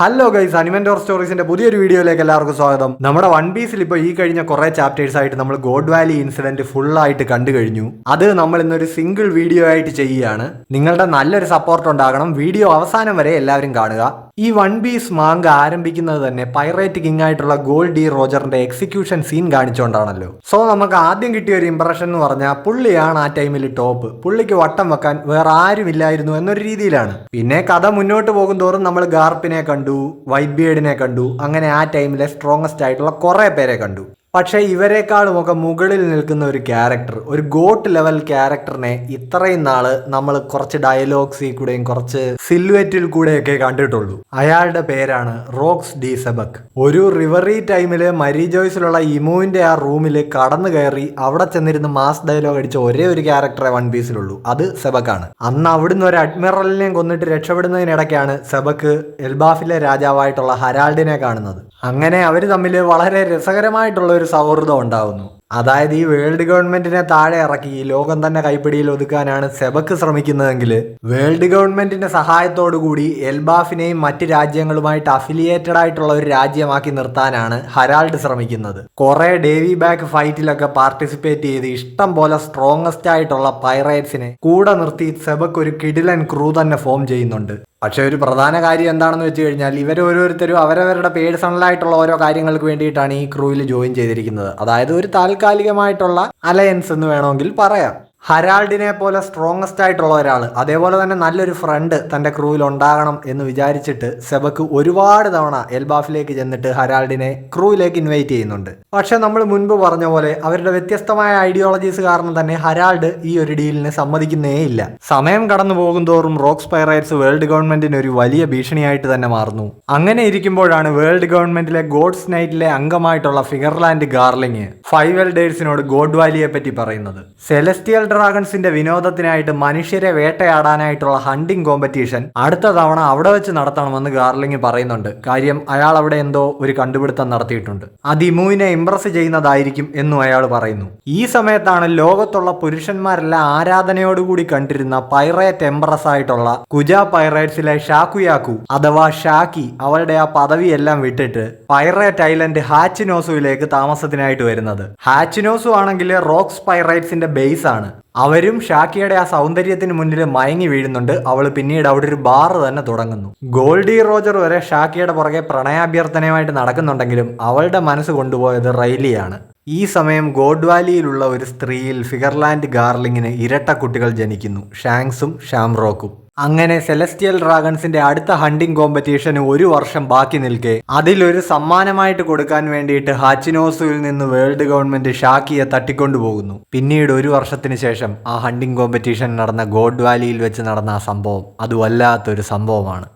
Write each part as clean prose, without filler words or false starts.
Hello guys, animal സ്റ്റോറീസിന്റെ പുതിയൊരു വീഡിയോയിലേക്ക് എല്ലാവർക്കും സ്വാഗതം. നമ്മുടെ വൺ പീസിൽ ഇപ്പോൾ ഈ കഴിഞ്ഞ കുറെ ചാപ്റ്റേഴ്സ് ആയിട്ട് നമ്മൾ ഗോഡ് വാലി ഇൻസിഡന്റ് ഫുൾ ആയിട്ട് കണ്ടു കഴിഞ്ഞു. അത് നമ്മൾ ഇന്നൊരു സിംഗിൾ വീഡിയോ ആയിട്ട് ചെയ്യുകയാണ്. നിങ്ങളുടെ നല്ലൊരു സപ്പോർട്ട് ഉണ്ടാകണം. വീഡിയോ അവസാനം വരെ എല്ലാവരും കാണുക. ഈ വൺ പീസ് മാങ്ക ആരംഭിക്കുന്നത് തന്നെ പൈറേറ്റ് കിങ് ആയിട്ടുള്ള ഗോൾഡ് ഡി റോജറിന്റെ എക്സിക്യൂഷൻ സീൻ കാണിച്ചുകൊണ്ടാണല്ലോ. സോ നമുക്ക് ആദ്യം കിട്ടിയ ഒരു ഇംപ്രഷൻ എന്ന് പറഞ്ഞാൽ പുള്ളിയാണ് ആ ടൈമിൽ ടോപ്പ്. പുള്ളിക്ക് വട്ടം വെക്കാൻ വേറെ ആരും ഇല്ലായിരുന്നു എന്നൊരു രീതിയിലാണ്. പിന്നെ കഥ മുന്നോട്ട് പോകും തോറും നമ്മൾ ഗാർപ്പിനെ കണ്ടു, വൈറ്റ് ബിയർഡിനെ കണ്ടു, അങ്ങനെ ആ ടൈമിലെ സ്ട്രോങ്ങസ്റ്റ് ആയിട്ടുള്ള കുറെ പേരെ കണ്ടു. പക്ഷേ ഇവരെക്കാളുമൊക്കെ മുകളിൽ നിൽക്കുന്ന ഒരു ക്യാരക്ടർ, ഒരു ഗോട്ട് ലെവൽ ക്യാരക്ടറിനെ ഇത്രയും നാള് നമ്മൾ കുറച്ച് ഡയലോഗ്സിൽ കൂടെയും കുറച്ച് സിൽവറ്റിൽ കൂടെയൊക്കെ കണ്ടിട്ടുള്ളൂ. അയാളുടെ പേരാണ് റോക്സ് ഡി സെബക്. ഒരു റിവറി ടൈമില് മരി ജോയ്സിലുള്ള ഇമുവിന്റെ ആ റൂമിൽ കടന്നു കയറി അവിടെ ചെന്നിരുന്ന് മാസ് ഡയലോഗ് അടിച്ച ഒരേ ഒരു ക്യാരക്ടറെ വൺ പീസിലുള്ളൂ, അത് സെബക്കാണ്. അന്ന് അവിടുന്ന് ഒരു അഡ്മിറലിനെയും കൊന്നിട്ട് രക്ഷപ്പെടുന്നതിനിടയ്ക്കാണ് സെബക്ക് എൽബാഫിലെ രാജാവായിട്ടുള്ള ഹരാൾഡിനെ കാണുന്നത്. അങ്ങനെ അവർ തമ്മിൽ വളരെ രസകരമായിട്ടുള്ള ഒരു സൗഹൃദം ഉണ്ടാവുന്നു. അതായത് ഈ വേൾഡ് ഗവൺമെന്റിനെ താഴെ ഇറക്കി ഈ ലോകം തന്നെ കൈപ്പിടിയിൽ ഒതുക്കാനാണ് സെബക്ക് ശ്രമിക്കുന്നതെങ്കിൽ വേൾഡ് ഗവൺമെന്റിന്റെ സഹായത്തോടു കൂടി എൽബാഫിനെയും മറ്റ് രാജ്യങ്ങളുമായിട്ട് അഫിലിയേറ്റഡ് ആയിട്ടുള്ള ഒരു രാജ്യമാക്കി നിർത്താനാണ് ഹരാൾഡ് ശ്രമിക്കുന്നത്. കുറെ ഡേവി ബാക്ക് ഫൈറ്റിലൊക്കെ പാർട്ടിസിപ്പേറ്റ് ചെയ്ത് ഇഷ്ടം പോലെ സ്ട്രോങ്ങസ്റ്റ് ആയിട്ടുള്ള പൈറേറ്റ്സിനെ കൂടെ നിർത്തി സെബക്ക് ഒരു കിടിലൻ ക്രൂ തന്നെ ഫോം ചെയ്യുന്നുണ്ട്. പക്ഷെ ഒരു പ്രധാന കാര്യം എന്താണെന്ന് വെച്ച് കഴിഞ്ഞാൽ ഇവരോരോരുത്തരും അവരവരുടെ പേഴ്സണലായിട്ടുള്ള ഓരോ കാര്യങ്ങൾക്ക് വേണ്ടിയിട്ടാണ് ഈ ക്രൂവിൽ ജോയിൻ ചെയ്തിരിക്കുന്നത്. അതായത് ഒരു താൽക്കാലികമായിട്ടുള്ള അലയൻസ് എന്ന് വേണമെങ്കിൽ പറയാം. ഹരാൾഡിനെ പോലെ സ്ട്രോങ്ങസ്റ്റ് ആയിട്ടുള്ള ഒരാൾ, അതേപോലെ തന്നെ നല്ലൊരു ഫ്രണ്ട് തൻ്റെ ക്രൂവിൽ ഉണ്ടാകണം എന്ന് വിചാരിച്ചിട്ട് സെബക്ക് ഒരുപാട് തവണ എൽബാഫിലേക്ക് ചെന്നിട്ട് ഹരാൾഡിനെ ക്രൂവിലേക്ക് ഇൻവൈറ്റ് ചെയ്യുന്നുണ്ട്. പക്ഷെ നമ്മൾ മുൻപ് പറഞ്ഞ പോലെ അവരുടെ വ്യത്യസ്തമായ ഐഡിയോളജീസ് കാരണം തന്നെ ഹരാൾഡ് ഈ ഒരു ഡീലിന് സമ്മതിക്കുന്നേ ഇല്ല. സമയം കടന്നു പോകും തോറും റോക്സ് പൈറേറ്റ്സ് വേൾഡ് ഗവൺമെന്റിന് ഒരു വലിയ ഭീഷണിയായിട്ട് തന്നെ മാറുന്നു. അങ്ങനെ ഇരിക്കുമ്പോഴാണ് വേൾഡ് ഗവൺമെന്റിലെ ഗോഡ്സ് നൈറ്റിലെ അംഗമായിട്ടുള്ള ഫിഗർലാൻഡ് ഗാർലിംഗ് 5 എൽഡേഴ്സിനോട് ഗോഡ് വാലിയെ പറ്റി പറയുന്നത്. സെലസ്റ്റിയൽ ഡ്രാഗൺസിന്റെ വിനോദത്തിനായിട്ട് മനുഷ്യരെ വേട്ടയാടാനായിട്ടുള്ള ഹണ്ടിങ് കോമ്പറ്റീഷൻ അടുത്ത തവണ അവിടെ വെച്ച് നടത്തണമെന്ന് ഗാർലിംഗ് പറയുന്നുണ്ട്. കാര്യം അയാൾ അവിടെ എന്തോ ഒരു കണ്ടുപിടുത്തം നടത്തിയിട്ടുണ്ട്, അത് ഇമുവിനെ ഇംപ്രസ് ചെയ്യുന്നതായിരിക്കും എന്നും അയാൾ പറയുന്നു. ഈ സമയത്താണ് ലോകത്തുള്ള പുരുഷന്മാരെല്ലാം ആരാധനയോടുകൂടി കണ്ടിരുന്ന പൈറേറ്റ് എംപ്രസ് ആയിട്ടുള്ള കുജ പൈറേറ്റ്സിലെ ഷാക്കുയാക്കു അഥവാ ഷാക്കി അവളുടെ ആ പദവിയെല്ലാം വിട്ടിട്ട് പൈറേറ്റ് ഐലൻഡ് ഹാച്ചിനോസുവിലേക്ക് താമസത്തിനായിട്ട് വരുന്നത്. ഹാച്ചിനോസു ആണെങ്കിൽ റോക്സ് പൈറേറ്റ്സിന്റെ ബേസ് ആണ്. അവരും ഷാക്കിയുടെ ആ സൗന്ദര്യത്തിന് മുന്നിൽ മയങ്ങി വീഴുന്നുണ്ട്. അവൾ പിന്നീട് അവിടെ ഒരു ബാർ തന്നെ തുടങ്ങുന്നു. ഗോൾഡി റോജർ വരെ ഷാക്കിയുടെ പുറകെ പ്രണയാഭ്യർത്ഥനയുമായിട്ട് നടക്കുന്നുണ്ടെങ്കിലും അവളുടെ മനസ്സ് കൊണ്ടുപോയത് റൈലിയാണ്. ഈ സമയം ഗോഡ് വാലിയിലുള്ള ഒരു സ്ത്രീയിൽ ഫിഗർലാൻഡ് ഗാർലിങ്ങിന് ഇരട്ട കുട്ടികൾ ജനിക്കുന്നു, ഷാങ്സും ഷാംറോക്കും. അങ്ങനെ സെലസ്റ്റിയൽ ഡ്രാഗൺസിന്റെ അടുത്ത ഹണ്ടിങ് കോമ്പറ്റീഷന് 1 വർഷം ബാക്കി നിൽക്കെ അതിലൊരു സമ്മാനമായിട്ട് കൊടുക്കാൻ വേണ്ടിയിട്ട് ഹാച്ചിനോസുവിൽ നിന്ന് വേൾഡ് ഗവൺമെന്റ് ഷാക്കിയെ തട്ടിക്കൊണ്ടുപോകുന്നു. പിന്നീട് 1 വർഷത്തിന് ശേഷം ആ ഹണ്ടിങ് കോമ്പറ്റീഷൻ നടന്ന ഗോഡ് വാലിയിൽ വെച്ച് നടന്ന ആ സംഭവം അത് വല്ലാത്തൊരു സംഭവമാണ്.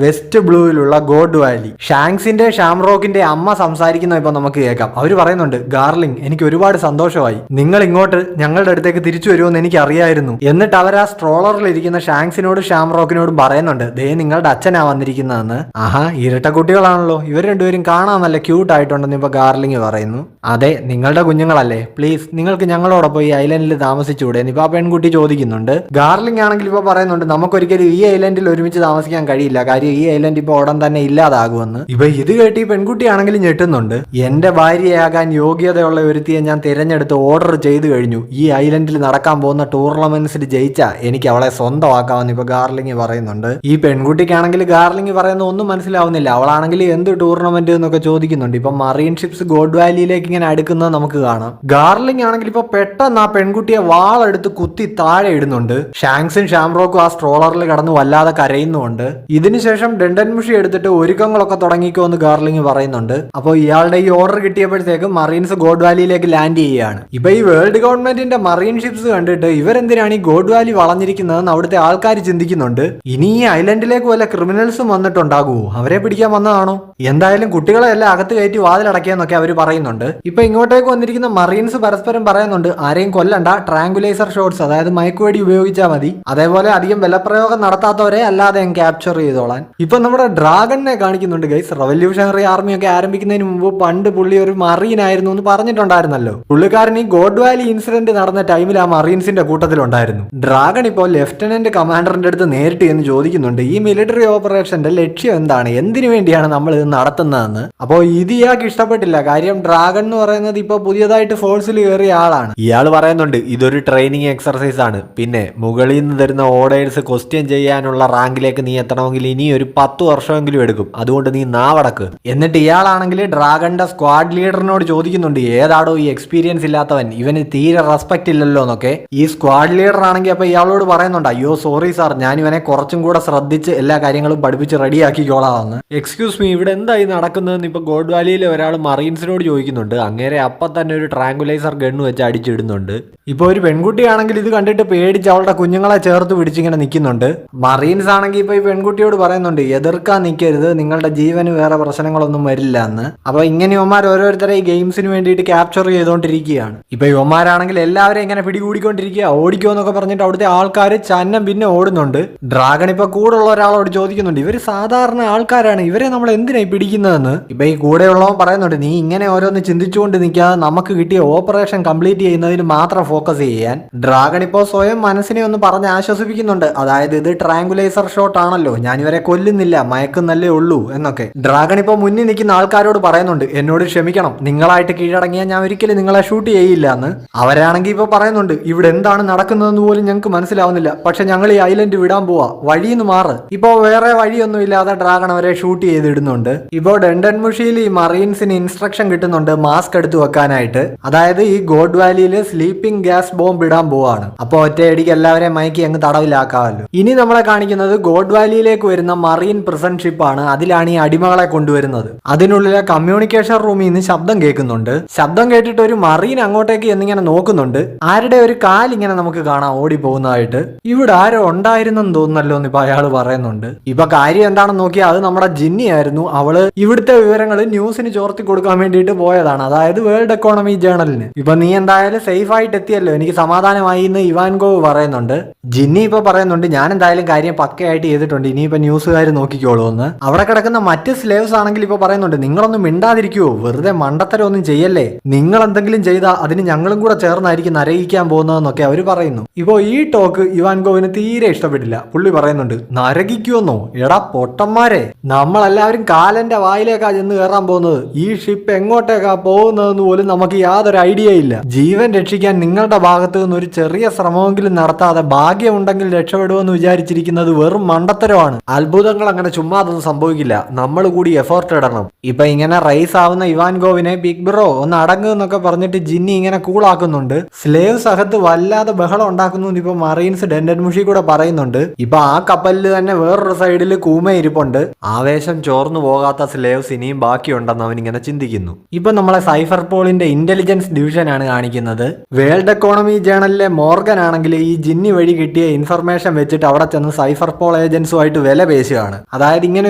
വെസ്റ്റ് ബ്ലൂവിലുള്ള ഗോഡ് വാലി. ഷാങ്സിന്റെ ഷാംറോക്കിന്റെ അമ്മ സംസാരിക്കുന്ന ഇപ്പൊ നമുക്ക് കേൾക്കാം. അവര് പറയുന്നുണ്ട്, ഗാർലിംഗ്, എനിക്ക് ഒരുപാട് സന്തോഷമായി. നിങ്ങൾ ഇങ്ങോട്ട് ഞങ്ങളുടെ അടുത്തേക്ക് തിരിച്ചു വരുമെന്ന് എനിക്ക് അറിയായിരുന്നു. എന്നിട്ട് അവർ ആ സ്ട്രോളറിൽ ഇരിക്കുന്ന ഷാങ്സിനോടും ഷാംറോക്കിനോടും പറയുന്നുണ്ട്, ദേ നിങ്ങളുടെ അച്ഛനാ വന്നിരിക്കുന്നതെന്ന്. ആഹാ, ഇരട്ട കുട്ടികളാണല്ലോ, ഇവർ രണ്ടുപേരും കാണാൻ നല്ല ക്യൂട്ട് ആയിട്ടുണ്ടെന്ന് ഇപ്പൊ ഗാർലിംഗ് പറയുന്നു. അതെ, നിങ്ങളുടെ കുഞ്ഞുങ്ങളല്ലേ, പ്ലീസ് നിങ്ങൾക്ക് ഞങ്ങളോടൊപ്പം ഈ ഐലൻഡിൽ താമസിച്ചുകൂടെ എന്ന് ഇപ്പൊ ആ പെൺകുട്ടി ചോദിക്കുന്നുണ്ട്. ഗാർലിംഗ് ആണെങ്കിൽ ഇപ്പൊ പറയുന്നുണ്ട്, നമുക്കൊരിക്കലും ഈ ഐലൻഡിൽ ഒരുമിച്ച് താമസിക്കാൻ കഴിയില്ല, ഈ ഐലൻഡ് ഇപ്പൊ ഉടൻ തന്നെ ഇല്ലാതാകുമെന്ന്. ഇപ്പൊ ഇത് കേട്ട് ഈ പെൺകുട്ടിയാണെങ്കിലും ഞെട്ടുന്നുണ്ട്. എന്റെ ഭാര്യയാകാൻ യോഗ്യതയുള്ള ഒരുത്തിയെ ഞാൻ തിരഞ്ഞെടുത്ത് ഓർഡർ ചെയ്തു കഴിഞ്ഞു. ഈ ഐലൻഡിൽ നടക്കാൻ പോകുന്ന ടൂർണമെന്റ്സിൽ ജയിച്ചാ എനിക്ക് അവളെ സ്വന്തമാക്കാമെന്ന് ഇപ്പൊ ഗാർലിംഗ് പറയുന്നുണ്ട്. ഈ പെൺകുട്ടിക്കാണെങ്കിൽ ഗാർലിംഗ് പറയുന്ന ഒന്നും മനസ്സിലാവുന്നില്ല. അവളാണെങ്കിൽ എന്ത് ടൂർണമെന്റ് എന്നൊക്കെ ചോദിക്കുന്നുണ്ട്. ഇപ്പൊ മറീൻ ഷിപ്സ് ഗോഡ് വാലിയിലേക്ക് ഇങ്ങനെ അടുക്കുന്നത് നമുക്ക് കാണാം. ഗാർലിംഗ് ആണെങ്കിൽ ഇപ്പൊ പെട്ടെന്ന് ആ പെൺകുട്ടിയെ വാളെടുത്ത് കുത്തി താഴെ ഇടുന്നുണ്ട്. ഷാങ്സും ഷാംറോക്കും ആ സ്ട്രോളറിൽ കടന്ന് വല്ലാതെ കരയുന്നുണ്ട്. ഇതിനുശേഷം ഡെൻഡൻമുഷി എടുത്തിട്ട് ഒരുക്കങ്ങളൊക്കെ തുടങ്ങിക്കോ എന്ന് ഗാർലിംഗ് പറയുന്നുണ്ട്. അപ്പോൾ ഇയാളുടെ ഈ ഓർഡർ കിട്ടിയപ്പോഴത്തേക്കും മറീൻസ് ഗോഡ് വാലിയിലേക്ക് ലാൻഡ് ചെയ്യുകയാണ്. ഇപ്പൊ ഈ വേൾഡ് ഗവൺമെന്റിന്റെ മറീൻ ഷിപ്സ് കണ്ടിട്ട് ഇവരെന്തിനാണ് ഈ ഗോഡ് വാലി വളഞ്ഞിരിക്കുന്നതെന്ന് അവിടുത്തെ ആൾക്കാർ ചിന്തിക്കുന്നുണ്ട്. ഇനി ഈ ഐലൻഡിലേക്ക് വല്ല ക്രിമിനൽസും വന്നിട്ടുണ്ടാകുമോ, അവരെ പിടിക്കാൻ വന്നതാണോ? എന്തായാലും കുട്ടികളെ എല്ലാം അകത്ത് കയറ്റി വാതിലടക്കിയെന്നൊക്കെ അവർ പറയുന്നുണ്ട്. ഇപ്പൊ ഇങ്ങോട്ടേക്ക് വന്നിരിക്കുന്ന മറീൻസ് പരസ്പരം പറയുന്നുണ്ട് ആരെയും കൊല്ലണ്ട, ട്രാങ്കുലൈസർ ഷോട്ട്സ് അതായത് മയക്കുവെടി ഉപയോഗിച്ചാൽ മതി, അതേപോലെ അധികം ബലപ്രയോഗം നടത്താത്തവരെ അല്ലാതെ ക്യാപ്ചർ ചെയ്തോളാൻ. ഇപ്പൊ നമ്മുടെ ഡ്രാഗണിനെ കാണിക്കുന്നുണ്ട് ഗൈസ്. റവല്യൂഷണറി ആർമി ഒക്കെ ആരംഭിക്കുന്നതിന് മുമ്പ് പണ്ട് പുള്ളി ഒരു മറീൻ ആയിരുന്നു എന്ന് പറഞ്ഞിട്ടുണ്ടായിരുന്നല്ലോ. പുള്ളിക്കാരൻ ഈ ഗോഡ് വാലി ഇൻസിഡന്റ് നടന്ന ടൈമിൽ ആ മറീൻസിന്റെ കൂട്ടത്തിലുണ്ടായിരുന്നു. ഡ്രാഗൺ ഇപ്പോൾ ലെഫ്റ്റനന്റ് കമാൻഡറിന്റെ അടുത്ത് നേരിട്ട് എന്ന് ചോദിക്കുന്നുണ്ട് ഈ മിലിറ്ററി ഓപ്പറേഷന്റെ ലക്ഷ്യം എന്താണ്, എന്തിനു വേണ്ടിയാണ് നമ്മൾ ഇത് നടത്തുന്നതെന്ന്. അപ്പോൾ ഇത് ഇയാൾക്ക് ഇഷ്ടപ്പെട്ടില്ല. കാര്യം ഡ്രാഗൺ എന്ന് പറയുന്നത് ഇപ്പൊ പുതിയതായിട്ട് ഫോഴ്സിൽ കയറിയ ആളാണ്. ഇയാൾ പറയുന്നുണ്ട് ഇതൊരു ട്രെയിനിങ് എക്സർസൈസ് ആണ്, പിന്നെ മുകളിൽ നിന്ന് തരുന്ന ഓർഡേഴ്സ് ക്വസ്റ്റ്യൻ ചെയ്യാനുള്ള റാങ്കിലേക്ക് നീ എത്തണമെങ്കിൽ ഇനി ഒരു 10 വർഷമെങ്കിലും എടുക്കും, അതുകൊണ്ട് നീ നാവടക്ക്. എന്നിട്ട് ഇയാളാണെങ്കിൽ ഡ്രാഗണിന്റെ സ്ക്വാഡ് ലീഡറിനോട് ചോദിക്കുന്നുണ്ട് ഏതാടോ ഈ എക്സ്പീരിയൻസ് ഇല്ലാത്തവൻ, ഇവന് തീരെ റെസ്പെക്ട് ഇല്ലല്ലോ എന്നൊക്കെ. ഈ സ്ക്വാഡ് ലീഡർ ആണെങ്കിൽ അപ്പൊ ഇയാളോട് പറയുന്നുണ്ട് അയ്യോ സോറി സാർ, ഞാൻ ഇവനെ കുറച്ചും കൂടെ ശ്രദ്ധിച്ച് എല്ലാ കാര്യങ്ങളും പഠിപ്പിച്ച് റെഡിയാക്കിക്കോളാമെന്ന്. എക്സ്ക്യൂസ് മീ, ഇവിടെ എന്തായി നടക്കുന്നതെന്ന് ഇപ്പൊ ഗോഡ് വാലിയിലെ ഒരാൾ മറീൻസിനോട് ചോദിക്കുന്നുണ്ട്. അങ്ങേരെ അപ്പം തന്നെ ഒരു ട്രാങ്കുലൈസർ ഗണ്ണ് വെച്ച് അടിച്ചിടുന്നുണ്ട്. ഇപ്പൊ ഒരു പെൺകുട്ടിയാണെങ്കിൽ ഇത് കണ്ടിട്ട് പേടിച്ച് അവളുടെ കുഞ്ഞുങ്ങളെ ചേർത്ത് പിടിച്ചിങ്ങനെ നിൽക്കുന്നുണ്ട്. മറീൻസ് ആണെങ്കിൽ ഇപ്പൊ ഈ പെൺകുട്ടിയോട് പറയുന്നുണ്ട് എതിർക്കാൻ നിൽക്കരുത്, നിങ്ങളുടെ ജീവന് വേറെ പ്രശ്നങ്ങളൊന്നും വരില്ല എന്ന്. അപ്പൊ ഇങ്ങനെ ഇവന്മാർ ഓരോരുത്തരെ ഈ ഗെയിംസിന് വേണ്ടിയിട്ട് ക്യാപ്ചർ ചെയ്തുകൊണ്ടിരിക്കുകയാണ്. ഇപ്പൊ ഇവന്മാരാണെങ്കിൽ എല്ലാവരും ഇങ്ങനെ പിടികൂടിക്കൊണ്ടിരിക്കുക, ഓടിക്കോ എന്നൊക്കെ പറഞ്ഞിട്ട് അവിടുത്തെ ആൾക്കാർ ചന്നം പിന്നെ ഓടുന്നുണ്ട്. ഡ്രാഗൺ ഇപ്പൊ കൂടെ ഉള്ള ഒരാളോട് ചോദിക്കുന്നുണ്ട് ഇവര് സാധാരണ ആൾക്കാരാണ്, ഇവരെ നമ്മൾ എന്തിനായി പിടിക്കുന്നതെന്ന്. ഇപ്പൊ ഈ കൂടെയുള്ളവൻ പറയുന്നുണ്ട് നീ ഇങ്ങനെ ഓരോന്ന് ചിന്തിച്ചുകൊണ്ട് നിൽക്കാതെ നമുക്ക് കിട്ടിയ ഓപ്പറേഷൻ കംപ്ലീറ്റ് ചെയ്യുന്നതിന് മാത്രം ഫോക്കസ് ചെയ്യാൻ. ഡ്രാഗൺ ഇപ്പോൾ സ്വയം മനസ്സിനെ ഒന്ന് പറഞ്ഞ് ആശ്വസിപ്പിക്കുന്നുണ്ട്. അതായത് ഇത് ട്രാങ്കുലൈസർ ഷോട്ട് ആണല്ലോ, ഞാൻ ഇവരെ കൊല്ലുന്നില്ല, മയക്കുന്നല്ലേ ഉള്ളൂ എന്നൊക്കെ. ഡ്രാഗൺ ഇപ്പോൾ മുന്നിൽ നിൽക്കുന്ന ആൾക്കാരോട് പറയുന്നുണ്ട് എന്നോട് ക്ഷമിക്കണം, നിങ്ങളായിട്ട് കീഴടങ്ങിയാൽ ഞാൻ ഒരിക്കലും നിങ്ങളെ ഷൂട്ട് ചെയ്യില്ല എന്ന്. അവരാണെങ്കിൽ ഇപ്പോൾ പറയുന്നുണ്ട് ഇവിടെ എന്താണ് നടക്കുന്നതെന്ന് പോലും ഞങ്ങൾക്ക് മനസ്സിലാവുന്നില്ല, പക്ഷെ ഞങ്ങൾ ഈ ഐലൻഡ് വിടാൻ പോവാ, വഴിന്ന് മാറ്. ഇപ്പോ വേറെ വഴിയൊന്നും ഇല്ലാതെ ഡ്രാഗൺ അവരെ ഷൂട്ട് ചെയ്തിടുന്നുണ്ട്. ഇപ്പോൾ ഡെൻഡൻമുഷിയിൽ ഈ മറീൻസിന് ഇൻസ്ട്രക്ഷൻ കിട്ടുന്നുണ്ട് മാസ്ക് എടുത്ത് വെക്കാനായിട്ട്. അതായത് ഈ ഗോഡ് വാലിയിൽ സ്ലീപ്പിംഗ് ഗ്യാസ് ബോംബ് ഇടാൻ പോവാണ്. അപ്പോൾ ഒറ്റയടിക്ക് എല്ലാവരെയും മയക്കി അങ്ങ് തടവിലാക്കാമല്ലോ. ഇനി നമ്മളെ കാണിക്കുന്നത് ഗോഡ് വാലിയിലേക്ക് വരുന്ന മറീൻ പ്രിസൺ ഷിപ്പാണ്. അതിലാണ് ഈ അടിമകളെ കൊണ്ടുവരുന്നത്. അതിനുള്ളിലെ കമ്മ്യൂണിക്കേഷൻ റൂമിൽ നിന്ന് ശബ്ദം കേൾക്കുന്നുണ്ട്. ശബ്ദം കേട്ടിട്ട് ഒരു മറീൻ അങ്ങോട്ടേക്ക് എന്നിങ്ങനെ നോക്കുന്നുണ്ട്. ആരുടെ ഒരു കാലിങ്ങനെ നമുക്ക് കാണാം ഓടി പോകുന്നതായിട്ട്. ഇവിടെ ആരോ ഉണ്ടായിരുന്നെന്ന് തോന്നുന്നല്ലോ എന്ന് ഇപ്പൊ അയാൾ പറയുന്നുണ്ട്. ഇപ്പൊ കാര്യം എന്താണെന്ന് നോക്കിയാൽ അത് നമ്മുടെ ജിന്നി ആയിരുന്നു. അവള് ഇവിടുത്തെ വിവരങ്ങൾ ന്യൂസിന് ചോർത്തി കൊടുക്കാൻ വേണ്ടിയിട്ട് പോയതാണ്, അതായത് വേൾഡ് എക്കോണമി ജേണലിന്. ഇപ്പൊ നീ എന്തായാലും സേഫ് ആയിട്ട് എത്തിയല്ലോ, എനിക്ക് സമാധാനമായി എന്ന് ഇവാൻഗോവ് പറയുന്നുണ്ട്. ജിന്നി ഇപ്പൊ പറയുന്നുണ്ട് ഞാൻ എന്തായാലും കാര്യം പക്കയായിട്ട് ചെയ്തിട്ടുണ്ട്, ഇനിയിപ്പോ ന്യൂസുകാർ നോക്കിക്കോളൂ എന്ന്. അവിടെ കിടക്കുന്ന മറ്റ് സ്ലേവ്സ് ആണെങ്കിൽ ഇപ്പൊ പറയുന്നുണ്ട് നിങ്ങളൊന്നും മിണ്ടാതിരിക്കുവോ, വെറുതെ മണ്ടത്തരം ഒന്നും ചെയ്യല്ലേ, നിങ്ങൾ എന്തെങ്കിലും ചെയ്താൽ അതിന് ഞങ്ങളും കൂടെ ചേർന്നായിരിക്കും നരകിക്കാൻ പോകുന്നതെന്നൊക്കെ അവർ പറയുന്നു. ഇപ്പോ ഈ ടോക്ക് ഇവാൻഗോവിന് തീരെ ഇഷ്ടപ്പെട്ടില്ല. പുള്ളി പറയുന്നുണ്ട് നരകിക്കുമെന്നോ, എടാ പൊട്ടന്മാരെ, നമ്മളെല്ലാവരും കാലന്റെ വായിലേക്കാ ചെന്ന് കയറാൻ പോകുന്നത്, ഈ ഷിപ്പ് എങ്ങോട്ടേക്കാ പോകുന്നതെന്ന് പോലും നമുക്ക് യാതൊരു ഐഡിയ ഇല്ല. ജീവൻ രക്ഷിക്കാൻ നിങ്ങളുടെ ഭാഗത്ത് നിന്ന് ഒരു ചെറിയ ശ്രമമെങ്കിലും നടത്താതെ ഭാഗ്യമുണ്ടെങ്കിൽ രക്ഷപ്പെടുമെന്ന് വിചാരിച്ചിരിക്കുന്നത് വെറും മണ്ടത്തരമാണ്. അത്ഭുതങ്ങൾ അങ്ങനെ ചുമ്മാതൊന്നും സംഭവിക്കില്ല, നമ്മൾ കൂടി എഫേർട്ട് ഇടണം. ഇപ്പൊ ഇങ്ങനെ റൈസ് ആവുന്ന ഇവാൻഗോവിനെ ബിഗ് ബ്രോ ഒന്ന് അടങ്ങുന്നൊക്കെ പറഞ്ഞിട്ട് ജിന്നി ഇങ്ങനെ കൂളാക്കുന്നുണ്ട്. സ്ലേവ്സ് അകത്ത് വല്ലാതെ ബഹളം ഉണ്ടാക്കുന്നു ഇപ്പൊ മറീൻസ് ഡെൻഡൻമുഷി കൂടെ പറയുന്നുണ്ട്. ഇപ്പൊ ആ കപ്പലിൽ തന്നെ വേറൊരു സൈഡിൽ കൂമ ഇരിപ്പുണ്ട്. ആവേശം ചോർന്നു പോകാത്ത സ്ലേവ്സ് ഇനിയും ബാക്കിയുണ്ടെന്ന് അവൻ ഇങ്ങനെ ചിന്തിക്കുന്നു. ഇപ്പൊ നമ്മളെ സൈഫർ പോളിന്റെ ഇന്റലിജൻസ് ഡിവിഷൻ ആണ് കാണിക്കുന്നത്. വേൾഡ് എക്കോണമി ജേണലിലെ മോർഗൻ ആണെങ്കിൽ ഈ ജിന്നി വഴി കിട്ടിയ ഇൻഫർമേഷൻ വെച്ചിട്ട് അവിടെ ചെന്ന് സൈഫർ പോൾ ഏജൻസുമായിട്ട് വില പേശുകയാണ്. അതായത് ഇങ്ങനെ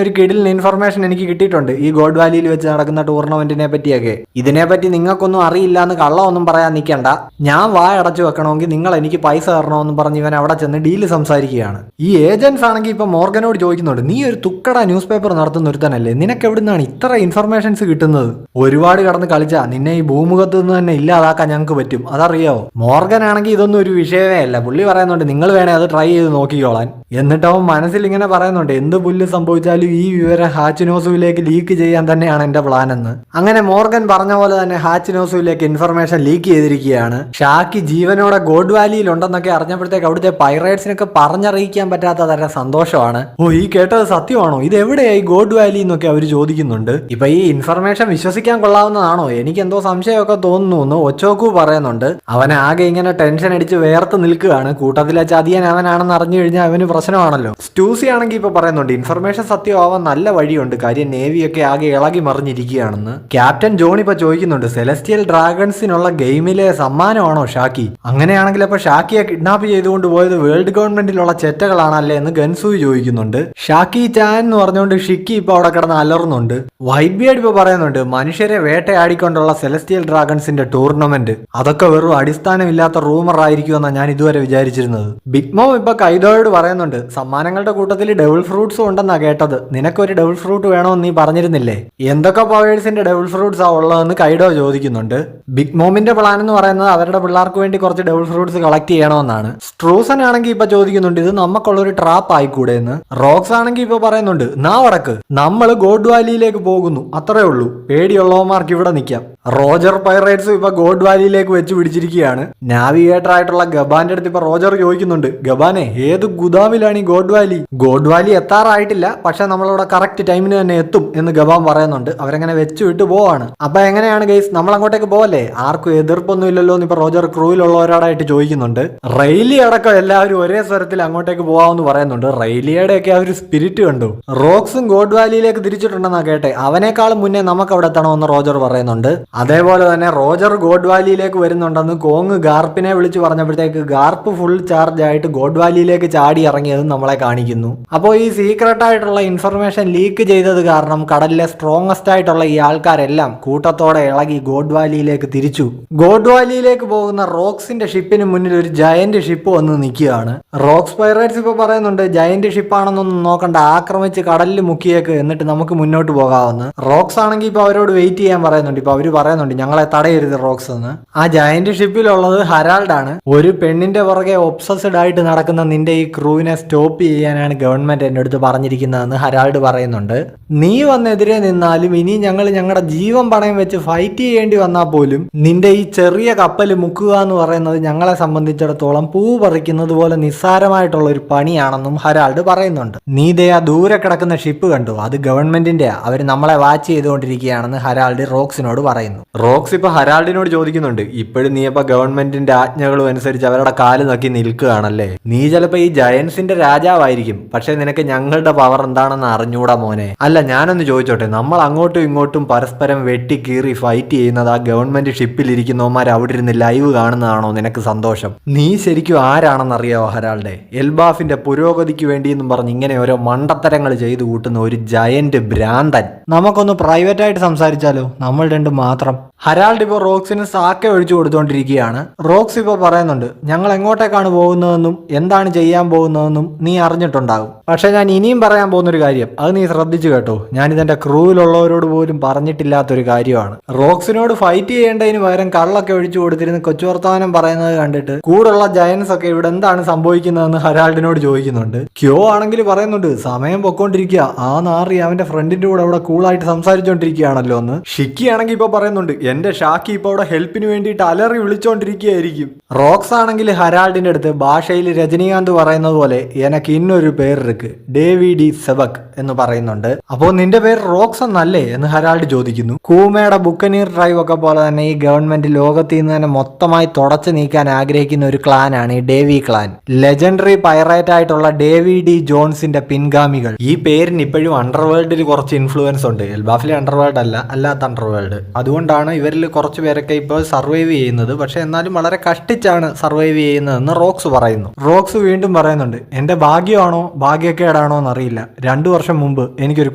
ഒരു കിടിലിന് ഇൻഫർമേഷൻ എനിക്ക് കിട്ടിയിട്ടുണ്ട് ഈ ഗോഡ് വാലിയിൽ വെച്ച് നടക്കുന്ന ടൂർണമെന്റിനെ പറ്റിയൊക്കെ. ഇതിനെപ്പറ്റി നിങ്ങൾക്കൊന്നും അറിയില്ല എന്ന് കള്ളമൊന്നും പറയാൻ നിൽക്കണ്ട, ഞാൻ വായടച്ചു വെക്കണമെങ്കിൽ നിങ്ങൾ എനിക്ക് പൈസ തരണമെന്ന് പറഞ്ഞ് ഇവൻ അവിടെ ചെന്ന് ഡീല് സംസാരിക്കുകയാണ്. ഈ ഏജൻസ് ആണെങ്കിൽ ഇപ്പൊ മോർഗനോട് ചോദിക്കുന്നുണ്ട് നീ ഒരു തുക്കട ന്യൂസ് പേപ്പർ നടത്തുന്ന ഒരുത്തനല്ലേ, നിനക്ക് എവിടുന്നാണ് ഇത്ര ഇൻഫർമേഷൻസ് കിട്ടുന്നത്? ഒരുപാട് കടന്ന് കളിച്ചാ നിന്നെ ഈ ഭൂമുഖത്ത് നിന്ന് തന്നെ ഇല്ലാതാക്കാൻ ഞങ്ങൾക്ക് പറ്റും, അതറിയാവോ? മോർഗൻ ആണെങ്കിൽ ഇതൊന്നും ഒരു വിഷയമേ അല്ല. പുള്ളി പറയുന്നുണ്ട് നിങ്ങൾ വേണേ അത് ട്രൈ ചെയ്ത് നോക്കിക്കോളാൻ. എന്നിട്ട് അവൻ മനസ്സിൽ ഇങ്ങനെ പറയുന്നുണ്ട് എന്ത് പുല്ല് സംഭവിച്ചാലും ഈ വിവരം ഹാച്ചിനോസുവിലേക്ക് ലീക്ക് ചെയ്യാൻ തന്നെയാണ് എന്റെ പ്ലാൻ എന്ന്. അങ്ങനെ മോർഗൻ പറഞ്ഞ പോലെ തന്നെ ഹാച്ചിനോസുവിലേക്ക് ഇൻഫർമേഷൻ ലീക്ക് ചെയ്തിരിക്കുകയാണ്. ഷാക്കി ജീവനോടെ ഗോഡ് വാലിയിൽ ഉണ്ടെന്നൊക്കെ അറിഞ്ഞപ്പോഴത്തേക്ക് അവിടുത്തെ പൈറേറ്റ്സിനൊക്കെ പറഞ്ഞറിയിക്കാൻ പറ്റാത്ത തരം സന്തോഷമാണ്. ഓ ഈ കേട്ടത് സത്യമാണോ, ഇത് എവിടെയായി ഗോഡ് വാലി എന്നൊക്കെ അവർ ചോദിക്കുന്നുണ്ട്. ഇപ്പൊ ഈ ഇൻഫർമേഷൻ വിശ്വസിക്കാൻ കൊള്ളാവുന്നതാണോ, എനിക്ക് എന്തോ സംശയമൊക്കെ തോന്നുന്നു എന്ന് ഒച്ചോക്കു പറയുന്നുണ്ട്. അവൻ ആകെ ഇങ്ങനെ ടെൻഷൻ അടിച്ച് വേർത്ത് നിൽക്കുകയാണ്. കൂട്ടത്തിലെ ചതിയൻ അവനാണെന്ന് അറിഞ്ഞു കഴിഞ്ഞാൽ അവന് പ്രശ്നമാണല്ലോ. സ്റ്റൂസി ആണെങ്കിൽ ഇപ്പൊ പറയുന്നുണ്ട് ഇൻഫർമേഷൻ സത്യമാവാൻ നല്ല വഴിയുണ്ട്, കാര്യം നേവിയൊക്കെ ആകെ ഇളകി മറിഞ്ഞിരിക്കുകയാണെന്ന്. ക്യാപ്റ്റൻ ജോൺ ഇപ്പൊ ചോദിക്കുന്നുണ്ട് സെലസ്റ്റിയൽ ഡ്രാഗൺസിനുള്ള ഗെയിമിലെ സമ്മാനമാണോ ഷാക്കി? അങ്ങനെയാണെങ്കിൽ അപ്പൊ ഷാക്കിയെ കിഡ്നാപ്പ് ചെയ്തുകൊണ്ട് പോയത് വേൾഡ് ഗവൺമെന്റിലുള്ള ചെറ്റകളാണല്ലേ എന്ന് ഗൻസൂയി ചോദിക്കുന്നുണ്ട്. ഷാക്കി ചാൻ എന്ന് പറഞ്ഞുകൊണ്ട് ഷിക്കി ഇപ്പൊ അവിടെ കിടന്ന് അലറുന്നുണ്ട്. വൈറ്റ് ബിയർഡ് ഇപ്പൊ പറയുന്നുണ്ട് മനുഷ്യരെ വേട്ടയാടിക്കൊണ്ടുള്ള സെലസ്റ്റിയൽ ഡ്രാഗൺസിന്റെ ടൂർണമെന്റ് അതൊക്കെ വെറും അടിസ്ഥാനമില്ലാത്ത റൂമർ ആയിരിക്കുമെന്നാണ് ഞാൻ ഇതുവരെ വിചാരിച്ചിരുന്നത്. ബിഗ് മോം ഇപ്പൊ കൈഡോയോട് പറയുന്നുണ്ട് സമ്മാനങ്ങളുടെ കൂട്ടത്തിൽ ഡബിൾ ഫ്രൂട്ട്സും ഉണ്ടെന്നാ കേട്ടത്, നിനക്കൊരു ഡബിൾ ഫ്രൂട്ട് വേണമെന്ന് നീ പറഞ്ഞിരുന്നില്ലേ? എന്തൊക്കെ പവേഴ്സിന്റെ ഡബിൾ ഫ്രൂട്ട്സ് ആ ഉള്ളതെന്ന് കൈഡോ ചോദിക്കുന്നുണ്ട്. ബിഗ് മോമിന്റെ പ്ലാൻ എന്ന് പറയുന്നത് അവരുടെ പിള്ളേർക്ക് വേണ്ടി കുറച്ച് ഡബിൾ ഫ്രൂട്ട്സ് കളക്ട് ചെയ്യണമെന്നാണ്. സ്ട്രൂസൻ ആണെങ്കിൽ ഇപ്പൊ ചോദിക്കുന്നുണ്ട് ഇത് നമുക്കുള്ളൊരു ട്രാപ്പ് ആയിക്കൂടെ എന്ന്. റോക്സ് ആണെങ്കിൽ ഇപ്പൊ പറയുന്നുണ്ട് നാ വടക്ക് നമ്മൾ ഗോഡ് വാലിയിലേക്ക് പോകുന്നു, അത്രേ ഉള്ളൂ, പേടിയുള്ളവന്മാർക്ക് ഇവിടെ നിൽക്കാം. റോജർ പൈറേറ്റ്സ് ഇപ്പൊ ഗോഡ് വാലിയിലേക്ക് വെച്ച് പിടിച്ചിരിക്കുകയാണ്. നാവിഗേറ്റർ ആയിട്ടുള്ള ഗബാന്റെ അടുത്ത് ഇപ്പൊ റോജർ ചോദിക്കുന്നുണ്ട് ഗബാനെ ഏത് ഗുദാമിലാണ് ഈ ഗോഡ് വാലി? ഗോഡ് വാലി എത്താറായിട്ടില്ല, പക്ഷെ നമ്മളിവിടെ കറക്റ്റ് ടൈമിന് തന്നെ എത്തും എന്ന് ഗബാൻ പറയുന്നുണ്ട്. അവരങ്ങനെ വെച്ച് വിട്ട് പോവാണ്. അപ്പൊ എങ്ങനെയാണ് ഗൈസ്, നമ്മൾ അങ്ങോട്ടേക്ക് പോവല്ലേ? ആർക്കും എതിർപ്പൊന്നും ഇല്ലല്ലോ എന്ന് ഇപ്പൊ റോജർ ക്രൂവിലുള്ളവരോടായിട്ട് ചോദിക്കുന്നുണ്ട്. റെയിലി അടക്കം എല്ലാവരും ഒരേ സ്വരത്തിൽ അങ്ങോട്ടേക്ക് പോവാമെന്ന് പറയുന്നുണ്ട്. റെയിലിയുടെ ഒക്കെ ആ ഒരു സ്പിരിറ്റ് കണ്ടു. റോക്സും ഗോഡ് വാലിയിലേക്ക് തിരിച്ചിട്ടുണ്ടെന്നാ കേട്ടെ, അവനേക്കാളും മുന്നേ നമുക്ക് അവിടെ എത്തണമെന്ന് റോജർ പറയുന്നുണ്ട്. അതേപോലെ തന്നെ റോജർ ഗോഡ് വാലിയിലേക്ക് വരുന്നുണ്ടെന്ന് കോങ് ഗാർപ്പിനെ വിളിച്ചു പറഞ്ഞപ്പോഴത്തേക്ക് ഗാർപ്പ് ഫുൾ ചാർജ് ആയിട്ട് ഗോഡ് വാലിയിലേക്ക് ചാടി ഇറങ്ങിയതും നമ്മളെ കാണിക്കുന്നു. അപ്പോൾ ഈ സീക്രട്ട് ആയിട്ടുള്ള ഇൻഫർമേഷൻ ലീക്ക് ചെയ്തത് കാരണം കടലിലെ സ്ട്രോങ്ങസ്റ്റ് ആയിട്ടുള്ള ഈ ആൾക്കാരെല്ലാം കൂട്ടത്തോടെ ഇളകി ഗോഡ് വാലിയിലേക്ക് തിരിച്ചു. ഗോഡ് വാലിയിലേക്ക് പോകുന്ന റോക്സിന്റെ ഷിപ്പിന് മുന്നിൽ ഒരു ജയന്റ് ഷിപ്പ് വന്ന് നിൽക്കുകയാണ്. റോക്സ് പൈറേറ്റ്സ് ഇപ്പൊ പറയുന്നുണ്ട് ജയന്റ് ഷിപ്പാണെന്നൊന്നും നോക്കണ്ട, ആക്രമിച്ച് കടലിൽ മുക്കിയേക്ക്, എന്നിട്ട് നമുക്ക് മുന്നോട്ട് പോകാമെന്ന്. റോക്സ് ആണെങ്കിൽ ഇപ്പൊ അവരോട് വെയിറ്റ് ചെയ്യാൻ പറയുന്നുണ്ട്. ഇപ്പൊ അവര് പറയുന്നുണ്ട് ഞങ്ങളെ തടയരുത് റോക്സ് എന്ന്. ആ ജയന്റ് ഷിപ്പിലുള്ളത് ഹരാൾഡ് ആണ്. ഒരു പെണ്ണിന്റെ പുറകെ ഒബ്സസ്ഡ് ആയിട്ട് നടക്കുന്ന നിന്റെ ഈ ക്രൂവിനെ സ്റ്റോപ്പ് ചെയ്യാനാണ് ഗവൺമെന്റ് എന്റെ അടുത്ത് പറഞ്ഞിരിക്കുന്നതെന്ന് ഹരാൾഡ് പറയുന്നുണ്ട്. നീ വന്നെതിരെ നിന്നാലും ഇനി ഞങ്ങൾ ഞങ്ങളുടെ ജീവൻ പണയം വെച്ച് ഫൈറ്റ് ചെയ്യേണ്ടി വന്നാൽ പോലും നിന്റെ ഈ ചെറിയ കപ്പൽ മുക്കുക എന്ന് പറയുന്നത് ഞങ്ങളെ സംബന്ധിച്ചിടത്തോളം പൂ പറിക്കുന്നത് പോലെ നിസ്സാരമായിട്ടുള്ള ഒരു പണിയാണെന്നും ഹരാൾഡ് പറയുന്നുണ്ട്. നീ ദേ ആ ദൂരെ കിടക്കുന്ന ഷിപ്പ് കണ്ടു, അത് ഗവൺമെന്റിന്റെ, അവർ നമ്മളെ വാച്ച് ചെയ്തുകൊണ്ടിരിക്കുകയാണെന്ന് ഹരാൾഡ് റോക്സിനോട് പറയുന്നു. റോക്സ് ഇപ്പൊ ഹരാൾഡിനോട് ചോദിക്കുന്നുണ്ട് ഇപ്പോഴും നീ ഇപ്പൊ ഗവൺമെന്റിന്റെ ആജ്ഞകളും അനുസരിച്ച് അവരുടെ കാല് നക്കി നിൽക്കുകയാണല്ലേ? നീ ചിലപ്പോ ഈ ജയൻസിന്റെ രാജാവായിരിക്കും, പക്ഷെ നിനക്ക് ഞങ്ങളുടെ പവർ എന്താണെന്ന് അറിഞ്ഞൂടാ മോനെ. അല്ല ഞാനൊന്ന് ചോദിച്ചോട്ടെ, നമ്മൾ അങ്ങോട്ടും ഇങ്ങോട്ടും പരസ്പരം വെട്ടി കീറി ഫൈറ്റ് ചെയ്യുന്നത് ആ ഗവൺമെന്റ് ഷിപ്പിൽ ഇരിക്കുന്നവന്മാർ അവിടെ ഇരുന്ന് ലൈവ് കാണുന്നതാണോ നിനക്ക് സന്തോഷം? നീ ശരിക്കും ആരാണെന്നറിയാവോ ഹരാൾഡെ? എൽബാഫിന്റെ പുരോഗതിക്ക് വേണ്ടിയെന്നും പറഞ്ഞ് ഇങ്ങനെ ഓരോ മണ്ടത്തരങ്ങൾ ചെയ്തു കൂട്ടുന്ന ഒരു ജയന്റ് ഭ്രാന്തൻ. നമുക്കൊന്ന് പ്രൈവറ്റ് ആയിട്ട് സംസാരിച്ചാലോ, നമ്മൾ രണ്ടും മാത്രം. ഹരാൾഡ് ഇപ്പോൾ റോക്സിന് സാക്കെ ഒഴിച്ചു കൊടുത്തോണ്ടിരിക്കുകയാണ്. റോക്സ് ഇപ്പോൾ പറയുന്നുണ്ട് ഞങ്ങൾ എങ്ങോട്ടേക്കാണ് പോകുന്നതെന്നും എന്താണ് ചെയ്യാൻ പോകുന്നതെന്നും നീ അറിഞ്ഞിട്ടുണ്ടാകും, പക്ഷെ ഞാൻ ഇനിയും പറയാൻ പോകുന്നൊരു കാര്യം അത് നീ ശ്രദ്ധിച്ചു കേട്ടോ. ഞാനിതെന്റെ ക്രൂവിലുള്ളവരോട് പോലും പറഞ്ഞിട്ടില്ലാത്തൊരു കാര്യമാണ്. റോക്സിനോട് ഫൈറ്റ് ചെയ്യേണ്ടതിന് പകരം കള്ളൊക്കെ ഒഴിച്ചു കൊടുത്തിരുന്ന് കൊച്ചുവർത്താനം പറയുന്നത് കണ്ടിട്ട് കൂടുള്ള ജയൻസ് ഒക്കെ ഇവിടെ എന്താണ് സംഭവിക്കുന്നതെന്ന് ഹരാൾഡിനോട് ചോദിക്കുന്നുണ്ട്. ക്യോ ആണെങ്കിൽ പറയുന്നുണ്ട് സമയം പൊക്കോണ്ടിരിക്കുക, ആ നാറി അവന്റെ ഫ്രണ്ടിന്റെ കൂടെ അവിടെ കൂളായിട്ട് സംസാരിച്ചോണ്ടിരിക്കുകയാണല്ലോ എന്ന്. ഷിക്കി ആണെങ്കിൽ ഇപ്പൊ പറയുന്നുണ്ട് എന്റെ ഷാക്കി ഇപ്പൊ അവിടെ ഹെൽപ്പിന് വേണ്ടിയിട്ട് അലറി വിളിച്ചോണ്ടിരിക്കുകയായിരിക്കും. റോക്സ് ആണെങ്കിൽ ഹരാൾഡിന്റെ അടുത്ത് ഭാഷയിൽ രജനീകാന്ത് പറയുന്നത് പോലെ എനക്ക് ഇന്നൊരു പേരിருக்கு ഡേവി ഡി സെബക് എന്ന് പറയുന്നുണ്ട്. അപ്പോ നിന്റെ പേര് റോക്സ് എന്നല്ലേ എന്ന് ഹരാൾഡ് ചോദിക്കുന്നു. കൂമയുടെ ബുക്കനീർ ഡ്രൈവ് ഒക്കെ പോലെ തന്നെ ഈ ഗവൺമെന്റ് ലോകത്തിൽ നിന്ന് തന്നെ മൊത്തമായി തുടച്ചു നീക്കാൻ ആഗ്രഹിക്കുന്ന ഒരു ക്ലാനാണ് ഈ ഡേവി ക്ലാൻ. ലെജൻഡറി പൈറേറ്റ് ആയിട്ടുള്ള ഡേവി ഡി ജോൺസിന്റെ പിൻഗാമികൾ. ഈ പേരിന് ഇപ്പോഴും അണ്ടർവേൾഡിൽ കുറച്ച് ഇൻഫ്ലുവൻസ് ഉണ്ട്. എൽബാഫിലെ അണ്ടർവേൾഡ് അല്ലാത്ത അണ്ടർവേൾഡ്. അതുകൊണ്ടാണ് ഇവരിൽ കുറച്ച് പേരൊക്കെ ഇപ്പോൾ സർവൈവ് ചെയ്യുന്നത്. പക്ഷെ എന്നാലും വളരെ കഷ്ടിച്ചാണ് സർവൈവ് ചെയ്യുന്നതെന്ന് റോക്സ് പറയുന്നു. റോക്സ് വീണ്ടും പറയുന്നുണ്ട് എന്റെ ഭാഗ്യമാണോ ഭാഗ്യക്കേടാണോ എന്നറിയില്ല, 2 വർഷം മുമ്പ് എനിക്കൊരു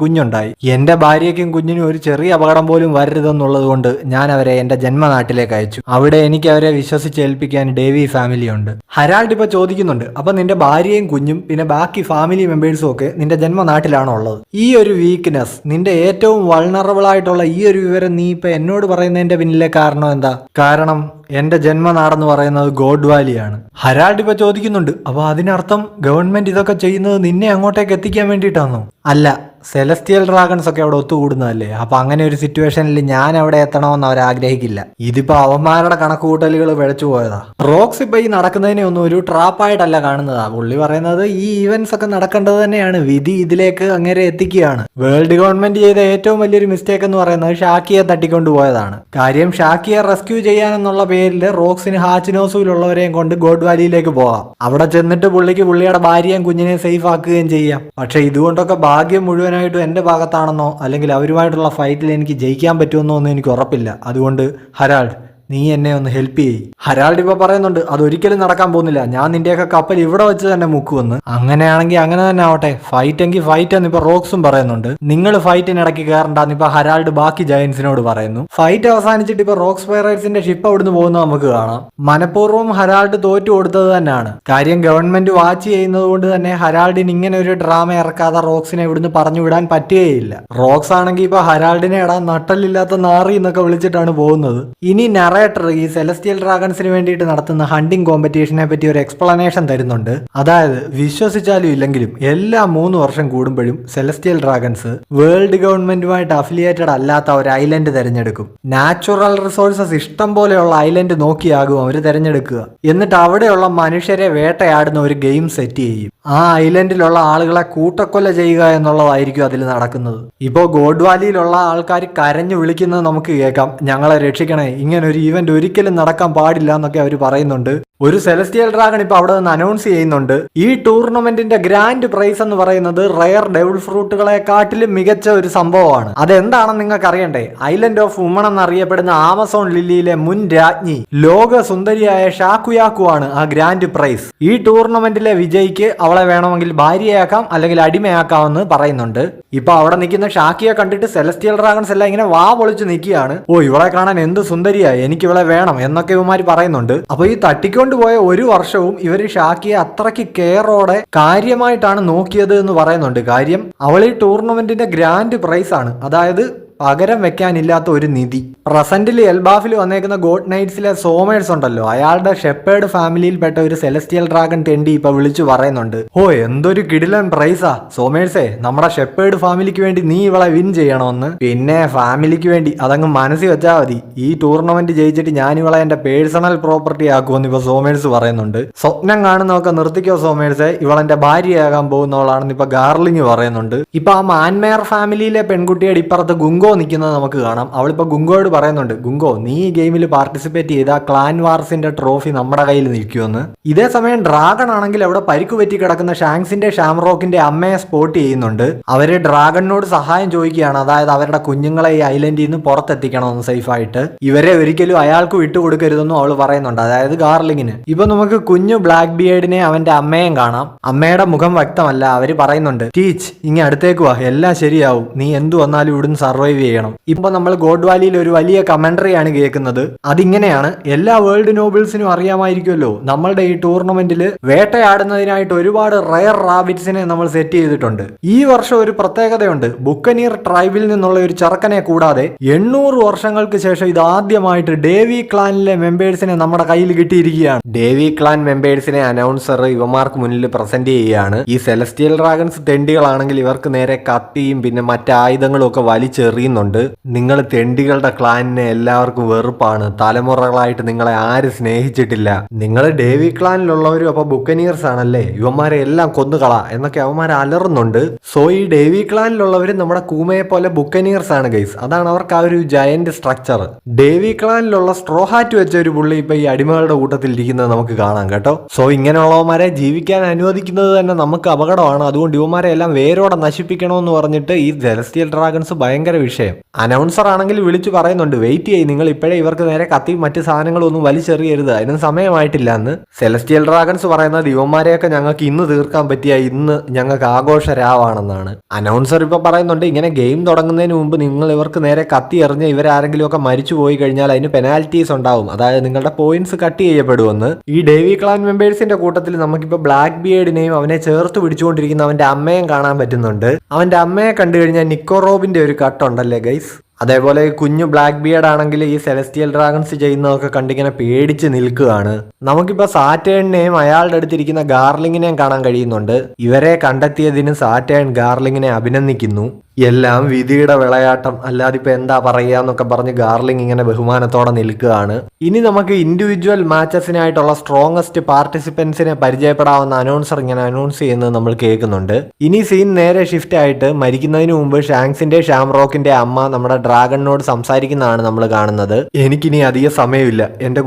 കുഞ്ഞുണ്ടായി. എന്റെ ഭാര്യയ്ക്കും കുഞ്ഞിനും ഒരു ചെറിയ അപകടം പോലും വരരുതെന്നുള്ളത് കൊണ്ട് ഞാൻ അവരെ എന്റെ ജന്മനാട്ടിലേക്ക് അയച്ചു. അവിടെ എനിക്ക് അവരെ വിശ്വസിച്ചേൽപ്പിക്കാൻ ഡേവി ഫാമിലി ഉണ്ട്. ഹരാൾഡ് ഇപ്പൊ ചോദിക്കുന്നുണ്ട് അപ്പൊ നിന്റെ ഭാര്യയും കുഞ്ഞും പിന്നെ ബാക്കി ഫാമിലി മെമ്പേഴ്സും ഒക്കെ നിന്റെ ജന്മനാട്ടിലാണോ ഉള്ളത്? ഈ ഒരു വീക്ക്നെസ്, നിന്റെ ഏറ്റവും വൾണറബിൾ ആയിട്ടുള്ള ഈ ഒരു വിവരം നീ ഇപ്പൊ എന്നോട് പറയുന്നതിന്റെ പിന്നിലെ കാരണം എന്താ? കാരണം എന്റെ ജന്മനാടെന്ന് പറയുന്നത് ഗോഡ് വാലിയാണ്. ഹരാൾഡ് ഇപ്പൊ ചോദിക്കുന്നുണ്ട് അപ്പൊ അതിനർത്ഥം ഗവൺമെന്റ് ഇതൊക്കെ ചെയ്യുന്നത് നിന്നെ അങ്ങോട്ടേക്ക് എത്തിക്കാൻ വേണ്ടിയിട്ടാണോ? അല്ല, സെലസ്റ്റിയൽ ഡ്രാഗൺസ് ഒക്കെ അവിടെ ഒത്തുകൂടുന്നതല്ലേ. അപ്പൊ അങ്ങനെ ഒരു സിറ്റുവേഷനിൽ ഞാൻ അവിടെ എത്തണമെന്ന് അവർ ആഗ്രഹിക്കില്ല. ഇതിപ്പോ അവന്മാരുടെ കണക്കുകൂട്ടലുകൾ പിഴച്ചു പോയതാ. റോക്സ് ഇപ്പൊ ഈ നടക്കുന്നതിനെ ഒന്നും ഒരു ട്രാപ്പായിട്ടല്ല കാണുന്നതാ. പുള്ളി പറയുന്നത് ഈ ഈവന്റ്സ് ഒക്കെ നടക്കേണ്ടത് തന്നെയാണ്, വിധി ഇതിലേക്ക് അങ്ങനെ എത്തിക്കുകയാണ്. വേൾഡ് ഗവൺമെന്റ് ചെയ്ത ഏറ്റവും വലിയൊരു മിസ്റ്റേക്ക് എന്ന് പറയുന്നത് ഷാക്കിയെ തട്ടിക്കൊണ്ടുപോയതാണ്. കാര്യം ഷാക്കിയെ റെസ്ക്യൂ ചെയ്യാനെന്നുള്ള പേരിൽ റോക്സിന് ഹാച്ചിനോസുവിലുള്ളവരെയും കൊണ്ട് ഗോഡ് വാലിയിലേക്ക് പോകാം. അവിടെ ചെന്നിട്ട് പുള്ളിക്ക് പുള്ളിയുടെ ഭാര്യയും കുഞ്ഞിനെയും സേഫ് ആക്കുകയും ചെയ്യാം. പക്ഷെ ഇതുകൊണ്ടൊക്കെ ഭാഗ്യം മുഴുവനായിട്ടും എന്റെ ഭാഗത്താണെന്നോ അല്ലെങ്കിൽ അവരുമായിട്ടുള്ള ഫൈറ്റിൽ എനിക്ക് ജയിക്കാൻ പറ്റുമെന്നോ ഒന്നും എനിക്ക് ഉറപ്പില്ല. അതുകൊണ്ട് ഹരാൾഡ്, നീ എന്നെ ഒന്ന് ഹെൽപ്പ് ചെയ്യ്. ഹരാൾഡ് ഇപ്പൊ പറയുന്നുണ്ട് അതൊരിക്കലും നടക്കാൻ പോകുന്നില്ല, ഞാൻ നിന്റെയൊക്കെ കപ്പൽ ഇവിടെ വെച്ച് തന്നെ മുക്കുമെന്ന്. അങ്ങനെയാണെങ്കിൽ അങ്ങനെ തന്നെ ആവട്ടെ, ഫൈറ്റ് എങ്കിൽ ഫൈറ്റ് എന്ന് ഇപ്പൊ റോക്സും പറയുന്നുണ്ട്. നിങ്ങൾ ഫൈറ്റിനിടയ്ക്ക് കയറണ്ടെന്ന് ഇപ്പൊ ഹരാൾഡ് ബാക്കി ജയൻസിനോട് പറയുന്നു. ഫൈറ്റ് അവസാനിച്ചിട്ട് ഇപ്പൊ റോക്സ് പൈറേറ്റ്സിന്റെ ഷിപ്പ് അവിടുന്ന് പോകുന്നത് നമുക്ക് കാണാം. മനഃപൂർവ്വം ഹരാൾഡ് തോറ്റു കൊടുത്തത് തന്നെയാണ്. കാര്യം ഗവൺമെന്റ് വാച്ച് ചെയ്യുന്നത് കൊണ്ട് തന്നെ ഹരാൾഡിന് ഇങ്ങനെ ഒരു ഡ്രാമ ഇറക്കാതെ റോക്സിനെ ഇവിടുന്ന് പറഞ്ഞു വിടാൻ പറ്റുകയില്ല. റോക്സ് ആണെങ്കിൽ ഇപ്പൊ ഹരാൾഡിനെ ഇടാൻ നട്ടലില്ലാത്ത നാറി എന്നൊക്കെ വിളിച്ചിട്ടാണ് പോകുന്നത്. ഇനി ഈ സെലസ്റ്റിയൽ ഡ്രാഗൺസിന് വേണ്ടിയിട്ട് നടത്തുന്ന ഹണ്ടിങ് കോമ്പറ്റീഷനെ പറ്റി ഒരു എക്സ്പ്ലനേഷൻ തരുന്നുണ്ട്. അതായത് വിശ്വസിച്ചാലും ഇല്ലെങ്കിലും എല്ലാ 3 വർഷം കൂടുമ്പോഴും സെലസ്റ്റിയൽ ഡ്രാഗൺസ് വേൾഡ് ഗവൺമെന്റുമായിട്ട് അഫിലിയേറ്റഡ് അല്ലാത്ത ഒരു ഐലൻഡ് തിരഞ്ഞെടുക്കും. നാച്ചുറൽ റിസോഴ്സസ് ഇഷ്ടം പോലെയുള്ള ഐലൻഡ് നോക്കിയാകും അവർ തിരഞ്ഞെടുക്കുക. എന്നിട്ട് അവിടെയുള്ള മനുഷ്യരെ വേട്ടയാടുന്ന ഒരു ഗെയിം സെറ്റ് ചെയ്യും. ആ ഐലൻഡിലുള്ള ആളുകളെ കൂട്ടക്കൊല ചെയ്യുക എന്നുള്ളതായിരിക്കും അതിൽ നടക്കുന്നത്. ഇപ്പോ ഗോഡ് വാലിയിലുള്ള ആൾക്കാർ കരഞ്ഞു വിളിക്കുന്നത് നമുക്ക് കേൾക്കാം, ഞങ്ങളെ രക്ഷിക്കണേ, ഇങ്ങനെ ഒരു ഈവന്റ് ഒരിക്കലും നടക്കാൻ പാടില്ല എന്നൊക്കെ അവർ പറയുന്നുണ്ട്. ഒരു സെലസ്റ്റിയൽ ഡ്രാഗൺ ഇപ്പൊ അവിടെ നിന്ന് അനൗൺസ് ചെയ്യുന്നുണ്ട്. ഈ ടൂർണമെന്റിന്റെ ഗ്രാൻഡ് പ്രൈസ് എന്ന് പറയുന്നത് റയർ ഡെവിൾ ഫ്രൂട്ടുകളെക്കാട്ടിലും മികച്ച ഒരു സംഭവമാണ്. അതെന്താണെന്ന് നിങ്ങൾക്ക് അറിയണ്ടേ? ഐലൻഡ് ഓഫ് വുമൺ എന്നറിയപ്പെടുന്ന ആമസോൺ ലില്ലിയിലെ മുൻ രാജ്ഞി ലോക സുന്ദരിയായ ഷാക്കുയാക്കു ആണ് ആ ഗ്രാൻഡ് പ്രൈസ്. ഈ ടൂർണമെന്റിലെ വിജയിക്ക് അവളെ വേണമെങ്കിൽ ഭാര്യയാക്കാം അല്ലെങ്കിൽ അടിമയാക്കാമെന്ന് പറയുന്നുണ്ട്. ഇപ്പൊ അവിടെ നിൽക്കുന്ന ഷാക്കിയെ കണ്ടിട്ട് സെലസ്റ്റിയൽ ഡ്രാഗൺസ് എല്ലാം ഇങ്ങനെ വാ പൊളിച്ച് നിൽക്കുകയാണ്. ഓ, ഇവളെ കാണാൻ എന്ത് സുന്ദരിയാ, എനിക്ക് ഇവളെ വേണം എന്നൊക്കെ ഇവന്മാർ പറയുന്നുണ്ട്. അപ്പൊ ഈ തട്ടിക്കൊണ്ട് പോയ 1 വർഷവും ഇവർ ഷാക്കിയെ അത്രയ്ക്ക് കെയറോടെ കാര്യമായിട്ടാണ് നോക്കിയത് എന്ന് പറയുന്നുണ്ട്. കാര്യം അവൾ ഈ ടൂർണമെന്റിന്റെ ഗ്രാൻഡ് പ്രൈസ് ആണ്, അതായത് പകരം വെക്കാനില്ലാത്ത ഒരു നിധി. പ്രസന്റിൽ എൽബാഫിൽ വന്നേക്കുന്ന ഗോഡ് നൈറ്റ്സിലെ സോമേഴ്സ് ഉണ്ടല്ലോ, അയാളുടെ ഷെപ്പേർഡ് ഫാമിലിയിൽപ്പെട്ട ഒരു സെലസ്റ്റിയൽ ഡ്രാഗൺ തെണ്ടി ഇപ്പൊ വിളിച്ചു പറയുന്നുണ്ട്, ഓ എന്തൊരു കിടിലൻ പ്രൈസാ സോമേഴ്സേ, നമ്മുടെ ഷെപ്പേർഡ് ഫാമിലിക്ക് വേണ്ടി നീ ഇവളെ വിൻ ചെയ്യണമെന്ന്. പിന്നെ ഫാമിലിക്ക് വേണ്ടി അതങ്ങ് മനസ്സിൽ വെച്ചാൽ മതി, ഈ ടൂർണമെന്റ് ജയിച്ചിട്ട് ഞാൻ ഇവളെ എന്റെ പേഴ്സണൽ പ്രോപ്പർട്ടി ആക്കുമെന്ന് ഇപ്പൊ സോമേഴ്സ് പറയുന്നുണ്ട്. സ്വപ്നം കാണുന്നതൊക്കെ നിർത്തിക്കോ സോമേഴ്സേ, ഇവളെന്റെ ഭാര്യയാകാൻ പോകുന്നവളാണെന്ന് ഇപ്പൊ ഗാർലിംഗ് പറയുന്നുണ്ട്. ഇപ്പൊ ആ മാൻമേയർ ഫാമിലിയിലെ പെൺകുട്ടിയുടെ ഇപ്പുറത്ത് ഗുങ്കോ നിൽക്കുന്നത് നമുക്ക് കാണാം. അവളിപ്പോ ഗുങ്കോയോട് പറയുന്നുണ്ട്, ഗുങ്കോ നീ ഈ ഗെയിമിൽ പാർട്ടിസിപ്പേറ്റ് ചെയ്ത ക്ലാൻ വാർസിന്റെ ട്രോഫി നമ്മുടെ കയ്യിൽ നിൽക്കുമെന്ന്. ഇതേ സമയം ഡ്രാഗൺ ആണെങ്കിൽ അവിടെ പരിക്കു പറ്റി കിടക്കുന്ന ഷാങ്സിന്റെ ഷാംറോക്കിന്റെ അമ്മയെ സ്പോട്ട് ചെയ്യുന്നുണ്ട്. അവര് ഡ്രാഗണിനോട് സഹായം ചോദിക്കുകയാണ്, അതായത് അവരുടെ കുഞ്ഞുങ്ങളെ ഈ ഐലൻഡിൽ നിന്ന് പുറത്തെത്തിക്കണമെന്ന് സേഫായിട്ട്. ഇവരെ ഒരിക്കലും അയാൾക്ക് വിട്ടുകൊടുക്കരുതെന്നും അവൾ പറയുന്നുണ്ട്, അതായത് ഗാർലിങ്ങിന്. ഇപ്പൊ നമുക്ക് കുഞ്ഞു ബ്ലാക്ക് ബിയേഡിനെ അവന്റെ അമ്മയും കാണാം. അമ്മയുടെ മുഖം വ്യക്തമല്ല. അവര് പറയുന്നുണ്ട്, ടീച്ച് ഇങ്ങനെ അടുത്തേക്ക് വാ, എല്ലാം ശരിയാവും, നീ എന്തു വന്നാലും ഇവിടുന്ന് സർവൈവ് ചെയ്യണം. ഇപ്പൊ നമ്മൾ ഗോഡ് വാലിയിൽ ഒരു വലിയ കമന്ററി ആണ് കേൾക്കുന്നത്. അതിങ്ങനെയാണ്, എല്ലാ വേൾഡ് നോബിൾസിനും അറിയാമായിരിക്കുമല്ലോ, നമ്മളുടെ ഈ ടൂർണമെന്റിൽ വേട്ടയാടുന്നതിനായിട്ട് ഒരുപാട് റയർ റാബിറ്റ്സിനെ നമ്മൾ സെറ്റ് ചെയ്തിട്ടുണ്ട്. ഈ വർഷം ഒരു പ്രത്യേകതയുണ്ട്, ബുക്കനീർ ട്രൈബിൽ നിന്നുള്ള ഒരു ചെറുക്കനെ കൂടാതെ 800 വർഷങ്ങൾക്ക് ശേഷം ഇതാദ്യമായിട്ട് ഡേവി ക്ലാനിലെ മെമ്പേഴ്സിനെ നമ്മുടെ കയ്യിൽ കിട്ടിയിരിക്കുകയാണ്. ഡേവി ക്ലാൻ മെമ്പേഴ്സിനെ അനൗൺസർ ഇവന്മാർക്ക് മുന്നിൽ പ്രസന്റ് ചെയ്യുകയാണ്. ഈ സെലസ്റ്റിയൽ ഡ്രാഗൺസ് തെണ്ടികളാണെങ്കിൽ ഇവർക്ക് നേരെ കത്തിയും പിന്നെ മറ്റായുധങ്ങളും ഒക്കെ വലിച്ചെറിയുന്നുണ്ട്. നിങ്ങൾ തെണ്ടികളുടെ ക്ലാനിനെ എല്ലാവർക്കും വെറുപ്പാണ്, തലമുറകളായിട്ട് നിങ്ങളെ ആരും സ്നേഹിച്ചിട്ടില്ല, നിങ്ങൾ ഡേവി ക്ലാനിലുള്ളവരും അപ്പൊ ബുക്കനീർസ് ആണല്ലേ, ഇവന്മാരെ എല്ലാം കൊന്നുകള എന്നൊക്കെ അവന്മാരെ അലറുന്നുണ്ട്. സോ ഈ ഡേവി ക്ലാനിലുള്ളവരും നമ്മുടെ കൂമയെ പോലെ ബുക്കനീർസ് ആണ് ഗൈസ്. അതാണ് അവർക്ക് ആ ഒരു ജയന്റ് സ്ട്രക്ചർ. ഡേവി ക്ലാനിലുള്ള സ്ട്രോ ഹാറ്റ് വെച്ച ഒരു പുള്ളി ഇപ്പൊ ഈ അടിമകളുടെ കൂട്ടത്തിൽ ഇരിക്കുന്നത് നമുക്ക് കാണാം കേട്ടോ. സോ ഇങ്ങനെയുള്ളവന്മാരെ ജീവിക്കാൻ അനുവദിക്കുന്നത് തന്നെ നമുക്ക് അപകടമാണ്. അതുകൊണ്ട് ഇവന്മാരെ എല്ലാം വേരോടെ നശിപ്പിക്കണമെന്ന് പറഞ്ഞിട്ട് ഈ സെലസ്റ്റിയൽ ഡ്രാഗൺസ് ഭയങ്കര വിഷയം. അനൗൺസർ ആണെങ്കിൽ വിളിച്ചു പറയുന്നുണ്ട്, വെയിറ്റ് ചെയ്യും, നിങ്ങൾ ഇപ്പോഴേ ഇവർക്ക് നേരെ കത്തി മറ്റു സാധനങ്ങളൊന്നും വലിച്ചെറിയരുത്, അതിനും സമയമായിട്ടില്ല എന്ന്. സെലസ്റ്റിയൽ ഡ്രാഗൺസ് പറയുന്നത് ഇവന്മാരെയൊക്കെ ഞങ്ങൾക്ക് ഇന്ന് തീർക്കാൻ പറ്റിയ ഇന്ന് ഞങ്ങൾക്ക് ആഘോഷ രാവാണെന്നാണ്. അനൗൺസർ ഇപ്പൊ പറയുന്നുണ്ട്, ഇങ്ങനെ ഗെയിം തുടങ്ങുന്നതിന് മുമ്പ് നിങ്ങൾ ഇവർക്ക് നേരെ കത്തി എറിഞ്ഞ് ഇവരാരെങ്കിലും ഒക്കെ മരിച്ചു പോയി കഴിഞ്ഞാൽ അതിന് പെനാൽറ്റീസ് ഉണ്ടാവും, അതായത് നിങ്ങളുടെ പോയിന്റ്സ് കട്ട് ചെയ്യപ്പെടുമെന്ന്. ഈ ഡേവി ക്ലാൻ മെമ്പേഴ്സിന്റെ കൂട്ടത്തിൽ നമുക്കിപ്പോ ബ്ലാക്ക് ബിയേഡിനെയും അവനെ ചേർത്ത് പിടിച്ചുകൊണ്ടിരിക്കുന്ന അവന്റെ അമ്മയും കാണാൻ പറ്റുന്നുണ്ട്. അവന്റെ അമ്മയെ കണ്ടു കഴിഞ്ഞാൽ നിക്കോ റോബിന്റെ ഒരു കട്ടുണ്ടല്ലേ ഗൈസ്, അതേപോലെ കുഞ്ഞു ബ്ലാക്ക് ബിയർഡ് ആണെങ്കിൽ ഈ സെലസ്റ്റിയൽ ഡ്രാഗൺസ് ചെയ്യുന്നതൊക്കെ കണ്ടിങ്ങനെ പേടിച്ച് നിൽക്കുകയാണ്. നമുക്കിപ്പോ സാറ്റേണിനെയും അയാളുടെ അടുത്തിരിക്കുന്ന ഗാർലിങ്ങിനെയും കാണാൻ കഴിയുന്നുണ്ട്. ഇവരെ കണ്ടെത്തിയതിന് സാറ്റേൺ ഗാർലിങ്ങിനെ അഭിനന്ദിക്കുന്നു. എല്ലാം വിധിയുടെ വിളയാട്ടം, അല്ലാതെ ഇപ്പൊ എന്താ പറയുക എന്നൊക്കെ പറഞ്ഞ് ഗാർലിംഗ് ഇങ്ങനെ ബഹുമാനത്തോടെ നിൽക്കുകയാണ്. ഇനി നമുക്ക് ഇൻഡിവിജ്വൽ മാച്ചസിനായിട്ടുള്ള സ്ട്രോങ്ങസ്റ്റ് പാർട്ടിസിപ്പൻസിനെ പരിചയപ്പെടാവുന്ന അനൗൺസർ ഇങ്ങനെ അനൗൺസ് ചെയ്യുന്നത് നമ്മൾ കേൾക്കുന്നുണ്ട്. ഇനി സീൻ നേരെ ഷിഫ്റ്റ് ആയിട്ട് മരിക്കുന്നതിന് മുമ്പ് ഷാങ്സിന്റെ ഷാംറോക്കിന്റെ അമ്മ നമ്മുടെ ഡ്രാഗണിനോട് സംസാരിക്കുന്നതാണ് നമ്മൾ കാണുന്നത്. എനിക്കിനി അധിക സമയമില്ല, എന്റെ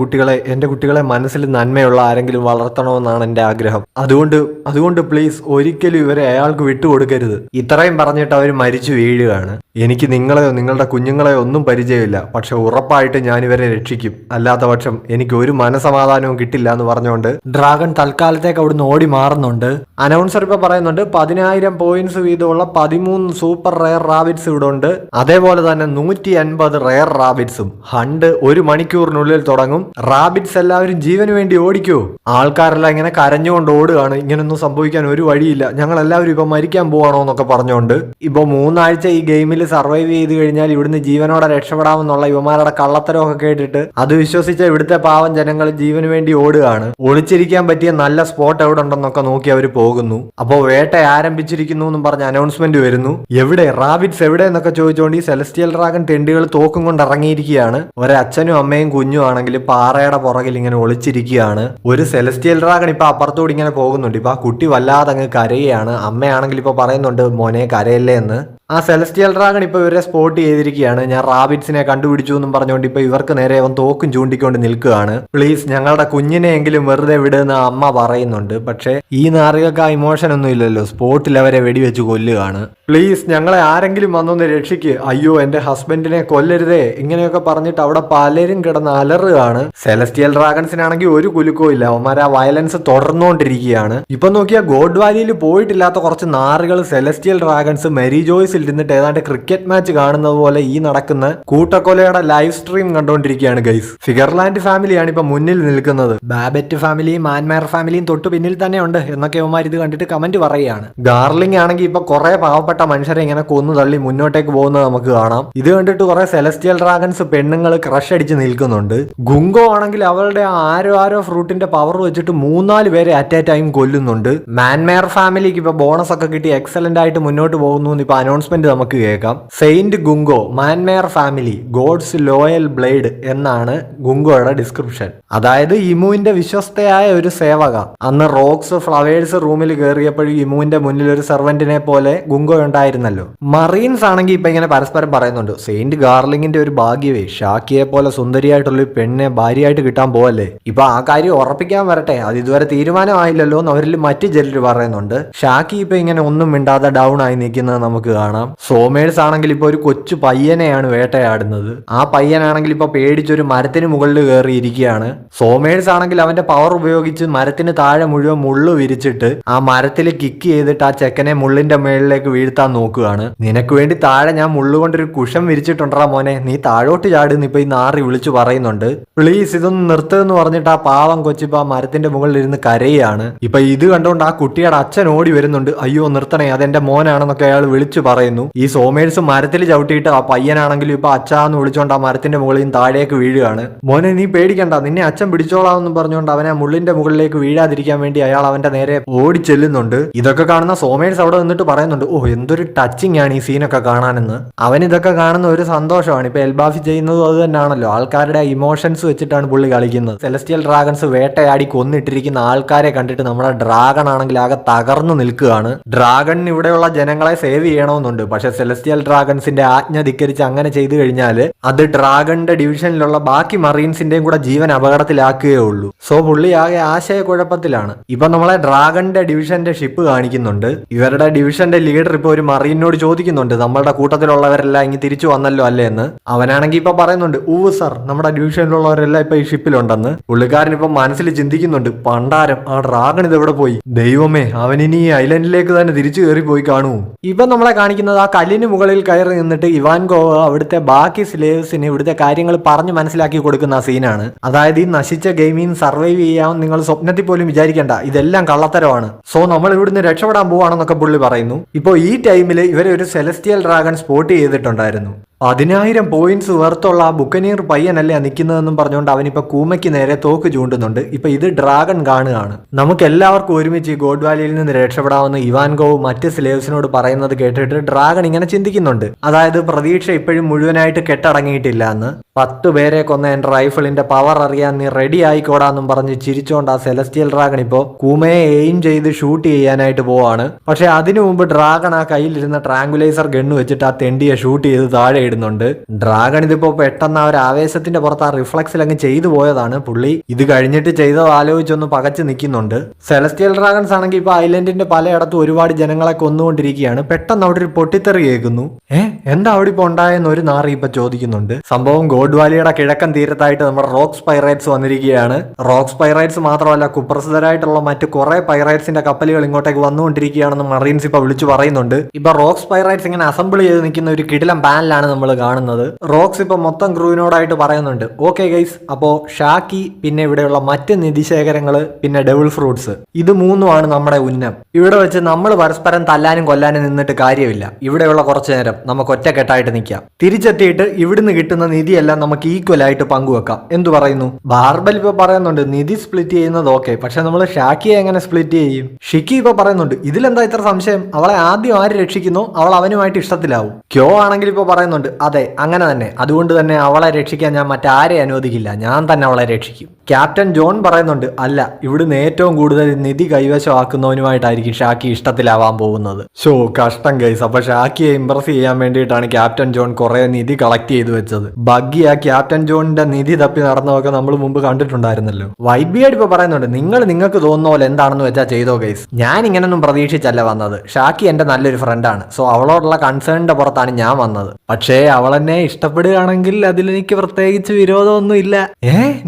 കുട്ടികളെ മനസ്സിൽ നന്മയുള്ള ആരെങ്കിലും വളർത്തണമെന്നാണ് എന്റെ ആഗ്രഹം. അതുകൊണ്ട് പ്ലീസ് ഒരിക്കലും ഇവരെ അയാൾക്ക് വിട്ടുകൊടുക്കരുത്. ഇത്രയും പറഞ്ഞിട്ട് അവർ മരിച്ചു വീഴുകയാണ്. എനിക്ക് നിങ്ങളെയോ നിങ്ങളുടെ കുഞ്ഞുങ്ങളെയോ ഒന്നും പരിചയമില്ല, പക്ഷെ ഉറപ്പായിട്ട് ഞാൻ ഇവരെ രക്ഷിക്കും. അല്ലാത്ത പക്ഷം എനിക്ക് ഒരു മനസമാധാനവും കിട്ടില്ല എന്ന് പറഞ്ഞുകൊണ്ട് ഡ്രാഗൺ തൽക്കാലത്തേക്ക് അവിടുന്ന് ഓടി മാറുന്നുണ്ട്. അനൗൺസർ ഇപ്പൊ പറയുന്നുണ്ട് 10,000 പോയിന്റ്സ് വീതമുള്ള 13 സൂപ്പർ റെയർ റാബിറ്റ്സ് ഇവിടെ ഉണ്ട്. അതേപോലെ തന്നെ 150 റെയർ റാബിറ്റ്സും. ഹണ്ട് 1 മണിക്കൂറിനുള്ളിൽ തുടങ്ങും. റാബിറ്റ്സ് എല്ലാവരും ജീവന് വേണ്ടി ഓടിക്കോ. ആൾക്കാരെല്ലാം ഇങ്ങനെ കരഞ്ഞുകൊണ്ട് ഓടുകയാണ്. ഇങ്ങനൊന്നും സംഭവിക്കാൻ ഒരു വഴിയില്ല, ഞങ്ങൾ എല്ലാവരും ഇപ്പൊ മരിക്കാൻ പോവാണോ എന്നൊക്കെ പറഞ്ഞുകൊണ്ട്. ഇപ്പൊ 3 ആഴ്ച ഈ ഗെയിമിൽ സർവൈവ് ചെയ്ത് കഴിഞ്ഞാൽ ഇവിടുന്ന് ജീവനോടെ രക്ഷപ്പെടാമെന്നുള്ള യുവമാരുടെ കള്ളത്തരമൊക്കെ കേട്ടിട്ട് അത് വിശ്വസിച്ച ഇവിടുത്തെ പാവം ജനങ്ങൾ ജീവന് വേണ്ടി ഓടുകയാണ്. ഒളിച്ചിരിക്കാൻ പറ്റിയ നല്ല സ്പോട്ട് എവിടെ ഉണ്ടെന്നൊക്കെ നോക്കി അവർ പോകുന്നു. അപ്പോൾ വേട്ട ആരംഭിച്ചിരിക്കുന്നു എന്നും പറഞ്ഞ് അനൗൺസ്മെന്റ് വരുന്നു. എവിടെ റാബിറ്റ്സ് എവിടെ എന്നൊക്കെ ചോദിച്ചുകൊണ്ട് ഈ സെലസ്റ്റിയൽ ഡ്രാഗൺ തെണ്ടികൾ തോക്കും കൊണ്ട് ഇറങ്ങിയിരിക്കുകയാണ്. ഒരച്ഛനും അമ്മയും കുഞ്ഞും ആണെങ്കിൽ പാറയുടെ പുറകിൽ ഇങ്ങനെ ഒളിച്ചിരിക്കുകയാണ്. ഒരു സെലസ്റ്റിയൽ ഡ്രാഗൺ ഇപ്പൊ അപ്പുറത്തോട് ഇങ്ങനെ പോകുന്നുണ്ട്. ഇപ്പൊ ആ കുട്ടി വല്ലാതെ അങ്ങ് കരയുകയാണ്. അമ്മയാണെങ്കിൽ ഇപ്പൊ പറയുന്നുണ്ട് മോനെ കരയല്ലേ എന്ന്. ആ സെലസ്റ്റിയൽ ഡ്രാഗൺ ഇപ്പൊ ഇവരെ സ്പോട്ട് ചെയ്തിരിക്കുകയാണ്. ഞാൻ റാബിറ്റ്സിനെ കണ്ടുപിടിച്ചു എന്നും പറഞ്ഞുകൊണ്ട് ഇപ്പൊ ഇവർക്ക് നേരെ അവൻ തോക്കും ചൂണ്ടിക്കൊണ്ട് നിൽക്കുകയാണ്. പ്ലീസ് ഞങ്ങളുടെ കുഞ്ഞിനെയെങ്കിലും വെറുതെ വിടുന്ന അമ്മ പറയുന്നുണ്ട്. പക്ഷെ ഈ നാറികൾക്ക് ആ ഇമോഷൻ ഒന്നും ഇല്ലല്ലോ. സ്പോട്ടിൽ അവരെ വെടിവെച്ച് കൊല്ലുകയാണ്. പ്ലീസ് ഞങ്ങളെ ആരെങ്കിലും വന്നൊന്ന് രക്ഷിക്ക്, അയ്യോ എന്റെ ഹസ്ബൻഡിനെ കൊല്ലരുതേ, ഇങ്ങനെയൊക്കെ പറഞ്ഞിട്ട് അവിടെ പലരും കിടന്ന് അലറുകയാണ്. സെലസ്റ്റിയൽ ഡ്രാഗൺസിനാണെങ്കിൽ ഒരു കുലുക്കവും ഇല്ല. അവന്മാർ ആ വയലൻസ് തുടർന്നുകൊണ്ടിരിക്കുകയാണ്. ഇപ്പൊ നോക്കിയാൽ ഗോഡ് വാലിയിൽ പോയിട്ടില്ലാത്ത കുറച്ച് നാറുകൾ സെലസ്റ്റിയൽ ഡ്രാഗൺസ് മെരി ജോയ്സിൽ ഇരുന്നിട്ട് ഏതാണ്ട് ക്രിക്കറ്റ് മാച്ച് കാണുന്നത് പോലെ ഈ നടക്കുന്ന കൂട്ടക്കൊലയുടെ ലൈവ് സ്ട്രീം കണ്ടുകൊണ്ടിരിക്കുകയാണ് ഗൈസ്. ഫിഗർലാൻഡ് ഫാമിലിയാണ് ഇപ്പൊ മുന്നിൽ നിൽക്കുന്നത്. ബാബറ്റ് ഫാമിലിയും മാൻമയർ ഫാമിലിയും തൊട്ട് പിന്നിൽ തന്നെ ഉണ്ട് എന്നൊക്കെ അവന്മാർ ഇത് കണ്ടിട്ട് കമന്റ് പറയുകയാണ്. ഗാർലിംഗ് ആണെങ്കിൽ ഇപ്പൊ കുറെ പാവപ്പെട്ട മനുഷ്യരെ ഇങ്ങനെ കൊന്നു തള്ളി മുന്നോട്ടേക്ക് പോകുന്നത് നമുക്ക് കാണാം. ഇത് കണ്ടിട്ട് കുറെ സെലസ്റ്റിയൽ ഡ്രാഗൺസ് പെണ്ണുങ്ങൾ ക്രഷ് അടിച്ച് നിൽക്കുന്നുണ്ട്. ഗുങ്കോ ആണെങ്കിൽ അവളുടെ ആരോ ഫ്രൂട്ടിന്റെ പവർ വെച്ചിട്ട് 3-4 പേരെ അറ്റ് എ ടൈം കൊല്ലുന്നുണ്ട്. മാൻമയർ ഫാമിലിക്ക് ഇപ്പൊ ബോണസ് ഒക്കെ കിട്ടി എക്സലന്റ് ആയിട്ട് മുന്നോട്ട് പോകുന്നു ഇപ്പൊ അനൗൺസ്മെന്റ് നമുക്ക് കേൾക്കാം. സെയിന്റ് ഗുങ്കോ മാൻമയർ ഫാമിലി ഗോഡ്സ് ലോയൽ ബ്ലേഡ് എന്നാണ് ഗുങ്കോയുടെ ഡിസ്ക്രിപ്ഷൻ. അതായത് ഇമുവിന്റെ വിശ്വസ്തയായ ഒരു സേവക. അന്ന് റോക്സ് ഫ്ലവേഴ്സ് റൂമിൽ കയറിയപ്പോഴും ഇമുവിന്റെ മുന്നിൽ ഒരു സെർവന്റിനെ പോലെ ഗുങ്കോ ഉണ്ടായിരുന്നല്ലോ. മറീൻസ് ആണെങ്കിൽ ഇപ്പൊ ഇങ്ങനെ പരസ്പരം പറയുന്നുണ്ട്, സെയിന്റ് ഗാർലിങ്ങിന്റെ ഒരു ഭാഗ്യവേ, ഷാക്കിയെ പോലെ സുന്ദരിയായിട്ടുള്ള പെണ്ണെ ഭാര്യയായിട്ട് കിട്ടാൻ പോവല്ലേ. ഇപ്പൊ ആ കാര്യം ഉറപ്പിക്കാൻ വരട്ടെ, അത് ഇതുവരെ തീരുമാനമായില്ലല്ലോ എന്ന് അവരിൽ മറ്റു ചിലർ പറയുന്നുണ്ട്. ഷാക്കി ഇപ്പൊ ഇങ്ങനെ ഒന്നും മിണ്ടാതെ ഡൗൺ ആയി നിൽക്കുന്നത് നമുക്ക് കാണാം. സോമേഴ്സ് ആണെങ്കിൽ ഇപ്പൊ ഒരു കൊച്ചു പയ്യനെയാണ് വേട്ടയാടുന്നത്. ആ പയ്യനാണെങ്കിൽ ഇപ്പൊ പേടിച്ചൊരു മരത്തിന് മുകളിൽ കയറി ഇരിക്കുകയാണ്. സോമേഴ്സ് ആണെങ്കിൽ അവന്റെ പവർ ഉപയോഗിച്ച് മരത്തിന് താഴെ മുഴുവൻ മുള്ളു വിരിച്ചിട്ട് ആ മരത്തിൽ കിക്ക് ചെയ്തിട്ട് ആ ചെക്കനെ മുള്ളിന്റെ മേളിലേക്ക് വീഴ്ത്താൻ നോക്കുകയാണ്. നിനക്ക് വേണ്ടി താഴെ ഞാൻ മുള്ളുകൊണ്ടൊരു കുഷം വിരിച്ചിട്ടുണ്ടാ മോനെ, നീ താഴോട്ട് ചാടുന്ന് ഇപ്പൊ ഈ നാറി വിളിച്ചു പറയുന്നുണ്ട്. പ്ലീസ് ഇതൊന്ന് നിർത്തുമെന്ന് പറഞ്ഞിട്ട് ആ പാവം കൊച്ചിപ്പോ ആ മരത്തിന്റെ മുകളിൽ ഇരുന്ന് കരയാണ്. ഇപ്പൊ ഇത് കണ്ടുകൊണ്ട് ആ കുട്ടിയുടെ അച്ഛൻ ഓടി വരുന്നുണ്ട്. അയ്യോ നിർത്തണേ, അതെന്റെ മോനാണെന്നൊക്കെ അയാൾ വിളിച്ചു പറയുന്നു. ഈ സോമേഴ്സ് മരത്തിൽ ചവിട്ടിയിട്ട് ആ പയ്യനാണെങ്കിലും ഇപ്പൊ അച്ഛാന്ന് വിളിച്ചോണ്ട് ആ മരത്തിന്റെ മുകളിൽ താഴേക്ക് വീഴുകയാണ്. മോനെ നീ പേടിക്കണ്ട, നിന്നെ അച്ഛൻ പിടിച്ചോളാമെന്ന് പറഞ്ഞുകൊണ്ട് അവനെ മുള്ളിന്റെ മുകളിലേക്ക് വീഴാതിരിക്കാൻ വേണ്ടി അയാൾ അവന്റെ നേരെ ഓടി ചെല്ലുന്നുണ്ട്. ഇതൊക്കെ കാണുന്ന സോമേഴ്സ് അവിടെ നിന്നിട്ട് പറയുന്നുണ്ട്, ഓ എന്തൊരു ടച്ചിങ് ആണ് ഈ സീനൊക്കെ കാണാനെന്ന്. അവൻ ഇതൊക്കെ കാണുന്ന ഒരു സന്തോഷമാണ്. ഇപ്പൊ എൽബാഫി ചെയ്യുന്നതും അത് തന്നെയാണല്ലോ, ആൾക്കാരുടെ ഇമോഷൻസ് വെച്ചിട്ടാണ് പുള്ളി കളിക്കുന്നത്. സെലസ്റ്റിയൽ ഡ്രാഗൺസ് വേട്ടയാടി കൊന്നിട്ടിരിക്കുന്ന ആൾക്കാരെ കണ്ടിട്ട് നമ്മുടെ ഡ്രാഗൺ ആണെങ്കിൽ ആകെ തകർന്നു നിൽക്കുകയാണ്. ഡ്രാഗണിന് ഇവിടെയുള്ള ജനങ്ങളെ സേവ് ചെയ്യണമെന്നുണ്ട്. പക്ഷെ സെലസ്റ്റിയൽ ഡ്രാഗൺസിന്റെ ആജ്ഞ ധിക്കരിച്ച് അങ്ങനെ ചെയ്തു കഴിഞ്ഞാൽ അത് ഡ്രാഗണിന്റെ ഡിവിഷനിലുള്ള ബാക്കി മറീൻസിന്റെയും കൂടെ ജീവൻ അപകടത്തിലാക്കുകയേ ഉള്ളൂ. സോ പുള്ളി ആകെ ആശയക്കുഴപ്പത്തിലാണ്. ഇപ്പൊ നമ്മളെ ഡ്രാഗണിന്റെ ഡിവിഷന്റെ ഷിപ്പ് കാണിക്കുന്നുണ്ട്. ഇവരുടെ ഡിവിഷന്റെ ലീഡർ ഇപ്പൊ ഒരു മറീനോട് ചോദിക്കുന്നുണ്ട്, നമ്മളുടെ കൂട്ടത്തിലുള്ളവരെല്ലാം ഇനി തിരിച്ചു വന്നല്ലോ അല്ലേ എന്ന്. അവനാണെങ്കിൽ ഇപ്പൊ പറയുന്നുണ്ട്, ഊവ് സർ, നമ്മുടെ ഡിവിഷനിലുള്ളവരെല്ലാം ഇപ്പൊ ഈ ഷിപ്പിലുണ്ടെന്ന്. പുള്ളിക്കാരൻ ഇപ്പൊ മനസ്സിൽ ചിന്തിക്കുന്നുണ്ട്, പണ്ടാരം ആ ഡ്രാഗൺ ഇതെവിടെ പോയി, ദൈവമേ അവനിനി ഈ ഐലൻഡിലേക്ക് തന്നെ തിരിച്ചു കയറി പോയി കാണൂ. ഇപ്പൊ നമ്മളെ കാണിക്കുന്നത് ആ കല്ലിന് മുകളിൽ കയറി നിന്നിട്ട് ഇവാൻഗോ അവിടുത്തെ ബാക്കി സ്ലേവ്സിന് ഇവിടുത്തെ കാര്യങ്ങൾ പറഞ്ഞു മനസ്സിലാക്കി കൊടുക്കുന്ന ആ സീനാണ്. അതായത് ഈ നശിച്ച ഗെയിമിൽ സർവൈവ് ചെയ്യാൻ നിങ്ങൾ സ്വപ്നത്തിൽ പോലും വിചാരിക്കേണ്ട, ഇതെല്ലാം കള്ളത്തരമാണ്. സോ നമ്മൾ ഇവിടുന്ന് രക്ഷപ്പെടാൻ പോവാണെന്നൊക്കെ പുള്ളി പറയുന്നു. ഇപ്പൊ ഈ ടൈമിൽ ഇവരെ ഒരു സെലസ്റ്റിയൽ ഡ്രാഗൺ സ്പോട്ട് ചെയ്തിട്ടുണ്ടായിരുന്നു. 10,000 പോയിന്റ്സ് വേർത്തുള്ള ആ ബുക്കനീർ പയ്യനല്ലേ നിൽക്കുന്നതെന്നും പറഞ്ഞുകൊണ്ട് അവനിപ്പോ കൂമയ്ക്ക് നേരെ തോക്ക് ചൂണ്ടുന്നുണ്ട്. ഇപ്പൊ ഇത് ഡ്രാഗൺ കാണുകയാണ്. നമുക്ക് എല്ലാവർക്കും ഒരുമിച്ച് ഈ ഗോഡ് വാലിയിൽ നിന്ന് രക്ഷപ്പെടാവുന്ന ഇവാൻഗോവ് മറ്റ് സ്ലേവ്സിനോട് പറയുന്നത് കേട്ടിട്ട് ഡ്രാഗൺ ഇങ്ങനെ ചിന്തിക്കുന്നുണ്ട്. അതായത് പ്രതീക്ഷ ഇപ്പോഴും മുഴുവനായിട്ട് കെട്ടടങ്ങിയിട്ടില്ല എന്ന്. 10 പേരെ കൊന്ന എന്റെ റൈഫിളിന്റെ പവർ അറിയാൻ നീ റെഡി ആയിക്കോടാന്നും പറഞ്ഞ് ചിരിച്ചോണ്ട് ആ സെലസ്റ്റിയൽ ഡ്രാഗൺ ഇപ്പോ കൂമയെ എയിം ചെയ്ത് ഷൂട്ട് ചെയ്യാനായിട്ട് പോവാണ്. പക്ഷെ അതിനു മുമ്പ് ഡ്രാഗൺ ആ കയ്യിലിരുന്ന ട്രാങ്കുലൈസർ ഗണ്ണ് വെച്ചിട്ട് ആ തെണ്ടിയെ ഷൂട്ട് ചെയ്ത് താഴെ ഇടുന്നുണ്ട്. ഡ്രാഗൺ ഇതിപ്പോ പെട്ടെന്ന് ആ ഒരു ആവേശത്തിന്റെ പുറത്ത് ആ റിഫ്ലക്സിൽ അങ്ങ് ചെയ്തു പോയതാണ്. പുള്ളി ഇത് കഴിഞ്ഞിട്ട് ചെയ്തത് ആലോചിച്ചൊന്ന് പകച്ചു നിൽക്കുന്നുണ്ട്. സെലസ്റ്റിയൽ ഡ്രാഗൺസ് ആണെങ്കിൽ ഇപ്പൊ ഐലൻഡിന്റെ പലയിടത്തും ഒരുപാട് ജനങ്ങളെ കൊന്നുകൊണ്ടിരിക്കുകയാണ്. പെട്ടെന്ന് അവിടെ ഒരു പൊട്ടിത്തെറി കേൾക്കുന്നു. എന്താ അവിടെ ഇപ്പൊ ഉണ്ടായെന്ന് ഒരു നാറി ഇപ്പൊ ചോദിക്കുന്നുണ്ട്. സംഭവം ഗോഡ് വാലിയുടെ കിഴക്കൻ തീരത്തായിട്ട് നമ്മുടെ റോക്സ് പൈറേറ്റ്സ് വന്നിരിക്കുകയാണ്. റോക്സ് പൈറേറ്റ്സ് മാത്രമല്ല കുപ്രസിദ്ധരായിട്ടുള്ള മറ്റു കുറെ പൈറേറ്റ്സിന്റെ കപ്പലുകൾ ഇങ്ങോട്ടേക്ക് വന്നുകൊണ്ടിരിക്കുകയാണെന്ന് മറീൻസ് ഇപ്പൊ വിളിച്ചു പറയുന്നുണ്ട്. ഇപ്പൊ റോക്സ് പൈറേറ്റ്സ് ഇങ്ങനെ അസംബിൾ ചെയ്ത് നിൽക്കുന്ന ഒരു കിടിലം പാനലാണ് നമ്മൾ കാണുന്നത്. റോക്സ് ഇപ്പൊ മൊത്തം ക്രൂവിനോടായിട്ട് പറയുന്നുണ്ട്, ഓക്കെ ഗൈസ്, അപ്പോ ഷാക്കി പിന്നെ ഇവിടെയുള്ള മറ്റ് നിധിശേഖരങ്ങള് പിന്നെ ഡെവിൾ ഫ്രൂട്ട്സ് ഇത് മൂന്നുമാണ് നമ്മുടെ ഉന്നം. ഇവിടെ വെച്ച് നമ്മൾ പരസ്പരം തല്ലാനും കൊല്ലാനും നിന്നിട്ട് കാര്യമില്ല. ഇവിടെയുള്ള കുറച്ചു നേരം നമുക്ക് ഒറ്റക്കെട്ടായിട്ട് നിൽക്കാം. തിരിച്ചെത്തിയിട്ട് ഇവിടുന്ന് കിട്ടുന്ന നിധിയെല്ലാം നമുക്ക് ഈക്വൽ ആയിട്ട് പങ്കുവെക്കാം. എന്തു പറയുന്നു? ബാർബൽ ഇപ്പൊ പറയുന്നുണ്ട് നിധി സ്പ്ലിറ്റ് ചെയ്യുന്നത് ഓക്കെ, പക്ഷെ നമ്മൾ ഷാക്കിയെ എങ്ങനെ സ്പ്ലിറ്റ് ചെയ്യും? ഷിക്കി ഇപ്പൊ പറയുന്നുണ്ട് ഇതിലെന്താ ഇത്ര സംശയം, അവളെ ആദ്യം ആര് രക്ഷിക്കുന്നോ അവൾ അവനുമായിട്ട് ഇഷ്ടത്തിലാവും. ക്യോ ആണെങ്കിൽ ഇപ്പൊ പറയുന്നുണ്ട് അതെ അങ്ങനെ തന്നെ, അതുകൊണ്ട് തന്നെ അവളെ രക്ഷിക്കാൻ ഞാൻ മറ്റാരെ അനുവദിക്കില്ല, ഞാൻ തന്നെ അവളെ രക്ഷിക്കും. ക്യാപ്റ്റൻ ജോൺ പറയുന്നുണ്ട് അല്ല, ഇവിടുന്ന് ഏറ്റവും കൂടുതൽ നിധി കൈവശമാക്കുന്നവനുമായിട്ടായിരിക്കും ഷാക്കി ഇഷ്ടത്തിലാവാൻ പോകുന്നത്. ഷോ കഷ്ടം ഗൈസ്. അപ്പൊ ഷാക്കിയെ ഇംപ്രസ് ചെയ്യാൻ വേണ്ടിയിട്ടാണ് ക്യാപ്റ്റൻ ജോൺ കുറെ നിധി കളക്ട് ചെയ്ത് വെച്ചത്. ബഗ്ഗി ആ ക്യാപ്റ്റൻ ജോണിന്റെ നിധി തപ്പി നടന്നതൊക്കെ നമ്മൾ മുമ്പ് കണ്ടിട്ടുണ്ടായിരുന്നല്ലോ. വൈബിയായിട്ട് ഇപ്പൊ പറയുന്നുണ്ട് നിങ്ങൾക്ക് തോന്നുന്ന പോലെ എന്താണെന്ന് വെച്ചാൽ ചെയ്തോ ഗൈസ്, ഞാൻ ഇങ്ങനൊന്നും പ്രതീക്ഷിച്ചല്ല വന്നത്. ഷാക്കി എന്റെ നല്ലൊരു ഫ്രണ്ടാണ്, സോ അവളോടുള്ള കൺസേണിന്റെ പുറത്താണ് ഞാൻ വന്നത്. പക്ഷേ അവളെന്നെ ഇഷ്ടപ്പെടുകയാണെങ്കിൽ അതിലെനിക്ക് പ്രത്യേകിച്ച് വിരോധമൊന്നും ഇല്ല.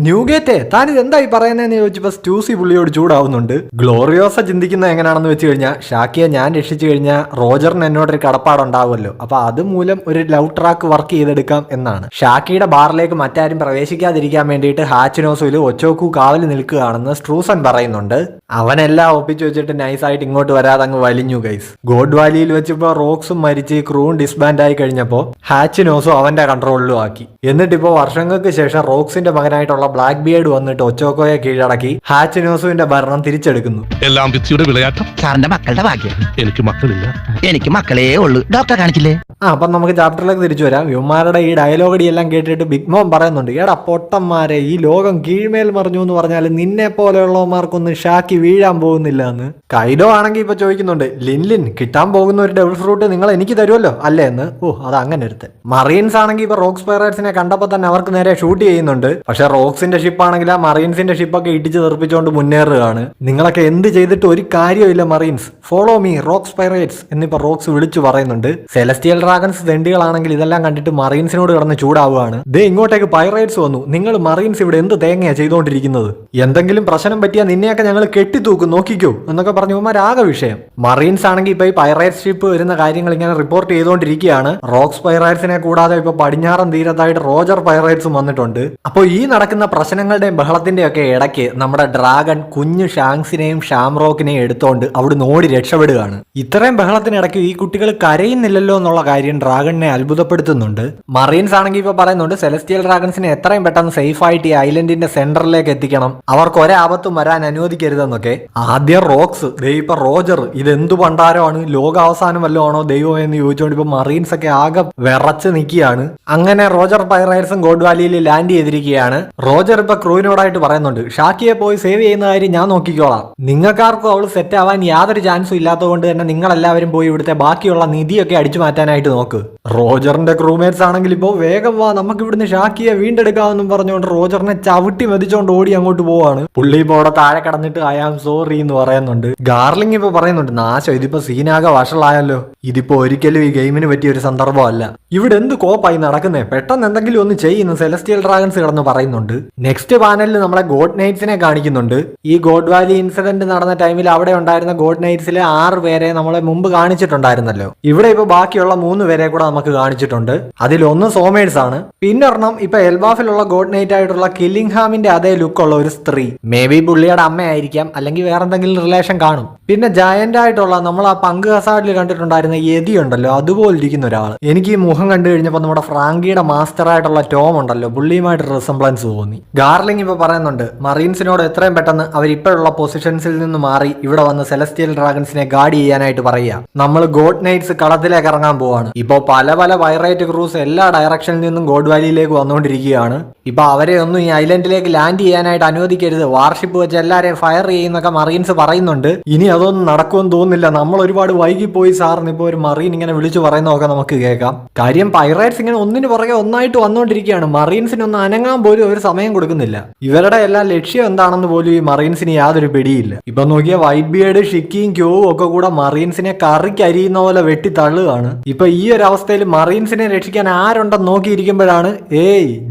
ന്യൂഗേറ്റേ താൻ ഇതെന്തായി പറയുന്നതെന്ന് ചോദിച്ചപ്പോ സ്റ്റൂസി പുള്ളിയോട് ചൂടാവുന്നുണ്ട്. ഗ്ലോറിയോസ ചിന്തിക്കുന്നത് എങ്ങനെയാണെന്ന് വെച്ച് കഴിഞ്ഞാൽ ഷാക്കിയെ ഞാൻ രക്ഷിച്ചു കഴിഞ്ഞാൽ റോജറിന് എന്നോടൊരു കടപ്പാടുണ്ടാവുമല്ലോ, അപ്പൊ അതുമൂലം ഒരു ലവ് ട്രാക്ക് വർക്ക് ചെയ്തെടുക്കാം എന്നാണ്. ഷാക്കിയുടെ ബാറിലേക്ക് മറ്റാരും പ്രവേശിക്കാതിരിക്കാൻ വേണ്ടിയിട്ട് ഹാച്ചിനോസുവിൽ ഒച്ചോക്കു കാവല് നിൽക്കുകയാണെന്ന് സ്ട്രൂസൻ പറയുന്നുണ്ട്. അവനെല്ലാം ഒപ്പിച്ചു വെച്ചിട്ട് നൈസായിട്ട് ഇങ്ങോട്ട് വരാതെ അങ്ങ് വലിഞ്ഞു ഗൈസ്. ഗോഡ് വാലിയിൽ വെച്ചിപ്പോ റോക്സും മരിച്ച് ക്രൂവും ഡിസ്ബാൻഡ് ആയി കഴിഞ്ഞപ്പോ ഹാച്ചിനോസും അവന്റെ കൺട്രോളിലും ആക്കി. എന്നിട്ടിപ്പോ വർഷങ്ങൾക്ക് ശേഷം റോക്സിന്റെ മകനായിട്ടുള്ള ബ്ലാക്ക് ബിയേർഡ് വന്നിട്ട് ഒച്ചോക്കോയെ കീഴടക്കി ഹാച്ചിനോസുവിന്റെ ഭരണം തിരിച്ചെടുക്കുന്നു. എല്ലാം വിധിയുടെ വിളയാട്ടം. സാറിന്റെ മക്കളുടെ ഭാഗ്യം. എനിക്ക് മക്കളില്ല. എനിക്ക് മക്കളേ ഉള്ളൂ. ഡോക്ടറെ കാണിച്ചില്ലേ? അപ്പം നമുക്ക് ചാപ്റ്ററിലേക്ക് തിരിച്ചു വരാം. യുവമാരുടെ ഈ ഡയലോഗടി എല്ലാം കേട്ടിട്ട് ബിഗ് മോം പറയുന്നുണ്ട്, എടാ പൊട്ടന്മാരെ, ഈ ലോകം കീഴ്മേൽ മറിഞ്ഞു എന്ന് പറഞ്ഞാൽ നിന്നെ പോലെയുള്ളവന്മാർക്കൊന്നും ഷാക്കി വീഴാൻ പോകുന്നില്ല എന്ന്. കൈഡോ ആണെങ്കിൽ ഇപ്പൊ ചോദിക്കുന്നുണ്ട്, ലിൻ കിട്ടാൻ പോകുന്ന ഒരു ഡബിൾ ഫ്രൂട്ട് നിങ്ങൾ എനിക്ക് തരുമല്ലോ അല്ലേ എന്ന്. അത് അങ്ങനെ ഒരുത്തൻ. മറീൻസ് ആണെങ്കിൽ ഇപ്പൊ റോക്സ് പൈറേറ്റ്സിനെ കണ്ടപ്പോ തന്നെ അവർക്ക് നേരെ ഷൂട്ട് ചെയ്യുന്നുണ്ട്. പക്ഷെ റോക്സിന്റെ ഷിപ്പ് ആണെങ്കിൽ ആ മറീൻസിന്റെ ഷിപ്പൊക്കെ ഇടിച്ച് തെറിപ്പിച്ചുകൊണ്ട് മുന്നേറുകയാണ്. നിങ്ങളൊക്കെ എന്ത് ചെയ്തിട്ട് ഒരു കാര്യമില്ല marines, follow me Rocks pirates എന്നിപ്പോ റോക്സ് വിളിച്ചു പറയുന്നുണ്ട്. സെലസ്റ്റിയൽ ഡ്രാഗൺസ് തെണ്ടികളാണെങ്കിൽ ഇതെല്ലാം കണ്ടിട്ട് മറീൻസിനോട് കിടന്ന് ചൂടാവുകയാണ്. ദേ ഇങ്ങോട്ടേക്ക് പൈറേറ്റ്സ് വന്നു, നിങ്ങൾ മറീൻസ് ഇവിടെ എന്ത് തേങ്ങയാ ചെയ്തുകൊണ്ടിരിക്കുന്നത്, എന്തെങ്കിലും പ്രശ്നം പറ്റിയാൽ നിന്നെയൊക്കെ ഞങ്ങൾ കെട്ടിത്തൂക്കും നോക്കിക്കോ എന്നൊക്കെ പറഞ്ഞു ആകെ വിഷയം. മറീൻസ് ആണെങ്കിൽ ഇപ്പൊ ഈ പൈറേറ്റ് ഷിപ്പ് വരുന്ന കാര്യങ്ങൾ ഇങ്ങനെ റിപ്പോർട്ട് ചെയ്തുകൊണ്ടിരിക്കുകയാണ്. റോക്സ് പൈറേറ്റ്സിനെ കൂടാതെ ഇപ്പൊ പടിഞ്ഞാറൻ തീരത്തായിട്ട് റോജർ പൈറേറ്റ്സും വന്നിട്ടുണ്ട്. അപ്പോൾ ഈ നടക്കുന്ന പ്രശ്നങ്ങളുടെയും ബഹളത്തിന്റെയും ഒക്കെ ഇടയ്ക്ക് നമ്മുടെ ഡ്രാഗൺ കുഞ്ഞു ഷാങ്സിനെയും ഷാംറോക്കിനെയും എടുത്തോണ്ട് അവിടെ ഓടി രക്ഷപ്പെടുകയാണ്. ഇത്രയും ബഹളത്തിനിടയ്ക്ക് ഈ കുട്ടികൾ കരയുന്നില്ലല്ലോ എന്നുള്ള കാര്യം ഡ്രാഗണിനെ അത്ഭുതപ്പെടുത്തുന്നുണ്ട്. മറീൻസ് ആണെങ്കിൽ ഇപ്പൊ പറയുന്നുണ്ട് സെലസ്റ്റിയൽ ഡ്രാഗൺസിനെ എത്രയും പെട്ടെന്ന് സേഫ് ആയിട്ട് ഈ ഐലൻഡിന്റെ സെന്ററിലേക്ക് എത്തിക്കണം, അവർക്ക് ഒരാപത്തും വരാൻ അനുവദിക്കരുതെന്നൊക്കെ. ആദ്യം റോക്സ്, ഇപ്പൊ റോജർ, ഇതെന്തു പണ്ടാരമാണ്, ലോകാവസാനം വല്ലതും ആണോ ദൈവം എന്ന് ചോദിച്ചുകൊണ്ട് ഇപ്പൊ മറീൻസ് ഒക്കെ ആകെ വിറച്ച് നിൽക്കുകയാണ്. അങ്ങനെ റോജർ പൈറേറ്റ്സും ഗോഡ് വാലിയിൽ ലാൻഡ് ചെയ്തിരിക്കുകയാണ്. റോജർ ഇപ്പൊ ക്രൂവിനോടായിട്ട് പറയുന്നുണ്ട്, ഷാക്കിയെ പോയി സേവ് ചെയ്യുന്ന കാര്യം ഞാൻ നോക്കിക്കോളാം, നിങ്ങൾക്കാർക്കും അവൾ സെറ്റ് ആവാൻ യാതൊരു ചാൻസും ഇല്ലാത്തതുകൊണ്ട് തന്നെ നിങ്ങളെല്ലാവരും പോയി ഇവിടുത്തെ ബാക്കിയുള്ള നിധിയൊക്കെ അടിച്ചു മാറ്റാനായിട്ട് നോക്ക്. റോജറിന്റെ ക്രൂമേറ്റ്സ് ആണെങ്കിൽ ഇപ്പോ വേഗം വാ, നമുക്ക് ഇവിടുന്ന് ഷാക്കിയെ വീണ്ടെടുക്കാമെന്നും പറഞ്ഞുകൊണ്ട് റോജറിനെ ചവിട്ടി മെതിച്ചോണ്ട് ഓടി അങ്ങോട്ട് പോവാണ്. പുള്ളി ഇപ്പൊ അവിടെ താഴെ കടന്നിട്ട് ഐ ആം സോറി എന്ന് പറയുന്നുണ്ട്. ഗാർലിംഗ് ഇപ്പൊ പറയുന്നുണ്ട്, നാശം, ഇതിപ്പോ സീനാകെ വഷളായല്ലോ, ഇതിപ്പോ ഒരിക്കലും ഈ ഗെയിമിന് പറ്റിയ ഒരു സന്ദർഭമല്ല, ഇവിടെ എന്ത് കോപ്പായി നടക്കുന്നേ, പെട്ടെന്ന് എന്തെങ്കിലും ഒന്ന് ചെയ്യുന്നു സെലസ്റ്റിയൽ ഡ്രാഗൺസ് കിടന്ന് പറയുന്നുണ്ട്. നെക്സ്റ്റ് പാനലിൽ നമ്മളെ ഗോഡ് നൈറ്റ്സിനെ കാണിക്കുന്നുണ്ട്. ഈ ഗോഡ് വാലി ഇൻസിഡന്റ് നടന്ന ടൈമിൽ അവിടെ ഉണ്ടായിരുന്ന ഗോഡ് നൈറ്റ്സിലെ 6 പേരെ നമ്മളെ മുമ്പ് കാണിച്ചിട്ടുണ്ടായിരുന്നല്ലോ. ഇവിടെ ഇപ്പൊ ബാക്കിയുള്ള 3 പേരെ കൂടെ നമുക്ക് കാണിച്ചിട്ടുണ്ട്. അതിലൊന്ന് സോമേഴ്സ് ആണ്. പിന്നൊരെണ്ണം ഇപ്പൊ എൽബാഫിലുള്ള ഗോഡ് നൈറ്റ് ആയിട്ടുള്ള കില്ലിംഗ്ഹാമിന്റെ അതേ ലുക്ക് ഉള്ള ഒരു സ്ത്രീ. മേ ബി പുള്ളിയുടെ അമ്മയായിരിക്കാം, അല്ലെങ്കിൽ വേറെ എന്തെങ്കിലും റിലേഷൻ കാണും. പിന്നെ ജയന്റ് ആയിട്ടുള്ള നമ്മൾ ആ പങ്ക് ഹസാഡിൽ കണ്ടിട്ടുണ്ടായിരുന്ന യതി ഉണ്ടല്ലോ, അതുപോലെ ഇരിക്കുന്ന ഒരാൾ. എനിക്ക് ഈ മുഖം കണ്ടു കഴിഞ്ഞപ്പോൾ നമ്മുടെ ഫ്രാങ്കിയുടെ മാസ്റ്റർ ആയിട്ടുള്ള ടോം ഉണ്ടല്ലോ, പുള്ളിയുമായിട്ട് റിസംബ്ലൻസ് തോന്നി. ഗാർലിംഗ് ഇപ്പൊ പറയുന്നുണ്ട് മറീൻസിനോട് എത്രയും പെട്ടെന്ന് അവർ ഇപ്പോഴുള്ള പൊസിഷൻസിൽ നിന്ന് മാറി ഇവിടെ വന്ന് സെലസ്റ്റിയൽ ഡ്രാഗൺസിനെ ഗാർഡ് ചെയ്യാനായിട്ട് പറയുക. നമ്മൾ ഗോഡ് നൈറ്റ്സ് കളത്തിലേക്ക് ഇറങ്ങാൻ പോവാണ്. ഇപ്പോ പല പല പൈറേറ്റ് ക്രൂസ് എല്ലാ ഡയറക്ഷനിൽ നിന്നും ഗോഡ് വാലിയിലേക്ക് വന്നുകൊണ്ടിരിക്കുകയാണ്. ഇപ്പൊ അവരെ ഒന്നും ഈ ഐലൻഡിലേക്ക് ലാൻഡ് ചെയ്യാനായിട്ട് അനുവദിക്കരുത്, വാർഷിപ്പ് വെച്ച് എല്ലാരെയും ഫയർ ചെയ്യുന്നൊക്കെ മറീൻസ് പറയുന്നുണ്ട്. ഇനി അതൊന്നും നടക്കുമെന്ന് തോന്നുന്നില്ല. നമ്മൾ ഒരുപാട് വൈകിപ്പോയി സാറിന് ഇപ്പോൾ ഒരു മറീൻ ഇങ്ങനെ വിളിച്ചു പറയുന്നതൊക്കെ നമുക്ക് കേൾക്കാം. കാര്യം പൈറേറ്റ്സ് ഇങ്ങനെ ഒന്നിന് പുറകെ ഒന്നായിട്ട് വന്നുകൊണ്ടിരിക്കുകയാണ്. മറീൻസിനൊന്നും അനങ്ങാൻ പോലും ഒരു സമയം കൊടുക്കുന്നില്ല. ഇവരുടെ എല്ലാ ലക്ഷ്യം എന്താണെന്ന് പോലും ഈ മറീൻസിന് യാതൊരു പിടിയില്ല. ഇപ്പൊ നോക്കിയ വൈറ്റ് ബിയേഡ്, ഷിക്കിയും ക്യോവും ഒക്കെ കൂടെ മറീൻസിനെ കറിക്ക് അരിയുന്ന പോലെ വെട്ടി തള്ളുകയാണ്. ഇപ്പൊ ഈ ഒരു അവസ്ഥയിൽ മറീൻസിനെ രക്ഷിക്കാൻ ആരുണ്ടെന്ന് നോക്കിയിരിക്കുമ്പോഴാണ്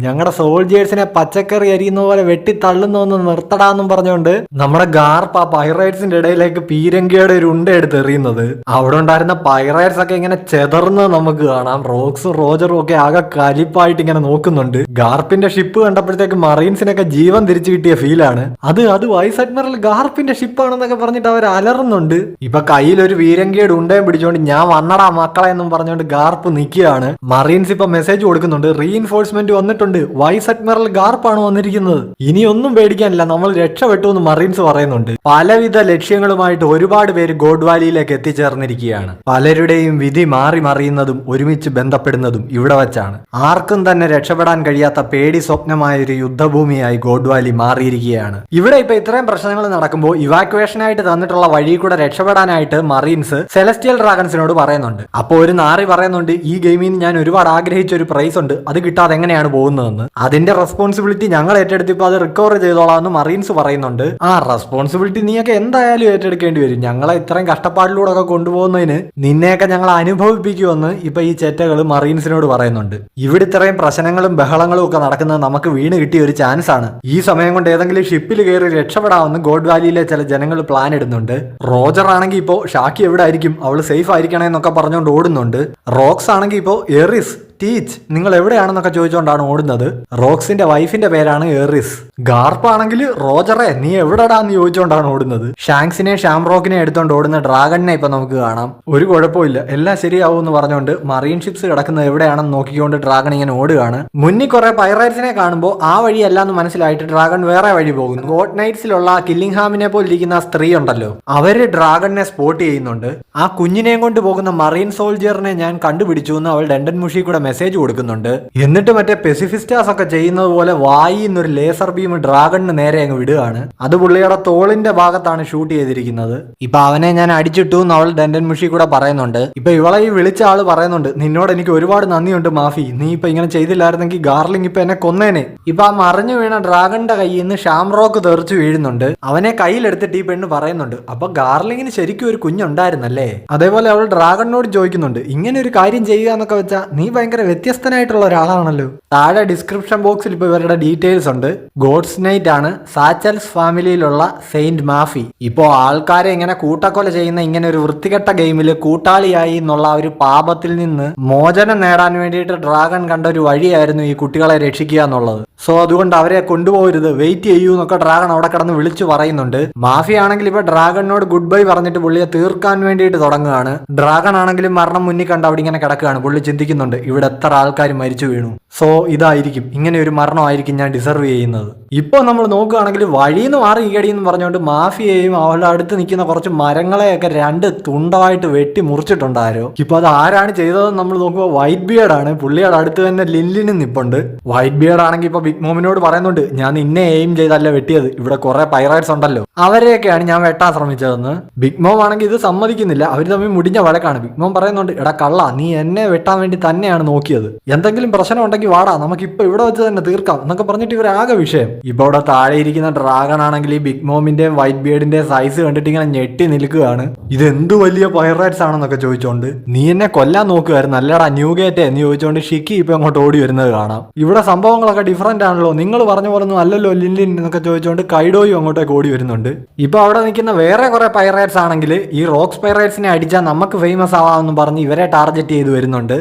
ഞങ്ങളുടെ സോൾജേഴ്സിനെ പച്ചക്കറി അരിയുന്ന പോലെ വെട്ടി തള്ളുന്നൊന്ന് നിർത്തടാന്നും പറഞ്ഞുകൊണ്ട് നമ്മുടെ ഗാർപ്പ് ആ പൈറേറ്റ്സിന്റെ ഇടയിലേക്ക് പീരങ്കിയുടെ ഒരു ഉണ്ട എടുത്ത് എറിയുന്നത്. അവിടെ ഉണ്ടായിരുന്ന പൈറേറ്റ്സ് ഒക്കെ ഇങ്ങനെ ചെതർന്ന് നമുക്ക് കാണാം. റോക്സും റോജറും ഒക്കെ ആകെ കലിപ്പായിട്ട് ഇങ്ങനെ നോക്കുന്നുണ്ട്. ഗാർപ്പിന്റെ ഷിപ്പ് കണ്ടപ്പോഴത്തേക്ക് മറീൻസിനൊക്കെ ജീവൻ തിരിച്ചു കിട്ടിയ ഫീലാണ്. അത് വൈസ് അഡ്മിറൽ ഗാർപ്പിന്റെ ഷിപ്പാണെന്നൊക്കെ പറഞ്ഞിട്ട് അവർ അലറുന്നുണ്ട്. ഇപ്പൊ കയ്യിൽ ഒരു പീരങ്കിയുടെ ഉണ്ടയും പിടിച്ചോണ്ട് ഞാൻ വന്നടാ മക്കളെ എന്നും പറഞ്ഞുകൊണ്ട് ഗാർപ്പ് നിൽക്കുകയാണ്. മറീൻസ് ഇപ്പൊ മെസ്സേജ് കൊടുക്കുന്നുണ്ട്, റീഇൻഫോഴ്സ്മെന്റ് വന്നിട്ടുണ്ട്, വൈസ് അഡ്മിറൽ ഗാർപ്പാണ് വന്നിരിക്കുന്നത്, ഇനി ഒന്നും പേടിക്കാനില്ല, നമ്മൾ രക്ഷപ്പെട്ടു എന്ന് മറീൻസ് പറയുന്നുണ്ട്. പലവിധ ലക്ഷ്യങ്ങളുമായിട്ട് ഒരുപാട് പേര് ഗോഡ് വാലിയിലേക്ക് എത്തിച്ചേർന്നിരിക്കുകയാണ്. പലരുടെയും വിധി മാറി മറിയുന്നതും ഒരുമിച്ച് ബന്ധപ്പെടുന്നതും ഇവിടെ വെച്ചാണ്. ആർക്കും തന്നെ രക്ഷപ്പെടാൻ കഴിയാത്ത പേടി സ്വപ്നമായ ഒരു യുദ്ധഭൂമിയായി ഗോഡ് വാലി മാറിയിരിക്കുകയാണ്. ഇവിടെ ഇപ്പൊ ഇത്രയും പ്രശ്നങ്ങൾ നടക്കുമ്പോൾ ഇവാക്യുവേഷനായിട്ട് തന്നിട്ടുള്ള വഴി കൂടെ രക്ഷപ്പെടാനായിട്ട് മറീൻസ് സെലസ്റ്റിയൽ ഡ്രാഗൺസിനോട് പറയുന്നുണ്ട്. അപ്പോൾ ഒരു നാറി പറയുന്നുണ്ട്, ഈ ഗെയിമിൽ നിന്ന് ഞാൻ ഒരുപാട് ആഗ്രഹിച്ച ഒരു പ്രൈസ് ഉണ്ട്, അത് കിട്ടാതെ എങ്ങനെയാണ് പോകുന്നതെന്ന്. അതിന്റെ റെസ്പോൺസിബിലിറ്റി ഞങ്ങൾ ഏറ്റെടുത്തിപ്പോൾ അത് റിക്കവർ ചെയ്തോളാം എന്ന് മറീൻസ് പറയുന്നുണ്ട്. ആ റെസ്പോൺസിബിലിറ്റി നീയൊക്കെ എന്തായാലും ഏറ്റെടുക്കേണ്ടി വരും, ഞങ്ങളെ ഇത്രയും കഷ്ടപ്പാടിലൂടെ ഒക്കെ കൊണ്ടുപോകുന്നതിന് നിന്നെയൊക്കെ ഞങ്ങൾ അനുഭവിപ്പിക്കുമെന്ന് ഇപ്പൊ ഈ ചെറ്റകൾ മറീൻസിനോട് പറയുന്നുണ്ട്. ഇവിടെ ഇത്രയും പ്രശ്നങ്ങളും ബഹളങ്ങളും ഒക്കെ നടക്കുന്നത് നമുക്ക് വീണ് കിട്ടിയ ഒരു ചാൻസ് ആണ്. ഈ സമയം കൊണ്ട് ഏതെങ്കിലും ഷിപ്പിൽ കയറി രക്ഷപ്പെടാമെന്ന് ഗോഡ് വാലിയിലെ ചില ജനങ്ങൾ പ്ലാൻ ഇടുന്നുണ്ട്. റോജർ ആണെങ്കിൽ ഇപ്പോ ഷാക്കി എവിടെ ആയിരിക്കും, അവള് സേഫ് ആയിരിക്കണേ എന്നൊക്കെ പറഞ്ഞുകൊണ്ട് ഓടുന്നുണ്ട്. റോക്സ് ആണെങ്കിൽ ഇപ്പോ എറിസ് ടീച്ച് നിങ്ങൾ എവിടെയാണെന്നൊക്കെ ചോദിച്ചുകൊണ്ടാണ് ഓടുന്നത്. റോക്സിന്റെ വൈഫിന്റെ പേരാണ് എറിസ്. ഗാർപ്പ് ആണെങ്കിൽ റോജറെ നീ എവിടെടാന്ന് ചോദിച്ചുകൊണ്ടാണ് ഓടുന്നത്. ഷാങ്സിനെ ഷാംറോക്കിനെ എടുത്തോണ്ട് ഓടുന്ന ഡ്രാഗണിനെ ഇപ്പൊ നമുക്ക് കാണാം. ഒരു കുഴപ്പമില്ല, എല്ലാം ശരിയാവും എന്ന് പറഞ്ഞുകൊണ്ട് മറീൻ ഷിപ്സ് കിടക്കുന്നത് എവിടെയാണെന്ന് നോക്കിക്കൊണ്ട് ഡ്രാഗൺ ഇങ്ങനെ ഓടുകയാണ്. മുന്നിൽ കുറെ പൈറേറ്റ്സിനെ കാണുമ്പോൾ ആ വഴിയല്ല എന്ന് മനസ്സിലായിട്ട് ഡ്രാഗൺ വേറെ വഴി പോകുന്നു. ഗോഡ് നൈറ്റ്സിലുള്ള കില്ലിംഗ്ഹാമിനെ പോലെ ഇരിക്കുന്ന ആ സ്ത്രീ ഉണ്ടല്ലോ, അവര് ഡ്രാഗണിനെ സ്പോട്ട് ചെയ്യുന്നുണ്ട്. ആ കുഞ്ഞിനെയും കൊണ്ട് പോകുന്ന മറീൻ സോൾജിയറിനെ ഞാൻ കണ്ടുപിടിച്ചു എന്ന് അവൾ ഡെൻഡൻ മുഷി കൂടെ മെസ്സേജ് കൊടുക്കുന്നുണ്ട്. എന്നിട്ട് മറ്റേ പെസിഫിസ്റ്റാസ് ഒക്കെ ചെയ്യുന്നത് പോലെ വായിന്നൊരു ലേസർ ബീം ഡ്രാഗണിന് നേരെ അങ്ങ് വിടുകയാണ്. അത് പുള്ളിയുടെ തോളിന്റെ ഭാഗത്താണ് ഷൂട്ട് ചെയ്തിരിക്കുന്നത്. ഇപ്പൊ അവനെ ഞാൻ അടിച്ചിട്ടു എന്ന് അവൾ ഡെൻഡൻ മുഷി കൂടെ പറയുന്നുണ്ട്. ഇപ്പൊ ഇവളെ ഈ വിളിച്ച ആള് പറയുന്നുണ്ട്, നിന്നോട് എനിക്ക് ഒരുപാട് നന്ദിയുണ്ട് മാഫി, നീ ഇപ്പൊ ഇങ്ങനെ ചെയ്തില്ലായിരുന്നെങ്കിൽ ഗാർലിംഗ് ഇപ്പൊ എന്നെ കൊന്നേനെ. ഇപ്പൊ ആ മറിഞ്ഞു വീണ ഡ്രാഗണിന്റെ കയ്യിൽ നിന്ന് ഷാംറോക്ക് തെറിച്ചു വീഴുന്നുണ്ട്. അവനെ കയ്യിലെടുത്തിട്ട് ഈ പെണ്ണ് പറയുന്നുണ്ട്, അപ്പൊ ഗാർലിംഗിന് ശരിക്കും ഒരു കുഞ്ഞുണ്ടായിരുന്നല്ലേ. അതേപോലെ അവൾ ഡ്രാഗണിനോട് ചോദിക്കുന്നുണ്ട്, ഇങ്ങനെ ഒരു കാര്യം ചെയ്യുക എന്നൊക്കെ വെച്ചാ നീ ഭയങ്കര വ്യത്യസ്തനായിട്ടുള്ള ഒരാളാണല്ലോ. താഴെ ഡിസ്ക്രിപ്ഷൻ ബോക്സിൽ ഇപ്പൊ ഇവരുടെ ഡീറ്റെയിൽസ് ഉണ്ട്. ഗോഡ്സ് നൈറ്റ് ആണ് സാച്ചൽസ് ഫാമിലിയിലുള്ള സെയിന്റ് മാഫി. ഇപ്പോ ആൾക്കാരെ ഇങ്ങനെ കൂട്ടക്കൊല ചെയ്യുന്ന ഇങ്ങനെ ഒരു വൃത്തികെട്ട ഗെയിമിൽ കൂട്ടാളിയായി എന്നുള്ള ഒരു പാപത്തിൽ നിന്ന് മോചനം നേടാൻ വേണ്ടിയിട്ട് ഡ്രാഗൺ കണ്ട ഒരു വഴിയായിരുന്നു ഈ കുട്ടികളെ രക്ഷിക്കുക എന്നുള്ളത്. സോ അതുകൊണ്ട് അവരെ കൊണ്ടുപോകരുത്, വെയിറ്റ് ചെയ്യൂ എന്നൊക്കെ ഡ്രാഗൺ അവിടെ കിടന്ന് വിളിച്ചു പറയുന്നുണ്ട്. മാഫി ആണെങ്കിൽ ഇപ്പൊ ഡ്രാഗണിനോട് ഗുഡ് ബൈ പറഞ്ഞിട്ട് പുള്ളിയെ തീർക്കാൻ വേണ്ടിയിട്ട് തുടങ്ങുകയാണ്. ഡ്രാഗൺ ആണെങ്കിലും മരണം മുന്നിൽ കണ്ട് അവിടെ ഇങ്ങനെ കിടക്കുകയാണ്. പുള്ളി ചിന്തിക്കുന്നുണ്ട്, ഇവിടെ എത്ര ആൾക്കാർ മരിച്ചു വീണു, സോ ഇതായിരിക്കും, ഇങ്ങനെ ഒരു മരണമായിരിക്കും ഞാൻ ഡിസർവ് ചെയ്യുന്നത്. ഇപ്പൊ നമ്മൾ നോക്കുകയാണെങ്കിൽ വഴിന്ന് മാറി ഈകടിയെന്ന് പറഞ്ഞുകൊണ്ട് മാഫിയെയും അവളുടെ അടുത്ത് നിൽക്കുന്ന കുറച്ച് മരങ്ങളെയൊക്കെ 2 തുണ്ടമായിട്ട് വെട്ടി മുറിച്ചിട്ടുണ്ടാരോ. ഇപ്പൊ അത് ആരാണ് ചെയ്തതെന്ന് നമ്മൾ നോക്കുമ്പോൾ വൈറ്റ് ബിയർഡ് ആണ്. പുള്ളിയുടെ അടുത്ത് തന്നെ ലില്ലിനും നിപ്പുണ്ട്. വൈറ്റ് ബിയർഡ് ആണെങ്കിൽ ഇപ്പൊ ബിഗ് മോമിനോട് പറയുന്നുണ്ട്, ഞാൻ നിന്നെ എയിം ചെയ്തല്ല വെട്ടിയത്, ഇവിടെ കുറെ പൈറേറ്റ്സ് ഉണ്ടല്ലോ, അവരെയൊക്കെയാണ് ഞാൻ വെട്ടാൻ ശ്രമിച്ചതെന്ന്. ബിഗ് മോം ആണെങ്കിൽ ഇത് സമ്മതിക്കുന്നില്ല. അവർ തമ്മിൽ മുടിഞ്ഞ വഴക്കാണ്. ബിഗ് മോം പറയുന്നുണ്ട്, എടാ കള്ള, നീ എന്നെ വെട്ടാൻ വേണ്ടി തന്നെയാണ് നോക്കിയത്, എന്തെങ്കിലും പ്രശ്നം ഉണ്ടെങ്കിൽ വാടാ, നമുക്ക് ഇപ്പൊ ഇവിടെ വെച്ച് തന്നെ തീർക്കാം എന്നൊക്കെ പറഞ്ഞിട്ട് ഇവരാകെ വിഷയം. ഇപ്പൊ ഇവിടെ താഴെ ഇരിക്കുന്ന ഡ്രാഗൺ ആണെങ്കിൽ ഈ ബിഗ് മോമിന്റെയും വൈറ്റ് ബിയർഡിന്റെയും സൈസ് കണ്ടിട്ട് ഇങ്ങനെ ഞെട്ടി നിൽക്കുകയാണ്. ഇത് എന്ത് വലിയ പൈറേറ്റ്സ് ആണെന്നൊക്കെ ചോദിച്ചോണ്ട്. നീ എന്നെ കൊല്ലാൻ നോക്കുമായിരുന്നു അല്ലടാ ന്യൂ ഗേറ്റ് എന്ന് ചോദിച്ചോണ്ട് ഷിക്കി ഇപ്പൊ അങ്ങോട്ട് ഓടി വരുന്നത് കാണാം. ഇവിടെ സംഭവങ്ങളൊക്കെ ഡിഫറെന്റ് ആണല്ലോ, നിങ്ങൾ പറഞ്ഞ പോലെ ഒന്നും അല്ലല്ലോ ലിൻലിൻ എന്നൊക്കെ ചോദിച്ചുകൊണ്ട് കൈഡോയും അങ്ങോട്ടേക്ക് ഓടി വരുന്നുണ്ട്. ഇപ്പൊ അവിടെ നിൽക്കുന്ന വേറെ കുറെ പൈറേറ്റ്സ് ആണെങ്കിൽ ഈ റോക്സ് പൈറേറ്റ്സിനെ അടിച്ചാൽ നമുക്ക് ഫേമസ് ആവാമെന്ന് പറഞ്ഞ് ഇവരെ ടാർഗറ്റ് ചെയ്ത് വരുന്നുണ്ട്.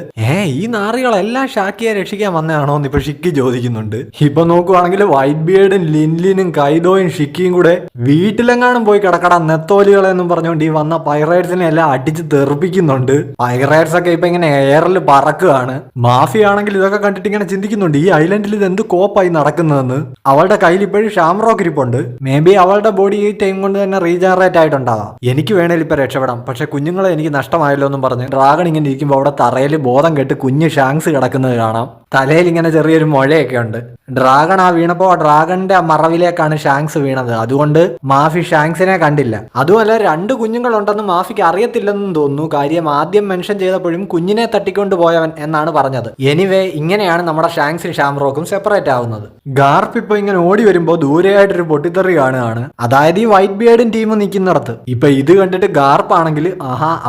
ഈ നാറികളെല്ലാം ഷാക്കിയെ രക്ഷിക്കാൻ വന്നതാണോ എന്ന് ഇപ്പൊ ഷിക്കി ചോദിക്കുന്നുണ്ട്. ഇപ്പൊ നോക്കുവാണെങ്കിൽ വൈറ്റ് ബിയർഡും ലിൻലിനും കൈഡോയും ഷിക്കിയും കൂടെ വീട്ടിലെങ്ങാനും പോയി കിടക്കട നെത്തോലികളെ എന്നും പറഞ്ഞുകൊണ്ട് ഈ വന്ന പൈറേറ്റ്സിനെ എല്ലാം അടിച്ച് തെറിപ്പിക്കുന്നുണ്ട്. പൈറേറ്റ്സ് ഒക്കെ ഇപ്പൊ ഇങ്ങനെ എയറിൽ പറക്കുകയാണ്. മാഫിയ ആണെങ്കിൽ ഇതൊക്കെ കണ്ടിട്ട് ഇങ്ങനെ ചിന്തിക്കുന്നുണ്ട്, ഈ ഐലൻഡിൽ ഇത് എന്ത് കോപ്പായി നടക്കുന്നതെന്ന്. അവളുടെ കയ്യിൽ ഇപ്പോഴും ഷാംറോക്ക് ഇരിപ്പുണ്ട്. മേ ബി അവളുടെ ബോഡി ഈ ടൈം കൊണ്ട് തന്നെ റീജനറേറ്റ് ആയിട്ടുണ്ടാകാം. എനിക്ക് വേണേൽ ഇപ്പൊ രക്ഷപ്പെടാം, പക്ഷെ കുഞ്ഞുങ്ങളെ എനിക്ക് നഷ്ടമായല്ലോ എന്നും പറഞ്ഞ് ഡ്രാഗൺ ഇങ്ങനെ ഇരിക്കുമ്പോൾ അവിടെ തറയിൽ ബോധം കെട്ട് കുഞ്ഞ് ഷാങ്സ് കിടക്കുന്നത് കാണാം. തലയിൽ ഇങ്ങനെ ചെറിയൊരു മുഴയൊക്കെ ഉണ്ട്. ഡ്രാഗൺ വീണപ്പോ ആ ഡ്രാഗണിന്റെ മറവിലേക്കാണ് ഷാങ്സ് വീണത്. അതുകൊണ്ട് മാഫി ഷാങ്സിനെ കണ്ടില്ല. അതുമല്ല 2 കുഞ്ഞുങ്ങളുണ്ടെന്ന് മാഫിക്ക് അറിയത്തില്ലെന്നും തോന്നുന്നു. കാര്യം ആദ്യം മെൻഷൻ ചെയ്തപ്പോഴും കുഞ്ഞിനെ തട്ടിക്കൊണ്ട് പോയവൻ എന്നാണ് പറഞ്ഞത്. എനിവേ ഇങ്ങനെയാണ് നമ്മുടെ ഷാങ്സും ഷാംറോക്കും സെപ്പറേറ്റ് ആവുന്നത്. ഗാർപ്പ് ഇപ്പൊ ഇങ്ങനെ ഓടി വരുമ്പോ ദൂരെയായിട്ടൊരു പൊട്ടിത്തെറി കാണുകയാണ്. അതായത് ഈ വൈറ്റ് ബിയർഡും ടീമും നിൽക്കുന്നിടത്ത്. ഇപ്പൊ ഇത് കണ്ടിട്ട് ഗാർപ്പ് ആണെങ്കിൽ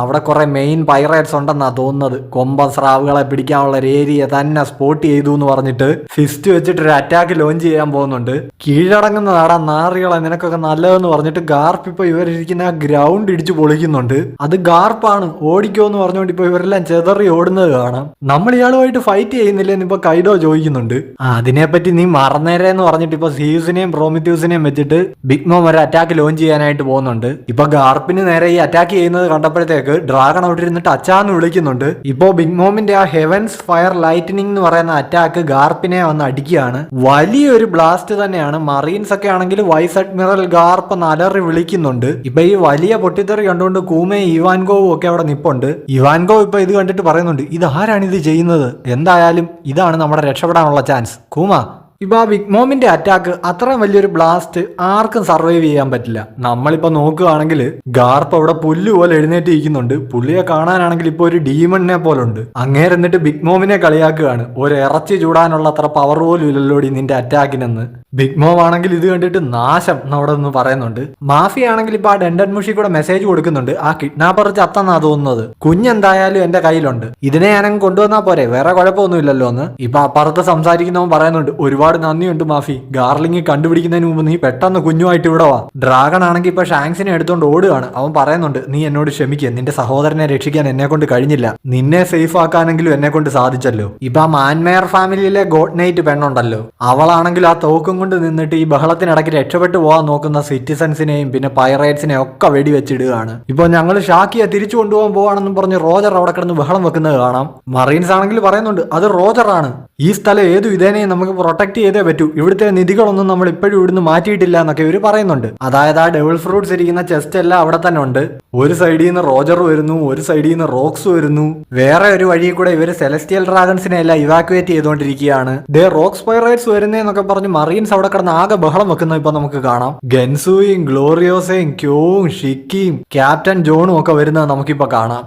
അവിടെ കുറെ മെയിൻ പൈറേറ്റ്സ് ഉണ്ടെന്നാ തോന്നുന്നത്. കൊമ്പൻ സ്രാവുകളെ പിടിക്കാനുള്ള ഒരു ഏരിയ തന്നെ സ്പോട്ട് ചെയ്തു എന്ന് പറഞ്ഞിട്ട് ഫിസ്റ്റ് വെച്ചിട്ട് ഒരു അറ്റാക്ക് ലോഞ്ച് ചെയ്യാൻ പോകുന്നുണ്ട്. കീഴടങ്ങുന്നതാടാ നാറികളെ, നിനക്കൊക്കെ നല്ലതെന്ന് പറഞ്ഞിട്ട് ഗാർപ്പ് ഇപ്പൊ ഇവരിരിക്കുന്ന ആ ഗ്രൗണ്ട് ഇടിച്ചു പൊളിക്കുന്നുണ്ട്. അത് ഗാർപ്പാണ്, ഓടിക്കോ എന്ന് പറഞ്ഞുകൊണ്ട് ഇപ്പൊ ഇവരെല്ലാം ചെതറി ഓടുന്നത് കാണാം. നമ്മൾ ഇയാളുമായിട്ട് ഫൈറ്റ് ചെയ്യുന്നില്ലെന്ന് ഇപ്പൊ കൈഡോ ചോദിക്കുന്നുണ്ട്. അതിനെപ്പറ്റി നീ മറന്നേരെ എന്ന് പറഞ്ഞിട്ട് ഇപ്പൊ സീസിനെയും പ്രോമിത്യൂസിനെയും വെച്ചിട്ട് ബിഗ് മോം ഒരു അറ്റാക്ക് ലോഞ്ച് ചെയ്യാനായിട്ട് പോകുന്നുണ്ട്. ഇപ്പൊ ഗാർപ്പിന് നേരെ ഈ അറ്റാക്ക് ചെയ്യുന്നത് കണ്ടപ്പോഴത്തേക്ക് ഡ്രാഗൺ അവിടെ ഇരുന്നിട്ട് അച്ചാന്ന് വിളിക്കുന്നുണ്ട്. ഇപ്പോ ബിഗ് മോമിന്റെ ആ ഹെവൻസ് ഫയർ ലൈറ്റനിങ് എന്ന് പറയുന്ന അറ്റാക്ക് ഗാർപ്പിനെ വന്ന് അടിക്കുകയാണ്. വലിയൊരു ബ്ലാസ്റ്റ് തന്നെയാണ്. മറീൻസ് ഒക്കെ ആണെങ്കിൽ വൈസ് അഡ്മിറൽ ഗാർപ്പ് അലറി വിളിക്കുന്നുണ്ട്. ഇപ്പൊ ഈ വലിയ പൊട്ടിത്തെറി കണ്ടുകൊണ്ട് കൂമയും ഇവാൻഗോവും ഒക്കെ അവിടെ നിപ്പുണ്ട്. ഇവാൻഗോ ഇപ്പൊ ഇത് കണ്ടിട്ട് പറയുന്നുണ്ട്, ഇത് ആരാണ് ഇത് ചെയ്യുന്നത്? എന്തായാലും ഇതാണ് നമ്മുടെ രക്ഷപ്പെടാനുള്ള ചാൻസ്. കൂമ, ഇപ്പൊ ആ ബിഗ് മോമിന്റെ അറ്റാക്ക് അത്രയും വലിയൊരു ബ്ലാസ്റ്റ് ആർക്കും സർവൈവ് ചെയ്യാൻ പറ്റില്ല. നമ്മളിപ്പോ നോക്കുകയാണെങ്കിൽ ഗാർപ്പ് അവിടെ പുല്ല് പോലെ എഴുന്നേറ്റ് ഇരിക്കുന്നുണ്ട്. പുള്ളിയെ കാണാനാണെങ്കിൽ ഇപ്പൊ ഒരു ഡീമണിനെ പോലുണ്ട്. അങ്ങേരെന്നിട്ട് ബിഗ് മോമിനെ കളിയാക്കുകയാണ്. ഒരു ഇറച്ചി ചൂടാനുള്ള അത്ര പവർ പോലും ഇല്ലല്ലോടി നിന്റെ അറ്റാക്കിനെന്ന്. ബിഗ് മോം ആണെങ്കിൽ ഇത് കണ്ടിട്ട് നാശം അവിടെ നിന്ന് പറയുന്നുണ്ട്. മാഫി ആണെങ്കിൽ ഇപ്പൊ ആ ഡെൻഡൻ മുഷി കൂടെ മെസ്സേജ് കൊടുക്കുന്നുണ്ട്, ആ കിഡ്നാപ്പർ ചത്തെന്നാ തോന്നുന്നത്, കുഞ്ഞെന്തായാലും എന്റെ കയ്യിലുണ്ട്, ഇതിനെ ഞാനങ്ങ് കൊണ്ടുവന്നാ പോരെ, വേറെ കുഴപ്പമൊന്നുമില്ലല്ലോ എന്ന്. ഇപ്പൊ അപ്പുറത്ത് സംസാരിക്കുന്നവൻ പറയുന്നുണ്ട്, ഒരുപാട് നന്ദിയുണ്ട് മാഫി, ഗാർലിംഗ് കണ്ടുപിടിക്കുന്നതിന് മുമ്പ് നീ പെട്ടെന്ന് കുഞ്ഞുമായിട്ട് ഇവിടെ വാ. ഡ്രാഗൺ ആണെങ്കിൽ ഇപ്പൊ ഷാങ്സിനെ എടുത്തോണ്ട് ഓടുകയാണ്. അവൻ പറയുന്നുണ്ട്, നീ എന്നോട് ക്ഷമിക്കുക, നിന്റെ സഹോദരനെ രക്ഷിക്കാൻ എന്നെ കൊണ്ട് കഴിഞ്ഞില്ല, നിന്നെ സേഫ് ആക്കാനെങ്കിലും എന്നെ കൊണ്ട് സാധിച്ചല്ലോ. ഇപ്പൊ ആ മാൻമേയർ ഫാമിലിയിലെ ഗോഡ് നൈറ്റ് പെണ്ണുണ്ടല്ലോ, അവളാണെങ്കിൽ ആ തോക്കും കൊണ്ട് നിന്നിട്ട് ഈ ബഹളത്തിനിടയ്ക്ക് രക്ഷപ്പെട്ടു പോകാൻ നോക്കുന്ന സിറ്റിസൺസിനെയും പിന്നെ പൈറേറ്റ്സിനെയും ഒക്കെ വെടിവെച്ചിടുകയാണ്. ഇപ്പൊ ഞങ്ങൾ ഷാക്കിയെ തിരിച്ചു കൊണ്ടുപോകാൻ പോവാണെന്നും പറഞ്ഞ് റോജർ അവിടെ കിടന്ന് ബഹളം വെക്കുന്നത് കാണാം. മറീൻസ് ആണെങ്കിൽ പറയുന്നുണ്ട്, അത് റോജറാണ്, ഈ സ്ഥലം ഏതു വിധേനയും നമുക്ക് പ്രൊട്ടക്ട് ചെയ്തേ പറ്റൂ, ഇവിടുത്തെ നിധികളൊന്നും നമ്മൾ ഇപ്പോഴും ഇവിടുന്ന് മാറ്റിയിട്ടില്ല എന്നൊക്കെ ഇവർ പറയുന്നുണ്ട്. അതായത് ആ ഡെവിൾ ഫ്രൂട്ട്സ് ഇരിക്കുന്ന ചെസ്റ്റ് എല്ലാം അവിടെ തന്നെ ഉണ്ട്. ഒരു സൈഡിൽ നിന്ന് റോജർ വരുന്നു, ഒരു സൈഡിൽ നിന്ന് റോക്സ് വരുന്നു. വേറെ ഒരു വഴി കൂടെ ഇവര് സെലസ്റ്റിയൽ ഡ്രാഗൺസിനെ എല്ലാം ഇവാക്യുവേറ്റ് ചെയ്തുകൊണ്ടിരിക്കുകയാണ്. റോക്സ് പൈറേറ്റ്സ് വരുന്നേന്നൊക്കെ പറഞ്ഞ് മറീൻസ് അവിടെ കിടന്ന് ആകെ ബഹളം വെക്കുന്ന ഇപ്പൊ നമുക്ക് കാണാം. ഗൻസുയും ഗ്ലോറിയോസയും ക്യോവും ഷിക്കിയും ക്യാപ്റ്റൻ ജോണും ഒക്കെ വരുന്നത് നമുക്കിപ്പോ കാണാം.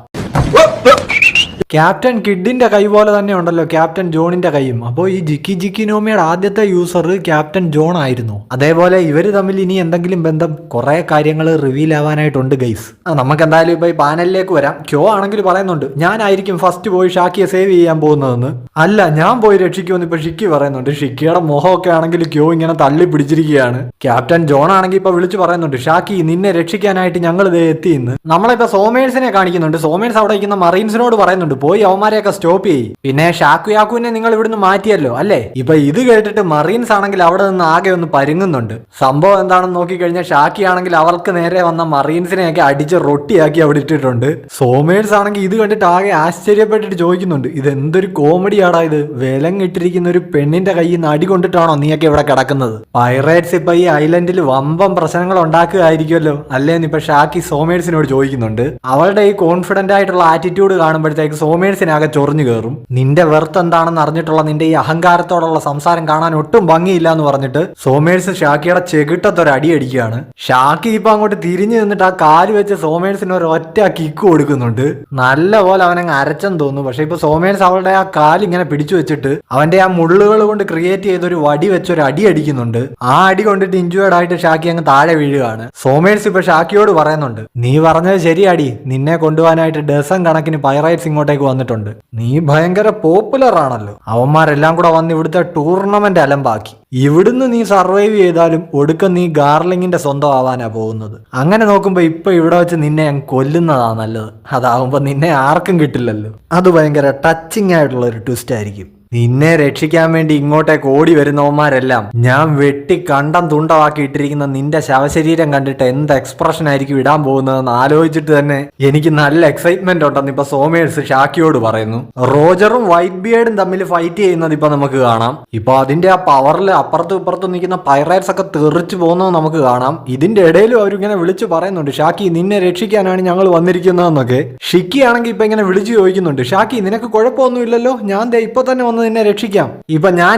ക്യാപ്റ്റൻ കിഡിന്റെ കൈ പോലെ തന്നെ ഉണ്ടല്ലോ ക്യാപ്റ്റൻ ജോണിന്റെ കൈയും. അപ്പോൾ ഈ ജിക്കി നോമിയുടെ ആദ്യത്തെ യൂസർ ക്യാപ്റ്റൻ ജോൺ ആയിരുന്നു. അതേപോലെ ഇവര് തമ്മിൽ ഇനി എന്തെങ്കിലും ബന്ധം, കുറെ കാര്യങ്ങൾ റിവീൽ ആവാനായിട്ടുണ്ട് ഗൈസ്. നമുക്ക് എന്തായാലും ഇപ്പൊ ഈ പാനലിലേക്ക് വരാം. ക്യോ ആണെങ്കിൽ പറയുന്നുണ്ട്, ഞാനായിരിക്കും ഫസ്റ്റ് പോയി ഷാക്കിയെ സേവ് ചെയ്യാൻ പോകുന്നതെന്ന്. അല്ല, ഞാൻ പോയി രക്ഷിക്കുമെന്ന് ഇപ്പൊ ഷിക്കി പറയുന്നുണ്ട്. ഷിക്കിയുടെ മുഖമൊക്കെ ആണെങ്കിൽ ക്യോ ഇങ്ങനെ തള്ളി പിടിച്ചിരിക്കുകയാണ്. ക്യാപ്റ്റൻ ജോൺ ആണെങ്കിൽ ഇപ്പൊ വിളിച്ചു പറയുന്നുണ്ട്, ഷാക്കി നിന്നെ രക്ഷിക്കാനായിട്ട് ഞങ്ങൾ ഇതേ എത്തിയെന്ന്. നമ്മളിപ്പോ സോമേഴ്സിനെ കാണിക്കുന്നുണ്ട്. സോമേഴ്സ് അവിടെ ഇരിക്കുന്ന മറീൻസിനോട് പറയുന്നുണ്ട്, പോയി അവന്മാരെയൊക്കെ സ്റ്റോപ്പ് ചെയ്യും. പിന്നെ ഷാക്കുയാക്കുവിനെ നിങ്ങൾ ഇവിടുന്ന് മാറ്റിയല്ലോ അല്ലേ? ഇപ്പൊ ഇത് കേട്ടിട്ട് മറീൻസ് ആണെങ്കിൽ അവിടെ നിന്ന് ആകെ ഒന്ന് പരുങ്ങുന്നുണ്ട്. സംഭവം എന്താണെന്ന് നോക്കിക്കഴിഞ്ഞാൽ ഷാക്കി ആണെങ്കിൽ അവർക്ക് നേരെ വന്ന മറീൻസിനെയൊക്കെ അടിച്ച് റൊട്ടിയാക്കി അവിടെ ഇട്ടിട്ടുണ്ട്. സോമേഴ്സ് ആണെങ്കിൽ ഇത് കണ്ടിട്ട് ആകെ ആശ്ചര്യപ്പെട്ടിട്ട് ചോദിക്കുന്നുണ്ട്, ഇത് എന്തൊരു കോമഡിയാടാ ഇത്, വിലങ്ങിട്ടിരിക്കുന്ന ഒരു പെണ്ണിന്റെ കയ്യിൽ നിന്ന് അടി കൊണ്ടിട്ടാണോ നീയൊക്കെ ഇവിടെ കിടക്കുന്നത്? പൈറേറ്റ്സ് ഇപ്പൊ ഈ ഐലൻഡിൽ വമ്പം പ്രശ്നങ്ങൾ ഉണ്ടാക്കുകയായിരിക്കുമല്ലോ അല്ലേന്ന് ഇപ്പൊ ഷാക്കി സോമേഴ്സിനോട് ചോദിക്കുന്നുണ്ട്. അവളുടെ ഈ കോൺഫിഡന്റ് ആയിട്ടുള്ള ആറ്റിറ്റ്യൂഡ് കാണുമ്പോഴത്തേക്ക് സോമേഴ്സിനാകെ ചൊറിഞ്ഞു കയറും. നിന്റെ വെർത്ത് എന്താണെന്ന് അറിഞ്ഞിട്ടുള്ള നിന്റെ ഈ അഹങ്കാരത്തോടുള്ള സംസാരം കാണാൻ ഒട്ടും ഭംഗിയില്ല എന്ന് പറഞ്ഞിട്ട് സോമേഴ്സ് ഷാക്കിയുടെ ചെകിട്ടത്തൊരു അടി അടിക്കുകയാണ്. ഷാക്കി ഇപ്പൊ അങ്ങോട്ട് തിരിഞ്ഞു നിന്നിട്ട് ആ കാല് വെച്ച് സോമേഴ്സിന് ഒരു ഒറ്റ കിക്ക് കൊടുക്കുന്നുണ്ട്. നല്ല പോലെ അവനങ്ങ് അരച്ചെന്ന് തോന്നുന്നു. പക്ഷെ ഇപ്പൊ സോമേഴ്സ് അവളുടെ ആ കാല് ഇങ്ങനെ പിടിച്ചു വെച്ചിട്ട് അവന്റെ ആ മുള്ളുകൾ കൊണ്ട് ക്രിയേറ്റ് ചെയ്തൊരു വടി വെച്ചൊരു അടി അടിക്കുന്നുണ്ട്. ആ അടി കൊണ്ടിട്ട് ഇഞ്ചുവേർഡ് ആയിട്ട് ഷാക്കി അങ്ങ് താഴെ വീഴുകയാണ്. സോമേഴ്സ് ഇപ്പൊ ഷാക്കിയോട് പറയുന്നുണ്ട്, നീ പറഞ്ഞത് ശരിയാടി, നിന്നെ കൊണ്ടുപോകാനായിട്ട് ഡസൻ കണക്കിന് പൈറേറ്റ്സ് ഇങ്ങോട്ടേക്ക് വന്നിട്ടുണ്ട്. നീ ഭയങ്കര പോപ്പുലർ ആണല്ലോ. അവന്മാരെല്ലാം കൂടെ വന്ന് ഇവിടുത്തെ ടൂർണമെന്റ് അലമ്പാക്കി. ഇവിടുന്ന് നീ സർവൈവ് ചെയ്താലും ഒടുക്കം നീ ഗാർലിങ്ങിന്റെ സ്വന്തം ആവാനാ പോകുന്നത്. അങ്ങനെ നോക്കുമ്പോ ഇപ്പൊ ഇവിടെ വെച്ച് നിന്നെ ഞാൻ കൊല്ലുന്നതാ നല്ലത്. അതാവുമ്പോ നിന്നെ ആർക്കും കിട്ടില്ലല്ലോ. അത് ഭയങ്കര ടച്ചിങ് ആയിട്ടുള്ള ഒരു ട്വിസ്റ്റ് ആയിരിക്കും. നിന്നെ രക്ഷിക്കാൻ വേണ്ടി ഇങ്ങോട്ടേക്ക് ഓടി വരുന്നവന്മാരെല്ലാം ഞാൻ വെട്ടി കണ്ടം തുണ്ടമാക്കി ഇട്ടിരിക്കുന്ന നിന്റെ ശവശരീരം കണ്ടിട്ട് എന്ത് എക്സ്പ്രഷൻ ആയിരിക്കും ഇടാൻ പോകുന്നതെന്ന് ആലോചിച്ചിട്ട് തന്നെ എനിക്ക് നല്ല എക്സൈറ്റ്മെന്റ് ഉണ്ടെന്ന് ഇപ്പൊ സോമേഴ്സ് ഷാക്കിയോട് പറയുന്നു. റോജറും വൈറ്റ് ബിയേർഡും തമ്മിൽ ഫൈറ്റ് ചെയ്യുന്നത് ഇപ്പൊ നമുക്ക് കാണാം. ഇപ്പൊ അതിന്റെ ആ പവറിൽ അപ്പുറത്തും ഇപ്പുറത്തും നിൽക്കുന്ന പൈറേറ്റ്സ് ഒക്കെ തെറിച്ചു പോകുന്നത് നമുക്ക് കാണാം. ഇതിന്റെ ഇടയിലും അവരിങ്ങനെ വിളിച്ചു പറയുന്നുണ്ട്, ഷാക്കി നിന്നെ രക്ഷിക്കാനാണ് ഞങ്ങൾ വന്നിരിക്കുന്നതെന്നൊക്കെ. ഷിക്കി ആണെങ്കിൽ ഇപ്പൊ ഇങ്ങനെ വിളിച്ചു ചോദിക്കുന്നുണ്ട്, ഷാക്കി നിനക്ക് കുഴപ്പമൊന്നുമില്ലല്ലോ, ഞാൻ ഇപ്പൊ തന്നെ നിന്നെ രക്ഷിക്കാം, ഇപ്പൊ ഞാൻ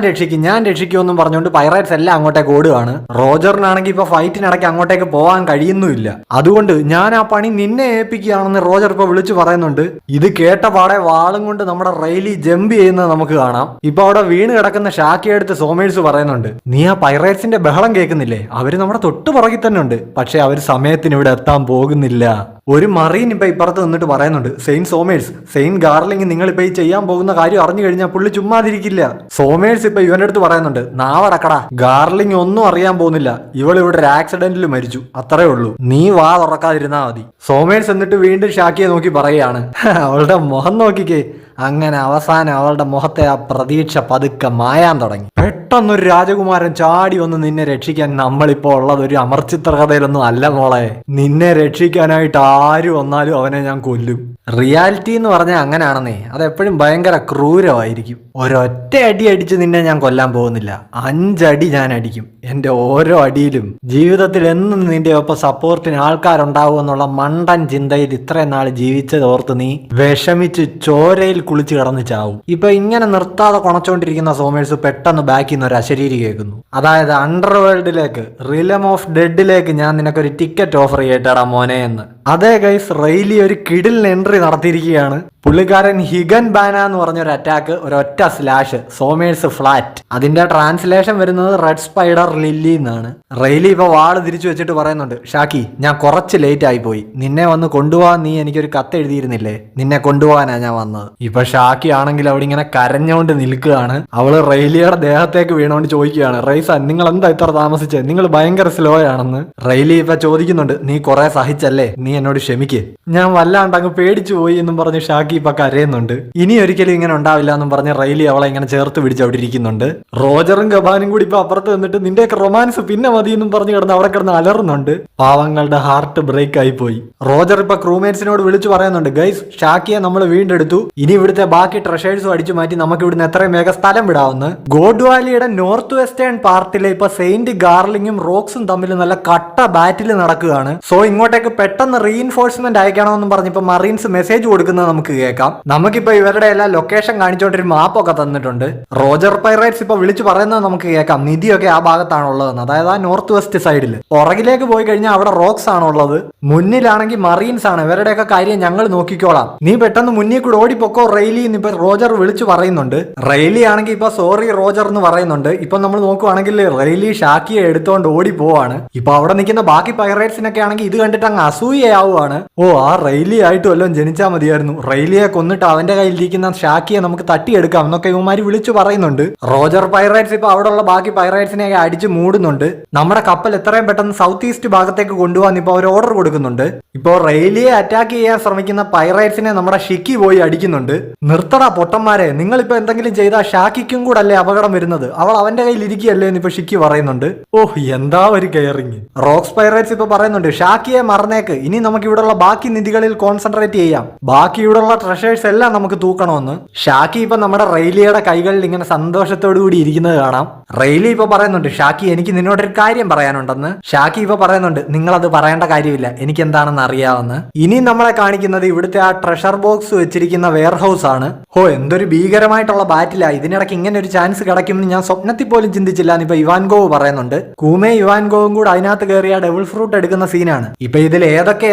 രക്ഷിക്കുമെന്നും പറഞ്ഞുകൊണ്ട് പൈറേറ്റ്സ് എല്ലാം അങ്ങോട്ടേക്ക് ഓടുകയാണ്. റോജറിനാണെങ്കിൽ ഇപ്പൊ ഫൈറ്റിനിടയ്ക്ക് അങ്ങോട്ടേക്ക് പോകാൻ കഴിയുന്നുമില്ല. അതുകൊണ്ട് ഞാൻ ആ പണി നിന്നെ ഏൽപ്പിക്കുകയാണെന്ന് റോജർ ഇപ്പൊ വിളിച്ചു പറയുന്നുണ്ട്. ഇത് കേട്ട പാടെ വാളും കൊണ്ട് നമ്മുടെ റെയിലി ജമ്പ് ചെയ്യുന്നത് നമുക്ക് കാണാം. ഇപ്പൊ അവിടെ വീണ് കിടക്കുന്ന ഷാക്കിയെടുത്ത് സോമേഴ്സ് പറയുന്നുണ്ട്, നീ ആ പൈറേറ്റ്സിന്റെ ബഹളം കേൾക്കുന്നില്ലേ, അവര് നമ്മുടെ തൊട്ട് പുറകിൽ തന്നെ ഉണ്ട്, പക്ഷെ അവര് സമയത്തിന് ഇവിടെ എത്താൻ പോകുന്നില്ല. ഒരു മറീൻ ഇപ്പൊ ഇപ്പുറത്ത് നിന്നിട്ട് പറയുന്നുണ്ട്, സെയിന്റ് സോമേഴ്സ്, സെയിന്റ് ഗാർലിംഗ് നിങ്ങളിപ്പോ ഈ ചെയ്യാൻ പോകുന്ന കാര്യം അറിഞ്ഞു കഴിഞ്ഞാൽ പുള്ളി ചുമ്മാതിരിക്കില്ല. സോമേഴ്സ് ഇപ്പൊ ഇവന്റെ അടുത്ത് പറയുന്നുണ്ട്, നാവടക്കടാ, ഗാർലിംഗ് ഒന്നും അറിയാൻ പോകുന്നില്ല, ഇവളിവിടെ ഒരു ആക്സിഡന്റിൽ മരിച്ചു, അത്രേ ഉള്ളൂ, നീ വാ തുറക്കാതിരുന്നാ മതി. സോമേഴ്സ് എന്നിട്ട് വീണ്ടും ഷാക്കിയെ നോക്കി പറയുകയാണ്, അവളുടെ മുഖം നോക്കിക്കേ. അങ്ങനെ അവസാനം അവളുടെ മുഖത്തെ ആ പ്രതീക്ഷ പതുക്കെ മായാൻ തുടങ്ങി. പെട്ടെന്നൊരു രാജകുമാരൻ ചാടി വന്ന് നിന്നെ രക്ഷിക്കാൻ. നമ്മളിപ്പോ ഉള്ളത് ഒരു അമർചിത്ര കഥയിലൊന്നും അല്ല മോളെ. നിന്നെ രക്ഷിക്കാനായിട്ട് ആര് വന്നാലും അവനെ ഞാൻ കൊല്ലും. റിയാലിറ്റി എന്ന് പറഞ്ഞാൽ അങ്ങനെയാണെന്നേ, അതെപ്പോഴും ഭയങ്കര ക്രൂരമായിരിക്കും. ഒരൊറ്റ അടി അടിച്ച് നിന്നെ ഞാൻ കൊല്ലാൻ പോകുന്നില്ല, 5 അടി ഞാൻ അടിക്കും. എന്റെ ഓരോ അടിയിലും ജീവിതത്തിൽ എന്നും നിന്റെ ഒപ്പം സപ്പോർട്ടിന് ആൾക്കാരുണ്ടാവും എന്നുള്ള മണ്ടൻ ചിന്തയിൽ ഇത്രയും നാൾ ജീവിച്ചതോർത്ത് നീ വിഷമിച്ച് ചോരയിൽ കുളിച്ച് കിടന്ന് ചാവും. ഇപ്പൊ ഇങ്ങനെ നിർത്താതെ കൊണച്ചോണ്ടിരിക്കുന്ന സോമേഴ്സ് പെട്ടെന്ന് ബാക്കിൽ നിന്ന് ഒരു അശരീരി കേൾക്കുന്നു. അതായത് അണ്ടർവേൾഡിലേക്ക്, റിലം ഓഫ് ഡെഡിലേക്ക് ഞാൻ നിനക്കൊരു ടിക്കറ്റ് ഓഫർ ചെയ്യട്ടാടാ മോനെ എന്ന്. അതേ ഗൈസ്, റെയിലി ഒരു കിഡിലിന് എൻട്രി നടത്തിയിരിക്കുകയാണ്. പുള്ളിക്കാരൻ ഹിഗൻ ബാന എന്ന് പറഞ്ഞൊരു അറ്റാക്ക്, ഒരൊറ്റ സ്ലാഷ്, സോമേഴ്സ് ഫ്ലാറ്റ്. അതിന്റെ ട്രാൻസ്ലേഷൻ വരുന്നത് റെഡ് സ്പൈഡർ ലില്ലി എന്നാണ്. റെയിലി ഇപ്പൊ വാള് തിരിച്ചു വെച്ചിട്ട് പറയുന്നുണ്ട്, ഷാക്കി ഞാൻ കുറച്ച് ലേറ്റ് ആയി പോയി, നിന്നെ വന്ന് കൊണ്ടുപോകാൻ നീ എനിക്കൊരു കത്ത് എഴുതിയിരുന്നില്ലേ, നിന്നെ കൊണ്ടുപോകാനാ ഞാൻ വന്നത്. ഇപ്പൊ ഷാക്കി ആണെങ്കിൽ അവിടെ ഇങ്ങനെ കരഞ്ഞോണ്ട് നിൽക്കുകയാണ്. അവള് റെയിലിയുടെ ദേഹത്തേക്ക് വീണോണ്ട് ചോദിക്കുകയാണ്, റൈസ നിങ്ങൾ എന്താ ഇത്ര താമസിച്ചേ, നിങ്ങൾ ഭയങ്കര സ്ലോ ആണെന്ന്. റെയിലി ഇപ്പൊ ചോദിക്കുന്നുണ്ട്, നീ കുറെ സഹിച്ചല്ലേ, നീ എന്നോട് ക്ഷമിക്കേ, ഞാൻ വല്ലാണ്ട് അങ്ങ് പേടിച്ചു പോയി എന്നും പറഞ്ഞ് ഷാക്കി ഇപ്പൊ കരയുന്നുണ്ട്. ഇനി ഒരിക്കലും ഇങ്ങനെ ഉണ്ടാവില്ല എന്നും പറഞ്ഞ് റെയിലി അവളെ ഇങ്ങനെ ചേർത്ത് പിടിച്ച് അവിടെ ഇരിക്കുന്നുണ്ട്. റോജറും ഗബാനും കൂടി ഇപ്പൊ അപ്പുറത്ത് നിന്നിട്ട് നിന്റെയൊക്കെ റൊമാൻസ് പിന്നെ മതി എന്നും പറഞ്ഞ് കിടന്ന് അവിടെ കിടന്ന് അലറുന്നുണ്ട്. പാവങ്ങളുടെ ഹാർട്ട് ബ്രേക്ക് ആയി പോയി. റോജർ ഇപ്പൊ ക്രൂമേറ്റ്സിനോട് വിളിച്ചു പറയുന്നുണ്ട്, ഗൈസ് ഷാക്കിയെ നമ്മൾ വീണ്ടെടുത്തു, ഇനി ഇവിടുത്തെ ബാക്കി ട്രഷേഴ്സും അടിച്ചു മാറ്റി നമുക്ക് ഇവിടുന്ന് എത്രയും വേഗം സ്ഥലം വിടാവുന്ന. ഗോഡ് വാലിയുടെ നോർത്ത് വെസ്റ്റേൺ പാർട്ടിലെ ഇപ്പൊ സെയിന്റ് ഗാർലിംഗും റോക്സും തമ്മിൽ നല്ല കട്ട ബാറ്റിൽ നടക്കുകയാണ്. സോ ഇങ്ങോട്ടേക്ക് പെട്ടെന്ന് റീഇൻഫോഴ്സ്മെന്റ് അയക്കണമെന്നും പറഞ്ഞ് ഇപ്പൊ മറീൻസ് മെസ്സേജ് കൊടുക്കുന്നത് നമുക്ക് കേൾക്കാം. നമുക്കിപ്പോ ഇവരുടെ എല്ലാ ലൊക്കേഷൻ കാണിച്ചോണ്ടൊരു മാപ്പൊക്കെ തന്നിട്ടുണ്ട്. റോജർ പൈറേറ്റ്സ് ഇപ്പൊ വിളിച്ചു പറയുന്നത് നമുക്ക് കേൾക്കാം, നിധിയൊക്കെ ആ ഭാഗത്താണുള്ളതെന്ന്, അതായത് ആ നോർത്ത് വെസ്റ്റ് സൈഡിൽ. പുറകിലേക്ക് പോയി കഴിഞ്ഞാൽ അവിടെ റോക്സ് ആണുള്ളത്, മുന്നിലാണെങ്കിൽ മറീൻസ് ആണ്. ഇവരുടെയൊക്കെ കാര്യം ഞങ്ങൾ നോക്കിക്കോളാം, നീ പെട്ടെന്ന് മുന്നിൽ കൂടെ ഓടിപ്പൊക്കോ റെയിലി എന്ന് ഇപ്പൊ റോജർ വിളിച്ചു പറയുന്നുണ്ട്. റെയിലി ആണെങ്കിൽ ഇപ്പൊ സോറി റോജർ എന്ന് പറയുന്നുണ്ട്. ഇപ്പൊ നമ്മൾ നോക്കുവാണെങ്കിൽ റെയിലി ഷാക്കിയെ എടുത്തോണ്ട് ഓടി പോവാണ്. ഇപ്പൊ അവിടെ നിൽക്കുന്ന ബാക്കി പൈറേറ്റ്സിനൊക്കെ ആണെങ്കിൽ ഇത് കണ്ടിട്ട് അങ്ങ് അസൂയയാവുകയാണ്. ഓ, ആ റെയിലി ആയിട്ട് വല്ലതും ജനിച്ചാൽ മതിയായിരുന്നു, റെയിലിയെ കൊന്നിട്ട് അവന്റെ കയ്യിലിരിക്കുന്ന ഷാക്കിയെ നമുക്ക് തട്ടിയെടുക്കാം എന്നൊക്കെ ഇവന്മാര് വിളിച്ചു പറയുന്നുണ്ട്. റോജർ പൈറേറ്റ്സ് ഇപ്പൊ അവിടെ ഉള്ള ബാക്കി പൈറേറ്റ്സിനെ അടിച്ചു മൂടുന്നുണ്ട്. നമ്മുടെ കപ്പൽ എത്രയും പെട്ടെന്ന് സൗത്ത് ഈസ്റ്റ് ഭാഗത്തേക്ക് കൊണ്ടുപോകാൻ ഇപ്പൊ അവർ ഓർഡർ കൊടുക്കുന്നുണ്ട്. ഇപ്പോ റെയിലിയെ അറ്റാക്ക് ചെയ്യാൻ ശ്രമിക്കുന്ന പൈറേറ്റ്സിനെ നമ്മുടെ ഷിക്കി പോയി അടിക്കുന്നുണ്ട്. നിർത്തടാ പൊട്ടന്മാരെ, നിങ്ങളിപ്പോ എന്തെങ്കിലും ചെയ്താൽ ഷാക്കിക്കും കൂടെ അല്ലേ അപകടം വരുന്നത്, അവൾ അവന്റെ കയ്യിൽ ഇരിക്കുകയല്ലേ എന്ന് ഇപ്പൊ ഷിക്കി പറയുന്നുണ്ട്. ഓഹ്, എന്താ ഒരു കെയറിങ്. റോക്സ് പൈറേറ്റ്സ് ഇപ്പൊ പറയുന്നുണ്ട്, ഷാക്കിയെ മറന്നേക്ക്, ഇനി നമുക്ക് ഇവിടെയുള്ള ബാക്കി നിധികളിൽ കോൺസെൻട്രേറ്റ് ചെയ്യാം, ബാക്കി ഇവിടെയുള്ള ട്രഷേഴ്സ് എല്ലാം നമുക്ക് തൂക്കണമെന്ന്. ഷാക്കി ഇപ്പൊ നമ്മുടെ റെയിലിയുടെ കൈകളിൽ ഇങ്ങനെ സന്തോഷത്തോടു കൂടി ഇരിക്കുന്നത് കാണാം. റെയിലി ഇപ്പൊ പറയുന്നുണ്ട്, ഷാക്കി എനിക്ക് നിന്നോടൊരു കാര്യം പറയാനുണ്ടെന്ന്. ഷാക്കി ഇപ്പൊ പറയുന്നുണ്ട്, നിങ്ങളത് പറയേണ്ട കാര്യമില്ല, എനിക്ക് എന്താണെന്ന് അറിയാമെന്ന്. ഇനി നമ്മളെ കാണിക്കുന്നത് ഇവിടുത്തെ ആ ട്രഷർ ബോക്സ് വെച്ചിരിക്കുന്ന വെയർഹൌസ് ആണ്. എന്തൊരു ഭീകരമായിട്ടുള്ള ബാറ്റിലാ, ഇതിനിടയ്ക്ക് ഇങ്ങനെ ഒരു ചാൻസ് കിടക്കുമെന്ന് ഞാൻ സ്വപ്നത്തിൽ പോലും ചിന്തിച്ചില്ല എന്ന് ഇപ്പൊ ഇവാൻഗോവ് പറയുന്നുണ്ട്. കൂമേ ഇവാൻഗോവും കൂടെ അതിനകത്ത് കയറിയ ഡബിൾ ഫ്രൂട്ട് എടുക്കുന്ന സീനാണ്. ഇപ്പൊ ഇതിൽ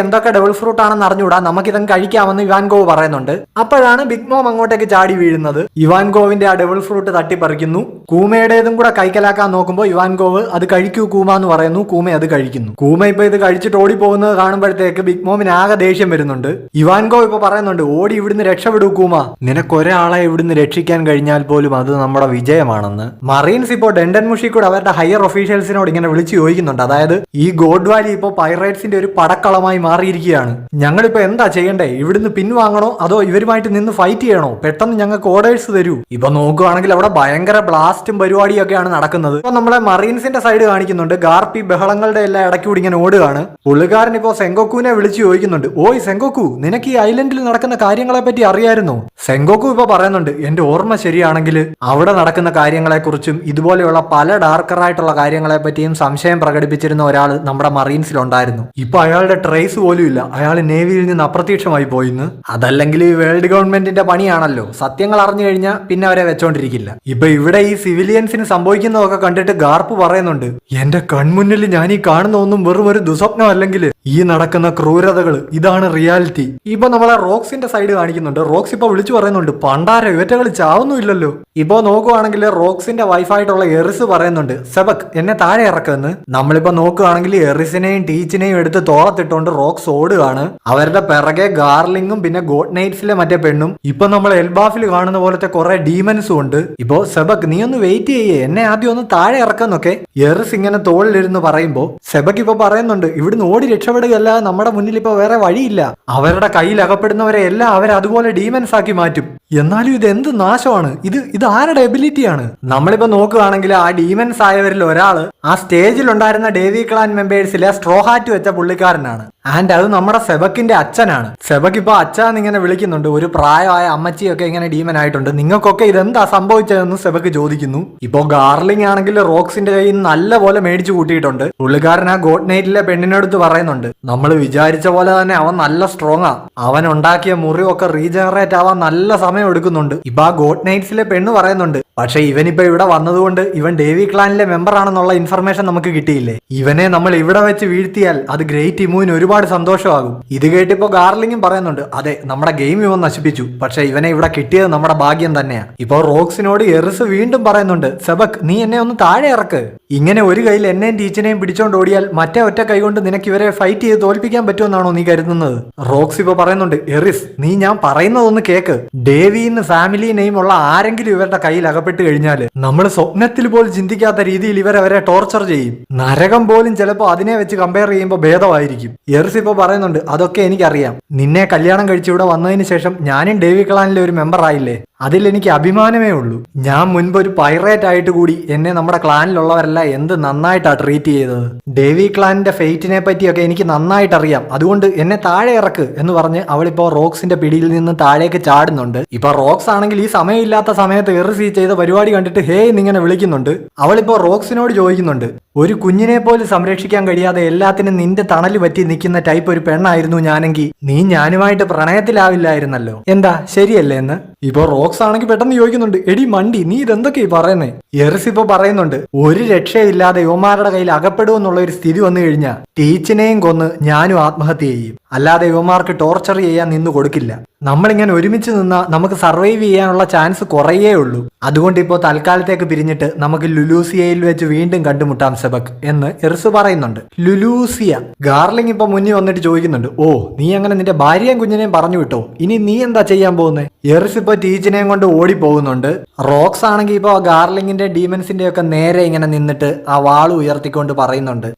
എന്തൊക്കെ ഡബിൾ ഫ്രൂട്ട് ആണെന്ന് അറിഞ്ഞുകൂടാ, നമുക്കിതങ്ങ് കഴിക്കാമെന്ന് ഇവാൻഗോവ് പറയുന്നുണ്ട്. അപ്പോഴാണ് ബിഗ് മോം അങ്ങോട്ടേക്ക് ചാടി വീഴുന്നത്. ഇവാൻഗോവിന്റെ ആ ഡബിൾ ഫ്രൂട്ട് തട്ടിപ്പറിക്കുന്നു. കൂമയുടേതും കൂടെ കൈക്കലാക്കാൻ നോക്കുമ്പോൾ ഇവാൻഗോവ് അത് കഴിക്കൂ കൂമ എന്ന് പറയുന്നു. കൂമ അത് കഴിക്കുന്നു. കൂമ ഇപ്പൊ ഇത് കഴിച്ചിട്ട് ഓടി പോകുന്നത് കാണുമ്പോഴത്തേക്ക് ബിഗ് മോമിന് ആകെ ദേഷ്യം വരുന്നുണ്ട്. ഇവാൻഗോവ് ഇപ്പൊ പറയുന്നുണ്ട്, ഓടി ഇവിടുന്ന് രക്ഷപ്പെടൂ കൂമ, നിനക്കൊരാളെ ഇവിടുന്ന് രക്ഷിക്കാൻ കഴിഞ്ഞാൽ പോലും അത് നമ്മുടെ വിജയമാണെന്ന്. മറീൻസ് ഇപ്പോൾ ഡെൻഡൻ മുഷി കൂടെ അവരുടെ ഹയർ ഒഫീഷ്യൽസിനോട് ഇങ്ങനെ വിളിച്ചു ചോദിക്കുന്നുണ്ട്. അതായത് ഈ ഗോഡ് വാലി ഇപ്പോൾ പൈറേറ്റ്സിന്റെ ഒരു പടക്കളമായി മാറിയിരിക്കുകയാണ്. ഞങ്ങളിപ്പോ എന്താ ചെയ്യണ്ടേ? ഇവിടുന്ന് പിൻവാങ്ങണോ അതോ ഇവരുമായിട്ട് നിന്ന് ഫൈറ്റ് ചെയ്യണോ? പെട്ടെന്ന് ഞങ്ങൾക്ക് ഓർഡേഴ്സ് തരൂ. ഇപ്പൊ നോക്കുകയാണെങ്കിൽ അവിടെ ഭയങ്കര ബ്ലാസ്റ്റും പരിപാടിയും ഒക്കെയാണ് നടക്കുന്നത്. ഇപ്പൊ നമ്മളെ മറീൻസിന്റെ സൈഡ് കാണിക്കുന്നുണ്ട്. ഗാർപ്പി ബഹളങ്ങളുടെ എല്ലാം ഇടയ്ക്കൂടി ഇങ്ങനെ ഓടുകയാണ്. പുള്ളിക്കാരൻ ഇപ്പോ സെങ്കോക്കുവിനെ വിളിച്ചു ചോദിക്കുന്നുണ്ട്, ഓയ് സെങ്കോക്കു, നിനക്ക് ഈ ഐലൻഡിൽ നടക്കുന്ന കാര്യങ്ങളെ പറ്റി അറിയായിരുന്നോ? സെങ്കോക്കു ഇപ്പൊ പറയുന്നുണ്ട്, എന്റെ ഓർമ്മ ശരിയാണെങ്കിൽ അവിടെ നടക്കുന്ന കാര്യങ്ങളെ കുറിച്ചും ഇതുപോലെയുള്ള പല ഡാർക്കറായിട്ടുള്ള കാര്യങ്ങളെ പറ്റിയും സംശയം പ്രകടിപ്പിച്ചിരുന്ന ഒരാൾ നമ്മുടെ മറീൻസിലുണ്ടായിരുന്നു. ഇപ്പൊ അയാളുടെ ട്രേസ് പോലും ഇല്ല, അയാൾ നേവിയിൽ നിന്ന് അപ്രത്യക്ഷമായി പോയിന്ന്. അതല്ലെങ്കിൽ ഈ വേൾഡ് ഗവൺമെന്റിന്റെ പണിയാണല്ലോ, സത്യങ്ങൾ അറിഞ്ഞു കഴിഞ്ഞാൽ പിന്നെ അവരെ വെച്ചോണ്ടിരിക്കില്ല. ഇപ്പൊ ഇവിടെ ഈ സിവിലിയൻസിന് സംഭവിക്കുന്നതൊക്കെ കണ്ടിട്ട് ഗാർപ്പ് പറയുന്നുണ്ട്, എന്റെ കൺമുന്നിൽ ഞാൻ ഈ കാണുന്ന ഒന്നും വെറും ഒരു ദുസ്വപ്നം അല്ലെങ്കിൽ ഈ നടക്കുന്ന ക്രൂരതകൾ ഇതാണ് റിയാലിറ്റി. ഇപ്പൊ നമ്മളെ റോക്സിന്റെ സൈഡ് കാണിക്കുന്നുണ്ട്. റോക്സ് ഇപ്പൊ വിളിച്ചു പറയുന്നുണ്ട്, പണ്ടാര ഇവറ്റകൾ ചാവുന്നില്ലല്ലോ. ഇപ്പൊ നോക്കുവാണെങ്കിൽ റോക്സിന്റെ വൈഫായിട്ടുള്ള എറിസ് പറയുന്നുണ്ട്, സെബക് എന്നെ താഴെ ഇറക്കുമെന്ന്. നമ്മളിപ്പോ നോക്കുകയാണെങ്കിൽ എറിസിനെയും ടീച്ചിനെയും എടുത്ത് തോളത്തിട്ടുകൊണ്ട് റോക്സ് ഓടുകയാണ്. അവരുടെ പിറകെ ഗാർലിങ്ങും പിന്നെ ഗോഡ് നൈറ്റ്സിലെ മറ്റേ പെണ്ണും ഇപ്പൊ നമ്മൾ എൽബാഫിൽ കാണുന്ന പോലത്തെ കുറെ ഡീമൻസും ഉണ്ട്. ഇപ്പോ സെബക് നീ ഒന്ന് വെയിറ്റ് ചെയ്യേ, എന്നെ ആദ്യം ഒന്ന് താഴെ ഇറക്കാന്നൊക്കെ എറിസ് ഇങ്ങനെ തോളിലിരുന്ന് പറയുമ്പോ സെബക് ഇപ്പൊ പറയുന്നുണ്ട്, ഇവിടുന്ന് ഓടി രക്ഷപ്പെടുകയല്ലാതെ നമ്മുടെ മുന്നിൽ ഇപ്പൊ വേറെ വഴിയില്ല. അവരുടെ കയ്യിൽ അകപ്പെടുന്നവരെ എല്ലാം അവർ അതുപോലെ ഡീമൻസ് ആക്കി മാറ്റും. എന്നാലും ഇത് എന്ത് നാശമാണ്, ഇത് ആരുടെ എബിലിറ്റിയാണ്? നമ്മളിപ്പോ നോക്കുകയാണെങ്കിൽ ആ ഡീമൻസ് ആയവരിൽ ഒരാള് ആ സ്റ്റേജിൽ ഉണ്ടായിരുന്ന ഡേവി ക്ലാൻ മെമ്പേഴ്സിലെ സ്ട്രോ ഹാറ്റ് വെച്ച പുള്ളിക്കാരനാണ്. ആൻഡ് അത് നമ്മുടെ സെബക്കിന്റെ അച്ഛനാണ്. സെബക് ഇപ്പൊ അച്ഛാന്ന് ഇങ്ങനെ വിളിക്കുന്നുണ്ട്. ഒരു പ്രായമായ അമ്മച്ചിയൊക്കെ ഇങ്ങനെ ഡീമൻ ആയിട്ടുണ്ട്. നിങ്ങൾക്കൊക്കെ ഇതെന്താ സംഭവിച്ചതെന്ന് സെബക്ക് ചോദിക്കുന്നു. ഇപ്പോ ഗാർലിംഗ് ആണെങ്കിൽ റോക്സിന്റെ കയ്യിൽ നിന്ന് നല്ല പോലെ മേടിച്ചു കൂട്ടിയിട്ടുണ്ട്. പുള്ളിക്കാരൻ ആ ഗോഡ് നൈറ്റിലെ പെണ്ണിനടുത്ത് പറയുന്നുണ്ട്, നമ്മൾ വിചാരിച്ച പോലെ തന്നെ അവൻ നല്ല സ്ട്രോങ് ആ, അവൻ ഉണ്ടാക്കിയ മുറിവൊക്കെ റീജനറേറ്റ് ആവാൻ നല്ല സമയം എടുക്കുന്നുണ്ട്. ഇപ്പൊ ആ ഗോഡ് നൈറ്റ്സിലെ പെണ്ണ് പറയുന്നുണ്ട്, പക്ഷെ ഇവനിപ്പോ ഇവിടെ വന്നതുകൊണ്ട് ഇവൻ ഡേവി ക്ലാനിലെ മെമ്പർ ആണെന്നുള്ള ഇൻഫർമേഷൻ നമുക്ക് കിട്ടിയില്ലേ. ഇവനെ നമ്മൾ ഇവിടെ വെച്ച് വീഴ്ത്തിയാൽ അത് ഗ്രേറ്റ് ഇമുവിന് ഒരുപാട് സന്തോഷമാകും. ഇത് കേട്ടിപ്പോ ഗാർലിംഗും പറയുന്നുണ്ട്, അതെ നമ്മുടെ ഗെയിം ഇവൻ നശിപ്പിച്ചു, പക്ഷെ ഇവനെ ഇവിടെ കിട്ടിയത് നമ്മുടെ ഭാഗ്യം തന്നെയാ. ഇപ്പൊ റോക്സിനോട് എറിസ് വീണ്ടും പറയുന്നുണ്ട്, സെബക് നീ എന്നെ ഒന്ന് താഴെ ഇറക്ക്. ഇങ്ങനെ ഒരു കയ്യിൽ എന്നെയും ടീച്ചനെയും പിടിച്ചോണ്ട് ഓടിയാൽ മറ്റേ ഒറ്റ കൈ കൊണ്ട് നിനക്ക് ഇവരെ ഫൈറ്റ് ചെയ്ത് തോൽപ്പിക്കാൻ പറ്റുമെന്നാണോ നീ കരുതുന്നത്? റോക്സ് ഇപ്പൊ പറയുന്നുണ്ട്, എറിസ് നീ ഞാൻ പറയുന്നതൊന്ന് കേക്ക്. ഡേവിന്ന് ഫാമിലി നെയിം ഉള്ള ആരെങ്കിലും ഇവരുടെ കയ്യിൽ അകപ്പെട്ട് കഴിഞ്ഞാൽ നമ്മൾ സ്വപ്നത്തിൽ പോലും ചിന്തിക്കാത്ത രീതിയിൽ ഇവരെ ടോർച്ചർ ചെയ്യും. നരകം പോലും ചിലപ്പോൾ അതിനെ വെച്ച് കമ്പയർ ചെയ്യുമ്പോൾ ഭേദമായിരിക്കും. എറിസ് ഇപ്പൊ പറയുന്നുണ്ട്, അതൊക്കെ എനിക്കറിയാം. നിന്നെ കല്യാണം കഴിച്ച് ഇവിടെ വന്നതിന് ശേഷം ഞാനും ഡേവി ക്ലാനിലെ ഒരു മെമ്പർ ആയില്ലേ, അതിൽ എനിക്ക് അഭിമാനമേ ഉള്ളൂ. ഞാൻ മുൻപ് ഒരു പൈറേറ്റ് ആയിട്ട് കൂടി എന്നെ നമ്മുടെ ക്ലാനിലുള്ളവരെല്ലാം എന്ത് നന്നായിട്ടാ ട്രീറ്റ് ചെയ്തത്. ഡേവി ക്ലാനിന്റെ ഫെയ്റ്റിനെ പറ്റിയൊക്കെ എനിക്ക് നന്നായിട്ട് അറിയാം. അതുകൊണ്ട് എന്നെ താഴെ ഇറക്ക് എന്ന് പറഞ്ഞ് അവളിപ്പോ റോക്സിന്റെ പിടിയിൽ നിന്ന് താഴേക്ക് ചാടുന്നുണ്ട്. ഇപ്പൊ റോക്സ് ആണെങ്കിൽ ഈ സമയമില്ലാത്ത സമയത്ത് എറിസ് ചെയ്ത പരിപാടി കണ്ടിട്ട് ഹേ എന്നിങ്ങനെ വിളിക്കുന്നുണ്ട്. അവളിപ്പോ റോക്സിനോട് ചോദിക്കുന്നുണ്ട്, ഒരു കുഞ്ഞിനെ പോലും സംരക്ഷിക്കാൻ കഴിയാതെ എല്ലാത്തിനും നിന്റെ തണല് പറ്റി നിൽക്കുന്ന ടൈപ്പ് ഒരു പെണ്ണായിരുന്നു ഞാനെങ്കിൽ നീ ഞാനുമായിട്ട് പ്രണയത്തിലാവില്ലായിരുന്നല്ലോ. എന്താ ശരിയല്ലേ എന്ന് ഇപ്പൊ റോക്സ് ആണെങ്കിൽ പെട്ടെന്ന് ചോദിക്കുന്നുണ്ട്, എടി മണ്ടി നീ ഇതെന്തൊക്കെയാ പറയുന്നേ? എറിസ് ഇപ്പൊ പറയുന്നുണ്ട്, ഒരു രക്ഷയില്ലാതെ യുവമാരുടെ കയ്യിൽ അകപ്പെടുമെന്നുള്ള ഒരു സ്ഥിതി വന്നു കഴിഞ്ഞാൽ ടീച്ചിനെയും കൊന്ന് ഞാനും ആത്മഹത്യ ചെയ്യും. അല്ലാതെ യുവമാർക്ക് ടോർച്ചർ ചെയ്യാൻ നിന്ന് കൊടുക്കില്ല. നമ്മളിങ്ങനെ ഒരുമിച്ച് നിന്നാൽ നമുക്ക് സർവൈവ് ചെയ്യാനുള്ള ചാൻസ് കുറയേ ഉള്ളൂ. അതുകൊണ്ട് ഇപ്പോൾ തൽക്കാലത്തേക്ക് പിരിഞ്ഞിട്ട് നമുക്ക് ലുലൂസിയയിൽ വെച്ച് വീണ്ടും കണ്ടുമുട്ടാം സെബക് എന്ന് എറിസ് പറയുന്നുണ്ട്. ലുലൂസിയ. ഗാർലിംഗ് ഇപ്പൊ മുന്നിൽ വന്നിട്ട് ചോദിക്കുന്നുണ്ട്, ഓ നീ അങ്ങനെ നിന്റെ ഭാര്യയും കുഞ്ഞിനെയും പറഞ്ഞു വിട്ടോ, ഇനി നീ എന്താ ചെയ്യാൻ പോകുന്നത്? എറിസ് ഇപ്പൊ ടീച്ചിനെയും കൊണ്ട് ഓടി പോകുന്നുണ്ട്. റോക്സ് ആണെങ്കിൽ ഇപ്പൊ ഗാർലിംഗിന്റെ ഡീമൻസിന്റെ ഒക്കെ നേരെ ഇങ്ങനെ നിന്നിട്ട് ആ വാള് ഉയർത്തിക്കൊണ്ട് പറയുന്നുണ്ട്,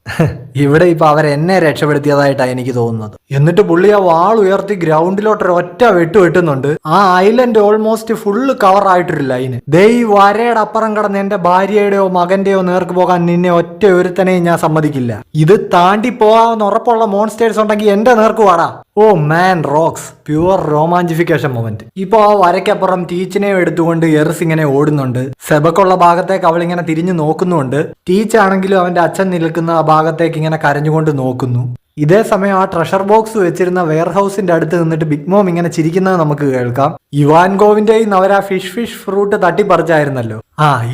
ഇവിടെ ഇപ്പൊ അവരെന്നെ രക്ഷപ്പെടുത്തിയതായിട്ടാണ് എനിക്ക് തോന്നുന്നത്. എന്നിട്ട് പുള്ളി ആ വാൾ ഉയർത്തി ഗ്രൗണ്ടിലോട്ട് ഒറ്റ വെട്ടുന്നുണ്ട്. ആ ഐലൻഡ് ഓൾമോസ്റ്റ് ഫുള്ള് കവർ ആയിട്ടൊരു ലൈന്. ദേ ഈ വരയുടെ അപ്പുറം കടന്ന് എന്റെ ഭാര്യയുടെയോ മകന്റെയോ നേർക്ക് പോകാൻ നിന്നെ ഒറ്റ ഒരുത്തനെയും ഞാൻ സമ്മതിക്കില്ല. ഇത് താണ്ടി പോകാൻ ഉറപ്പുള്ള മോൺസ്റ്റേഴ്സ് ഉണ്ടെങ്കിൽ എന്റെ നേർക്ക് വാടാ. ഓ മാൻ റോക്സ് പ്യുവർ റൊമാൻറ്റിഫിക്കേഷൻ മൊമെന്റ്. ഇപ്പൊ ആ വരയ്ക്കപ്പുറം ടീച്ചിനെ എടുത്തുകൊണ്ട് എറിസ് ഇങ്ങനെ ഓടുന്നുണ്ട്. സെബക്കുള്ള ഭാഗത്തേക്ക് അവളിങ്ങനെ തിരിഞ്ഞു നോക്കുന്നുണ്ട്. ടീച്ച് ആണെങ്കിലും അവന്റെ അച്ഛൻ നിൽക്കുന്ന ആ ഭാഗത്തേക്ക് ഇങ്ങനെ കരഞ്ഞുകൊണ്ട് നോക്കുന്നു. ഇതേ സമയം ആ ട്രഷർ ബോക്സ് വെച്ചിരുന്ന വെയർ ഹൗസിന്റെ അടുത്ത് നിന്നിട്ട് ബിഗ് മോം ഇങ്ങനെ ചിരിക്കുന്നത് നമുക്ക് കേൾക്കാം. ഇവാൻകോവിന്റെയും അവർ ആ ഫിഷ് ഫ്രൂട്ട് തട്ടിപ്പറിച്ചായിരുന്നല്ലോ.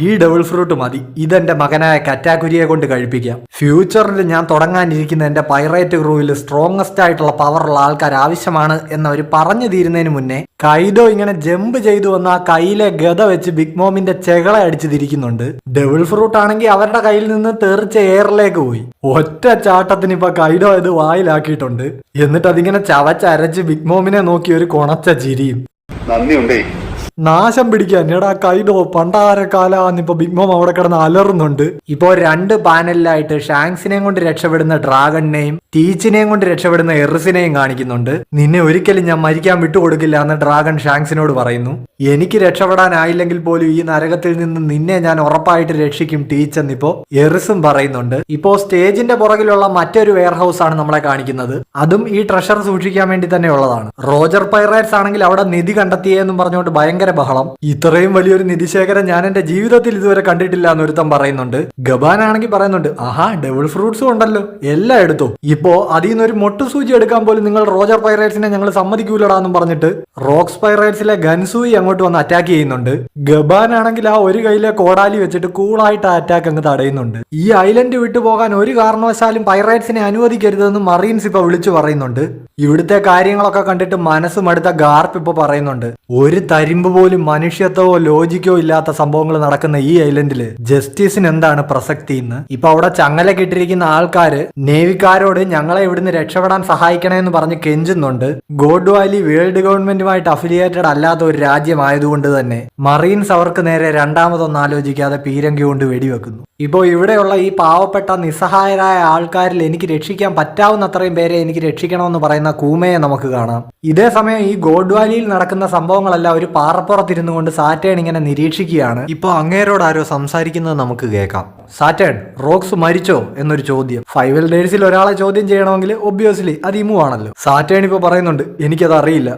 ഈ ഡബിൾ ഫ്രൂട്ട് മതി, ഇതെന്റെ മകനായ കറ്റാക്കുരിയെ കൊണ്ട് കഴിപ്പിക്കാം. ഫ്യൂച്ചറിൽ ഞാൻ തുടങ്ങാനിരിക്കുന്ന എന്റെ പൈറേറ്റ് ക്രൂവിൽ സ്ട്രോങ്ങസ്റ്റ് ആയിട്ടുള്ള പവറുള്ള ആൾക്കാർ ആവശ്യമാണ് എന്നവർ പറഞ്ഞു തീരുന്നതിന് മുന്നേ കൈഡോ ഇങ്ങനെ ജമ്പ് ചെയ്തു വന്ന ആ കയ്യിലെ ഗത വെച്ച് ബിഗ് മോമിന്റെ ചെകളെ അടിച്ചു തിരിക്കുന്നുണ്ട്. ഡബിൾ ഫ്രൂട്ട് ആണെങ്കിൽ അവരുടെ കയ്യിൽ നിന്ന് തെറിച്ച് എയറിലേക്ക് പോയി. ഒറ്റ ചാട്ടത്തിന് ഇപ്പൊ കൈഡോ ഇത് വായിലാക്കിയിട്ടുണ്ട്. എന്നിട്ട് അതിങ്ങനെ ചവച്ചരച്ച് ബിഗ് മോമിനെ നോക്കി ഒരു കൊണച്ച ചിരിയും. നന്ദിയുണ്ടേ. നാശം പിടിക്കാൻ എടാ കൈഡോ പണ്ടാരക്കാലാന്നിപ്പോ ബിഗ് മോം അവിടെ കിടന്ന് അലറുന്നുണ്ട്. ഇപ്പോ 2 പാനലിലായിട്ട് ഷാങ്സിനെയും കൊണ്ട് രക്ഷപ്പെടുന്ന ഡ്രാഗണിനെയും ടീച്ചിനെയും കൊണ്ട് രക്ഷപ്പെടുന്ന എറിസിനെയും കാണിക്കുന്നുണ്ട്. നിന്നെ ഒരിക്കലും ഞാൻ മരിക്കാൻ വിട്ടുകൊടുക്കില്ല എന്ന് ഡ്രാഗൺ ഷാങ്സിനോട് പറയുന്നു. എനിക്ക് രക്ഷപ്പെടാനായില്ലെങ്കിൽ പോലും ഈ നരകത്തിൽ നിന്ന് നിന്നെ ഞാൻ ഉറപ്പായിട്ട് രക്ഷിക്കും ടീച്ച് എന്നിപ്പോ എറിസും പറയുന്നുണ്ട്. ഇപ്പോ സ്റ്റേജിന്റെ പുറകിലുള്ള മറ്റൊരു വെയർ ഹൗസ് ആണ് നമ്മളെ കാണിക്കുന്നത്. അതും ഈ ട്രഷർ സൂക്ഷിക്കാൻ വേണ്ടി തന്നെ ഉള്ളതാണ്. റോജർ പൈറേറ്റ്സ് ആണെങ്കിൽ അവിടെ നിധി കണ്ടെത്തിയെന്നും പറഞ്ഞുകൊണ്ട് ഭയങ്കര ബഹളം. ഇത്രയും വലിയൊരു നിധിശേഖരം ഞാൻ എന്റെ ജീവിതത്തിൽ ഇതുവരെ കണ്ടിട്ടില്ല എന്ന് ഒരുത്തം പറയുന്നുണ്ട്. ഗബാൻ ആണെങ്കിൽ പറയുന്നുണ്ട്, ഡബിൾ ഫ്രൂട്ട്സും ഉണ്ടല്ലോ, എല്ലാം എടുത്തു. ഇപ്പോ അതിൽ നിന്ന് ഒരു മൊട്ടുസൂചി എടുക്കാൻ പോലും നിങ്ങൾ റോജർ പൈറേറ്റ്സിനെ ഞങ്ങൾ സമ്മതിക്കൂലടാന്നും പറഞ്ഞിട്ട് റോക്സ് പൈറേറ്റ്സിലെ ഗൻസൂയി അങ്ങോട്ട് വന്ന് അറ്റാക്ക് ചെയ്യുന്നുണ്ട്. ഗബാൻ ആണെങ്കിൽ ആ ഒരു കയ്യിലെ കോടാലി വെച്ചിട്ട് കൂളായിട്ട് അറ്റാക്ക് അങ്ങ് തടയുന്നുണ്ട്. ഈ ഐലൻഡ് വിട്ടു പോകാൻ ഒരു കാരണവശാലും പൈറേറ്റ്സിനെ അനുവദിക്കരുതെന്ന് മറീൻസ് ഇപ്പൊ വിളിച്ചു പറയുന്നുണ്ട്. ഇവിടുത്തെ കാര്യങ്ങളൊക്കെ കണ്ടിട്ട് മനസ്സും അടുത്ത ഗാർപ്പ് ഇപ്പൊ പറയുന്നുണ്ട്, ഒരു തരിമ്പ് പോലും മനുഷ്യത്വമോ ലോജിക്കോ ഇല്ലാത്ത സംഭവങ്ങൾ നടക്കുന്ന ഈ ഐലൻഡില് ജസ്റ്റിസിന് എന്താണ് പ്രസക്തി എന്ന്. ഇപ്പൊ അവിടെ ചങ്ങല കിട്ടിയിരിക്കുന്ന ആൾക്കാര് നേവിക്കാരോട് ഞങ്ങളെ ഇവിടുന്ന് രക്ഷപ്പെടാൻ സഹായിക്കണമെന്ന് പറഞ്ഞ് കെഞ്ചുന്നുണ്ട്. ഗോഡ് വാലി വേൾഡ് ഗവൺമെന്റുമായിട്ട് അഫിലിയേറ്റഡ് അല്ലാത്ത ഒരു രാജ്യമായതുകൊണ്ട് തന്നെ മറീൻസ് അവർക്ക് നേരെ രണ്ടാമതൊന്നും ആലോചിക്കാതെ പീരങ്കി കൊണ്ട് വെടിവെക്കുന്നു. ഇപ്പോ ഇവിടെയുള്ള ഈ പാവപ്പെട്ട നിസ്സഹായരായ ആൾക്കാരിൽ എനിക്ക് രക്ഷിക്കാൻ പറ്റാവുന്ന അത്രയും പേരെ എനിക്ക് രക്ഷിക്കണമെന്ന് പറയുന്ന കൂമയെ നമുക്ക് കാണാം. ഇതേ സമയം ഈ ഗോഡ് വാലിയിൽ നടക്കുന്ന സംഭവങ്ങളെല്ലാം ഒരു പാറപ്പുറത്തിരുന്നു കൊണ്ട് സാറ്റേൺ ഇങ്ങനെ നിരീക്ഷിക്കുകയാണ്. ഇപ്പൊ അങ്ങേരോട് ആരോ സംസാരിക്കുന്നത് നമുക്ക് കേൾക്കാം. സാറ്റേൺ, റോക്സ് മരിച്ചോ എന്നൊരു ചോദ്യം. 5 എൽഡേഴ്സിൽ ഒരാളെ ചോദ്യം ചെയ്യണമെങ്കിൽ ഒബ്വിയസ്ലി അത് ഇമു ആണല്ലോ. സാറ്റേൺ ഇപ്പൊ പറയുന്നുണ്ട്, എനിക്കത് അറിയില്ല,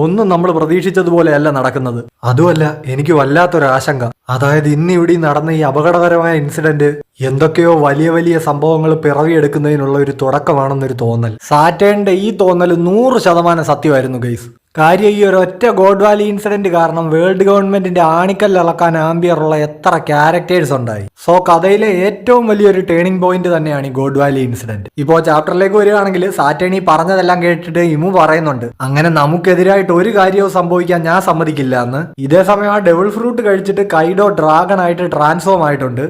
ഒന്നും നമ്മൾ പ്രതീക്ഷിച്ചതുപോലെയല്ല നടക്കുന്നത്. അതുമല്ല, എനിക്ക് വല്ലാത്തൊരു ആശങ്ക. അതായത് ഇന്ന് ഇവിടെ നടന്ന ഈ അപകടകരമായ ഇൻസിഡന്റ് എന്തൊക്കെയോ വലിയ വലിയ സംഭവങ്ങൾ പിറവിയെടുക്കുന്നതിനുള്ള ഒരു തുടക്കമാണെന്നൊരു തോന്നൽ. സാറ്റേണിന്റെ ഈ തോന്നൽ 100% സത്യമായിരുന്നു ഗൈസ്. കാര്യം ഈ ഒരു ഒറ്റ ഗോഡ് വാലി ഇൻസിഡന്റ് കാരണം വേൾഡ് ഗവൺമെന്റിന്റെ ആണിക്കല്ല് ഇളക്കാൻ ആംബിയറുള്ള എത്ര ക്യാരക്ടേഴ്സ് ഉണ്ടായി. സോ കഥയിലെ ഏറ്റവും വലിയൊരു ടേണിംഗ് പോയിന്റ് തന്നെയാണ് ഈ ഗോഡ് വാലി ഇൻസിഡന്റ്. ഇപ്പോ ചാപ്റ്ററിലേക്ക് വരികയാണെങ്കിൽ സാറ്റേണി പറഞ്ഞതെല്ലാം കേട്ടിട്ട് ഇമു പറയുന്നുണ്ട്, അങ്ങനെ നമുക്കെതിരായിട്ട് ഒരു കാര്യവും സംഭവിക്കാൻ ഞാൻ സമ്മതിക്കില്ല എന്ന്. ഇതേ സമയം ആ ഡബിൾ ഫ്രൂട്ട് കഴിച്ചിട്ട് കൈഡോ ഡ്രാഗൺ ആയിട്ട് ട്രാൻസ്ഫോം ആയിട്ടുണ്ട്.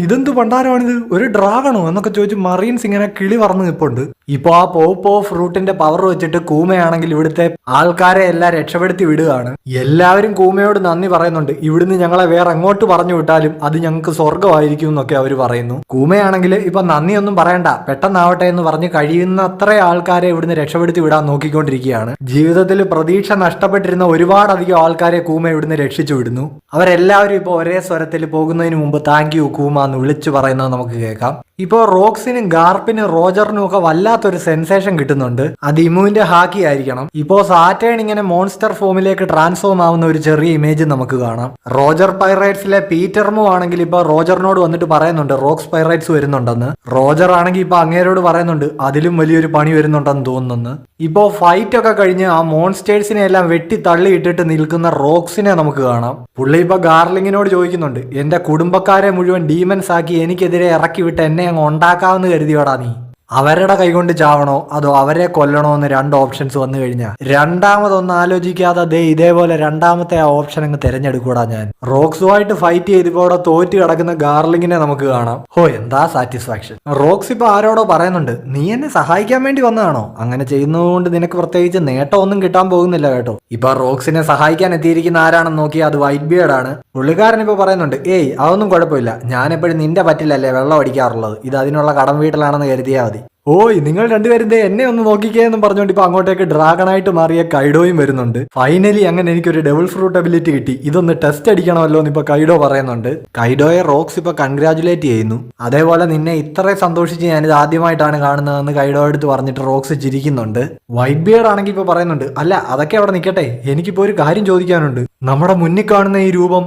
ഇതെന്ത് പണ്ടാരമാണിത്, ഒരു ഡ്രാഗണോ എന്നൊക്കെ ചോദിച്ച് മറീൻസ് ഇങ്ങനെ കിളി പറന്ന് നിൽപ്പുണ്ട്. ഇപ്പൊ ആ പോ ഫ്രൂട്ടിന്റെ പവർ വെച്ചിട്ട് കൂമയാണെങ്കിൽ ഇവിടുത്തെ ആൾക്കാരെ എല്ലാം രക്ഷപ്പെടുത്തി വിടുകയാണ്. എല്ലാവരും കൂമയോട് നന്ദി പറയുന്നുണ്ട്. ഇവിടുന്ന് ഞങ്ങളെ വേറെ എങ്ങോട്ട് പറഞ്ഞു വിട്ടാലും അത് ഞങ്ങൾക്ക് സ്വർഗമായിരിക്കും എന്നൊക്കെ അവർ പറയുന്നു. കൂമയാണെങ്കിൽ ഇപ്പൊ നന്ദിയൊന്നും പറയണ്ട, പെട്ടെന്നാവട്ടെ എന്ന് പറഞ്ഞ് കഴിയുന്ന അത്ര ആൾക്കാരെ ഇവിടുന്ന് രക്ഷപ്പെടുത്തി വിടാൻ നോക്കിക്കൊണ്ടിരിക്കുകയാണ്. ജീവിതത്തിൽ പ്രതീക്ഷ നഷ്ടപ്പെട്ടിരുന്ന ഒരുപാടധികം ആൾക്കാരെ കൂമ ഇവിടുന്ന് രക്ഷിച്ചു വിടുന്നു. അവരെല്ലാവരും ഇപ്പൊ ഒരേ സ്വരത്തിൽ പോകുന്നതിന് മുമ്പ് താങ്ക് യു കൂമ എന്ന് വിളിച്ചു പറയുന്നത് നമുക്ക് കേൾക്കാം. ഇപ്പോ റോക്സിനും ഗാർപ്പിനും റോജറിനും ഒക്കെ വല്ലാത്തൊരു സെൻസേഷൻ കിട്ടുന്നുണ്ട്. അത് ഇമുവിന്റെ ഹാക്കി ആയിരിക്കണം. ഇപ്പോ സാറ്റേൺ ഇങ്ങനെ മോൺസ്റ്റർ ഫോമിലേക്ക് ട്രാൻസ്ഫോം ആവുന്ന ഒരു ചെറിയ ഇമേജ് നമുക്ക് കാണാം. റോജർ പൈറേറ്റ്സിലെ പീറ്റർമോ ആണെങ്കിൽ ഇപ്പൊ റോജറിനോട് വന്നിട്ട് പറയുന്നുണ്ട് റോക്സ് പൈറേറ്റ്സ് വരുന്നുണ്ടെന്ന്. റോജർ ആണെങ്കിൽ ഇപ്പൊ അങ്ങേരോട് പറയുന്നുണ്ട് അതിലും വലിയൊരു പണി വരുന്നുണ്ടെന്ന് തോന്നുന്നു. ഇപ്പോ ഫൈറ്റ് ഒക്കെ കഴിഞ്ഞ് ആ മോൺസ്റ്റേഴ്സിനെ എല്ലാം വെട്ടി തള്ളിയിട്ടിട്ട് നിൽക്കുന്ന റോക്സിനെ നമുക്ക് കാണാം. പുള്ളി ഇപ്പൊ ഗാർലിങ്ങിനോട് ചോദിക്കുന്നുണ്ട്, എന്റെ കുടുംബക്കാരെ മുഴുവൻ ഡീമൻസ് ആക്കി എനിക്കെതിരെ ഇറക്കി വിട്ട് എന്നെ അങ്ങ് ഉണ്ടാക്കാമെന്ന് കരുതിയോടാ നീ? അവരുടെ കൈകൊണ്ട് ചാവണോ അതോ അവരെ കൊല്ലണോ എന്ന് 2 ഓപ്ഷൻസ് വന്നു കഴിഞ്ഞാൽ രണ്ടാമതൊന്നും ആലോചിക്കാതെ ഇതേപോലെ രണ്ടാമത്തെ ആ ഓപ്ഷൻ അങ്ങ് തിരഞ്ഞെടുക്കൂടാ ഞാൻ. റോക്സുമായിട്ട് ഫൈറ്റ് ചെയ്തിപ്പോ അവിടെ തോറ്റ് കിടക്കുന്ന ഗാർലിങ്ങിനെ നമുക്ക് കാണാം. എന്താ സാറ്റിസ്ഫാക്ഷൻ. റോക്സ് ഇപ്പൊ ആരോടോ പറയുന്നുണ്ട്, നീ എന്നെ സഹായിക്കാൻ വേണ്ടി വന്നതാണോ? അങ്ങനെ ചെയ്യുന്നതുകൊണ്ട് നിനക്ക് പ്രത്യേകിച്ച് നേട്ടമൊന്നും കിട്ടാൻ പോകുന്നില്ല കേട്ടോ. ഇപ്പൊ റോക്സിനെ സഹായിക്കാൻ എത്തിയിരിക്കുന്ന ആരാണെന്ന് നോക്കി അത് വൈറ്റ് ബിയർഡ് ആണ്. പുള്ളിക്കാരൻ ഇപ്പൊ പറയുന്നുണ്ട്, അതൊന്നും കുഴപ്പമില്ല, ഞാൻ എപ്പോഴും നിന്റെ പറ്റില്ലല്ലേ വെള്ളം അടിക്കാറുള്ളത്, ഇത് അതിനുള്ള കടം വീട്ടിലാണെന്ന് കരുതിയാൽ മതി. ഓയ് നിങ്ങൾ രണ്ടുപേരും ദേ എന്നെ ഒന്ന് നോക്കിക്കേ എന്ന് പറഞ്ഞുകൊണ്ട് ഇപ്പൊ അങ്ങോട്ടേക്ക് ഡ്രാഗണായിട്ട് മാറിയ കൈഡോയും വരുന്നുണ്ട്. ഫൈനലി അങ്ങനെ എനിക്കൊരു ഡബിൾ ഫ്രൂട്ട് എബിലിറ്റി കിട്ടി, ഇതൊന്ന് ടെസ്റ്റ് അടിക്കണമല്ലോ എന്ന് ഇപ്പൊ കൈഡോ പറയുന്നുണ്ട്. കൈഡോയെ റോക്സ് ഇപ്പൊ കൺഗ്രാചുലേറ്റ് ചെയ്യുന്നു. അതേപോലെ നിന്നെ ഇത്രയും സന്തോഷിച്ച് ഞാനിത് ആദ്യമായിട്ടാണ് കാണുന്നതെന്ന് കൈഡോ എടുത്ത് പറഞ്ഞിട്ട് റോക്സ് ചിരിക്കുന്നുണ്ട്. വൈറ്റ് ബിയർഡ് ആണെങ്കിൽ ഇപ്പൊ പറയുന്നുണ്ട്, അല്ല അതൊക്കെ അവിടെ നിൽക്കട്ടെ, എനിക്കിപ്പോ ഒരു കാര്യം ചോദിക്കാനുണ്ട്. നമ്മുടെ മുന്നിൽ കാണുന്ന ഈ രൂപം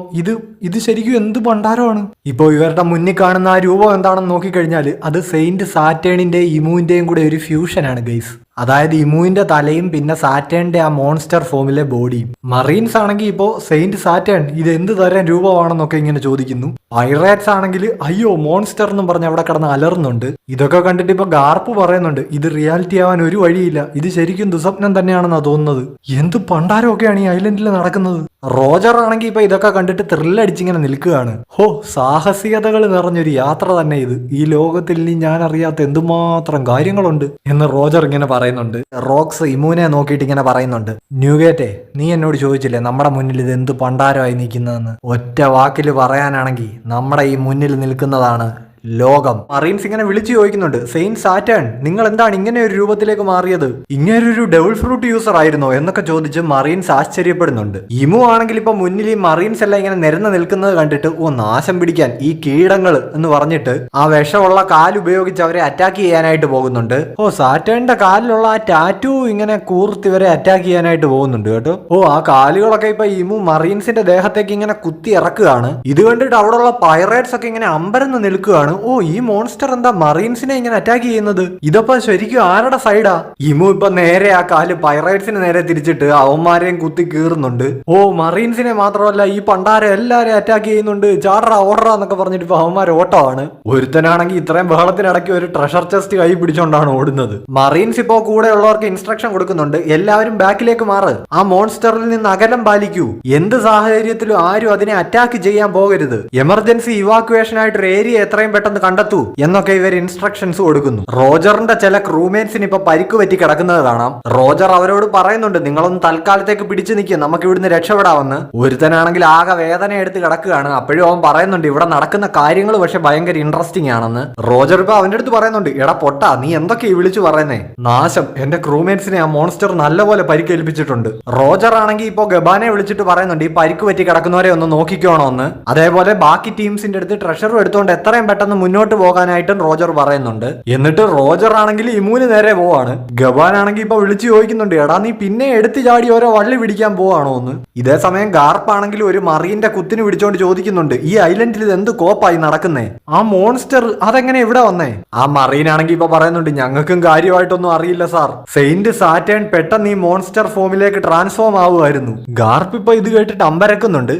ഇത് ശരിക്കും എന്ത് പണ്ടാരമാണ്? ഇപ്പൊ ഇവരുടെ മുന്നിൽ കാണുന്ന ആ രൂപം എന്താണെന്ന് നോക്കിക്കഴിഞ്ഞാൽ അത് സെയിന്റ് സാറ്റേണിന്റെയും ഇമുവിന്റെയും കൂടെ ഒരു ഫ്യൂഷനാണ് ഗൈസ്. അതായത് ഇമുവിന്റെ തലയും പിന്നെ സാറ്റേണിന്റെ ആ മോൺസ്റ്റർ ഫോമിലെ ബോഡിയും. മറീൻസ് ആണെങ്കിൽ ഇപ്പോ സെയിന്റ് സാറ്റേൺ ഇത് എന്ത് തരം രൂപമാണെന്നൊക്കെ ഇങ്ങനെ ചോദിക്കുന്നു. പൈറേറ്റ്സ് ആണെങ്കിൽ അയ്യോ മോൺസ്റ്റർ എന്നും പറഞ്ഞ് അവിടെ കിടന്ന് അലറുന്നുണ്ട്. ഇതൊക്കെ കണ്ടിട്ട് ഇപ്പൊ ഗാർപ്പ് പറയുന്നുണ്ട്, ഇത് റിയാലിറ്റി ആവാൻ ഒരു വഴിയില്ല, ഇത് ശരിക്കും ദുസ്വപ്നം തന്നെയാണെന്നാ തോന്നുന്നത്. എന്ത് പണ്ടാരമൊക്കെയാണ് ഈ ഐലൻഡിൽ നടക്കുന്നത്. റോജർ ആണെങ്കിൽ ഇപ്പൊ ഇതൊക്കെ കണ്ടിട്ട് ത്രില്ലടിച്ചിങ്ങനെ നിൽക്കുകയാണ്. ഹോ, സാഹസികതകൾ നിറഞ്ഞൊരു യാത്ര തന്നെ ഇത്. ഈ ലോകത്തിൽ ഇനി ഞാൻ അറിയാത്ത എന്തുമാത്രം കാര്യങ്ങളുണ്ട് എന്ന് റോജർ ഇങ്ങനെ പറയുന്നുണ്ട്. റോക്സ് ഇമുവിനെ നോക്കിയിട്ട് ഇങ്ങനെ പറയുന്നുണ്ട്, ന്യൂഗേറ്റെ നീ എന്നോട് ചോദിച്ചില്ലേ നമ്മുടെ മുന്നിൽ ഇത് എന്ത് പണ്ടാരമായി നിൽക്കുന്നതെന്ന്. ഒറ്റ വാക്കിൽ പറയാനാണെങ്കിൽ നമ്മുടെ ഈ മുന്നിൽ നിൽക്കുന്നതാണ് ലോകം. മറീൻസ് ഇങ്ങനെ വിളിച്ചു ചോദിക്കുന്നുണ്ട്, സെയിന്റ് സാറ്റേൺ നിങ്ങൾ എന്താണ് ഇങ്ങനെ ഒരു രൂപത്തിലേക്ക് മാറിയത്? ഇങ്ങനെ ഒരു ഡബിൾ ഫ്രൂട്ട് യൂസർ ആയിരുന്നോ എന്നൊക്കെ ചോദിച്ച് മറീൻസ് ആശ്ചര്യപ്പെടുന്നുണ്ട്. ഇമു ആണെങ്കിൽ ഇപ്പൊ മുന്നിൽ ഈ മറീൻസ് എല്ലാം ഇങ്ങനെ നിരന്ന് നിൽക്കുന്നത് കണ്ടിട്ട് ഓ നാശം പിടിക്കാൻ ഈ കീടങ്ങൾ എന്ന് പറഞ്ഞിട്ട് ആ വിഷമുള്ള കാലുപയോഗിച്ച് അവരെ അറ്റാക്ക് ചെയ്യാനായിട്ട് പോകുന്നുണ്ട്. ഓ സാറ്റേണിന്റെ കാലിലുള്ള ആ ടാറ്റു ഇങ്ങനെ കൂർത്തി ഇവരെ അറ്റാക്ക് ചെയ്യാനായിട്ട് പോകുന്നുണ്ട് കേട്ടോ. ഓ ആ കാലുകളൊക്കെ ഇപ്പൊ ഇമു മറീൻസിന്റെ ദേഹത്തേക്ക് ഇങ്ങനെ കുത്തി ഇറക്കുകയാണ്. ഇത് കണ്ടിട്ട് അവിടെയുള്ള പൈറേറ്റ്സ് ഒക്കെ ഇങ്ങനെ അമ്പരന്ന് നിൽക്കുകയാണ്. ഓ ഈ മോൺസ്റ്റർ എന്താ മറീൻസിനെ ഇങ്ങനെ അറ്റാക്ക് ചെയ്യുന്നത്? ഇതപ്പോ ശരിക്കും ആരുടെ സൈഡാ? ഇമു ഇപ്പൊ നേരെ ആ കാല് പൈറേറ്റ്സിന് നേരെ തിരിച്ചിട്ട് അവന്മാരെയും കുത്തി കീറുന്നുണ്ട്. ഓ മറീൻസിനെ മാത്രമല്ല ഈ പണ്ടാരെ എല്ലാരെയും അറ്റാക്ക് ചെയ്യുന്നുണ്ട്. ചാടറ ഓടറ എന്നൊക്കെ പറഞ്ഞിട്ട് ഇപ്പൊ അവന്മാർ ഓട്ടമാണ്. ഒരുത്തനാണെങ്കിൽ ഇത്രയും ബഹളത്തിനിടയ്ക്ക് ഒരു ട്രഷർ ചെസ്റ്റ് കൈ പിടിച്ചോണ്ടാണ് ഓടുന്നത്. മറീൻസ് ഇപ്പോ കൂടെ ഉള്ളവർക്ക് ഇൻസ്ട്രക്ഷൻ കൊടുക്കുന്നുണ്ട്, എല്ലാവരും ബാക്കിലേക്ക് മാറ്, ആ മോൺസ്റ്ററിൽ നിന്ന് അകലം പാലിക്കൂ, എന്ത് സാഹചര്യത്തിലും ആരും അതിനെ അറ്റാക്ക് ചെയ്യാൻ പോകരുത്, എമർജൻസി ഇവാക്യുവേഷൻ ആയിട്ട് ഒരു ഏരിയ എത്രയും പെട്ടെന്ന് കണ്ടെത്തൂ എന്നൊക്കെ ഇവർ ഇൻസ്ട്രക്ഷൻസ് കൊടുക്കുന്നു. റോജറിന്റെ ചില ക്രൂമേറ്റ്സിന് ഇപ്പൊ പരിക്ക് പറ്റി കിടക്കുന്നത് കാണാം. റോജർ അവരോട് പറയുന്നുണ്ട്, നിങ്ങളൊന്ന് തൽക്കാലത്തേക്ക് പിടിച്ചു നിൽക്കുക, നമുക്ക് ഇവിടുന്ന് രക്ഷപ്പെടാമെന്ന്. ഒരുത്തനാണെങ്കിൽ ആകെ വേദന എടുത്ത് കിടക്കുകയാണ്. അപ്പോഴും അവൻ പറയുന്നുണ്ട് ഇവിടെ നടക്കുന്ന കാര്യങ്ങൾ പക്ഷെ ഭയങ്കര ഇൻട്രസ്റ്റിംഗ് ആണെന്ന്. റോജർ ഇപ്പൊ അവന്റെ അടുത്ത് പറയുന്നുണ്ട്, എടാ പൊട്ടാ നീ എന്തൊക്കെ ഈ വിളിച്ചു പറയുന്നേ, നാശം എന്റെ ക്രൂമേറ്റ്സിനെ ആ മോൺസ്റ്റർ നല്ലപോലെ പരിക്കേൽപ്പിച്ചിട്ടുണ്ട്. റോജർ ആണെങ്കിൽ ഇപ്പൊ ഗബാനെ വിളിച്ചിട്ട് പറയുന്നുണ്ട്, ഈ പരിക്ക് പറ്റി കിടക്കുന്നവരെ ഒന്ന് നോക്കിക്കോണമെന്ന്. അതേപോലെ ബാക്കി ടീംസിന്റെ അടുത്ത് ട്രഷറും എടുത്തുകൊണ്ട് എത്രയും പെട്ടെന്ന് മുന്നോട്ട് പോകാനായിട്ടും റോജർ പറയുന്നുണ്ട്. എന്നിട്ട് റോജർ ആണെങ്കിൽ ഇമുവിന് നേരെ പോവാണ്. ഗബാൻ ആണെങ്കിൽ ഇപ്പൊ വിളിച്ചു ചോദിക്കുന്നുണ്ട്, എടാ നീ പിന്നെ എടുത്തു ചാടി ഓരോ വള്ളി പിടിക്കാൻ പോവാണോ എന്ന്. ഇതേ സമയം ഗാർപ്പ് ആണെങ്കിൽ ഒരു മറീന്റെ കുത്തിന് പിടിച്ചോണ്ട് ചോദിക്കുന്നുണ്ട്, ഈ ഐലൻഡിൽ ഇത് എന്ത് കോപ്പായി നടക്കുന്നേ, ആ മോൺസ്റ്റർ അതെങ്ങനെ ഇവിടെ വന്നേ? ആ മറീൻ ആണെങ്കിൽ ഇപ്പൊ പറയുന്നുണ്ട്, ഞങ്ങൾക്കും കാര്യമായിട്ടൊന്നും അറിയില്ല സാർ, സെയിന്റ് സാറ്റേൺ പെട്ടെന്ന് ഈ മോൺസ്റ്റർ ഫോമിലേക്ക് ട്രാൻസ്ഫോം ആവുമായിരുന്നു. ഗാർപ്പ് ഇപ്പൊ ഇത് കേട്ടിട്ട് അമ്പരക്കുന്നുണ്ട്,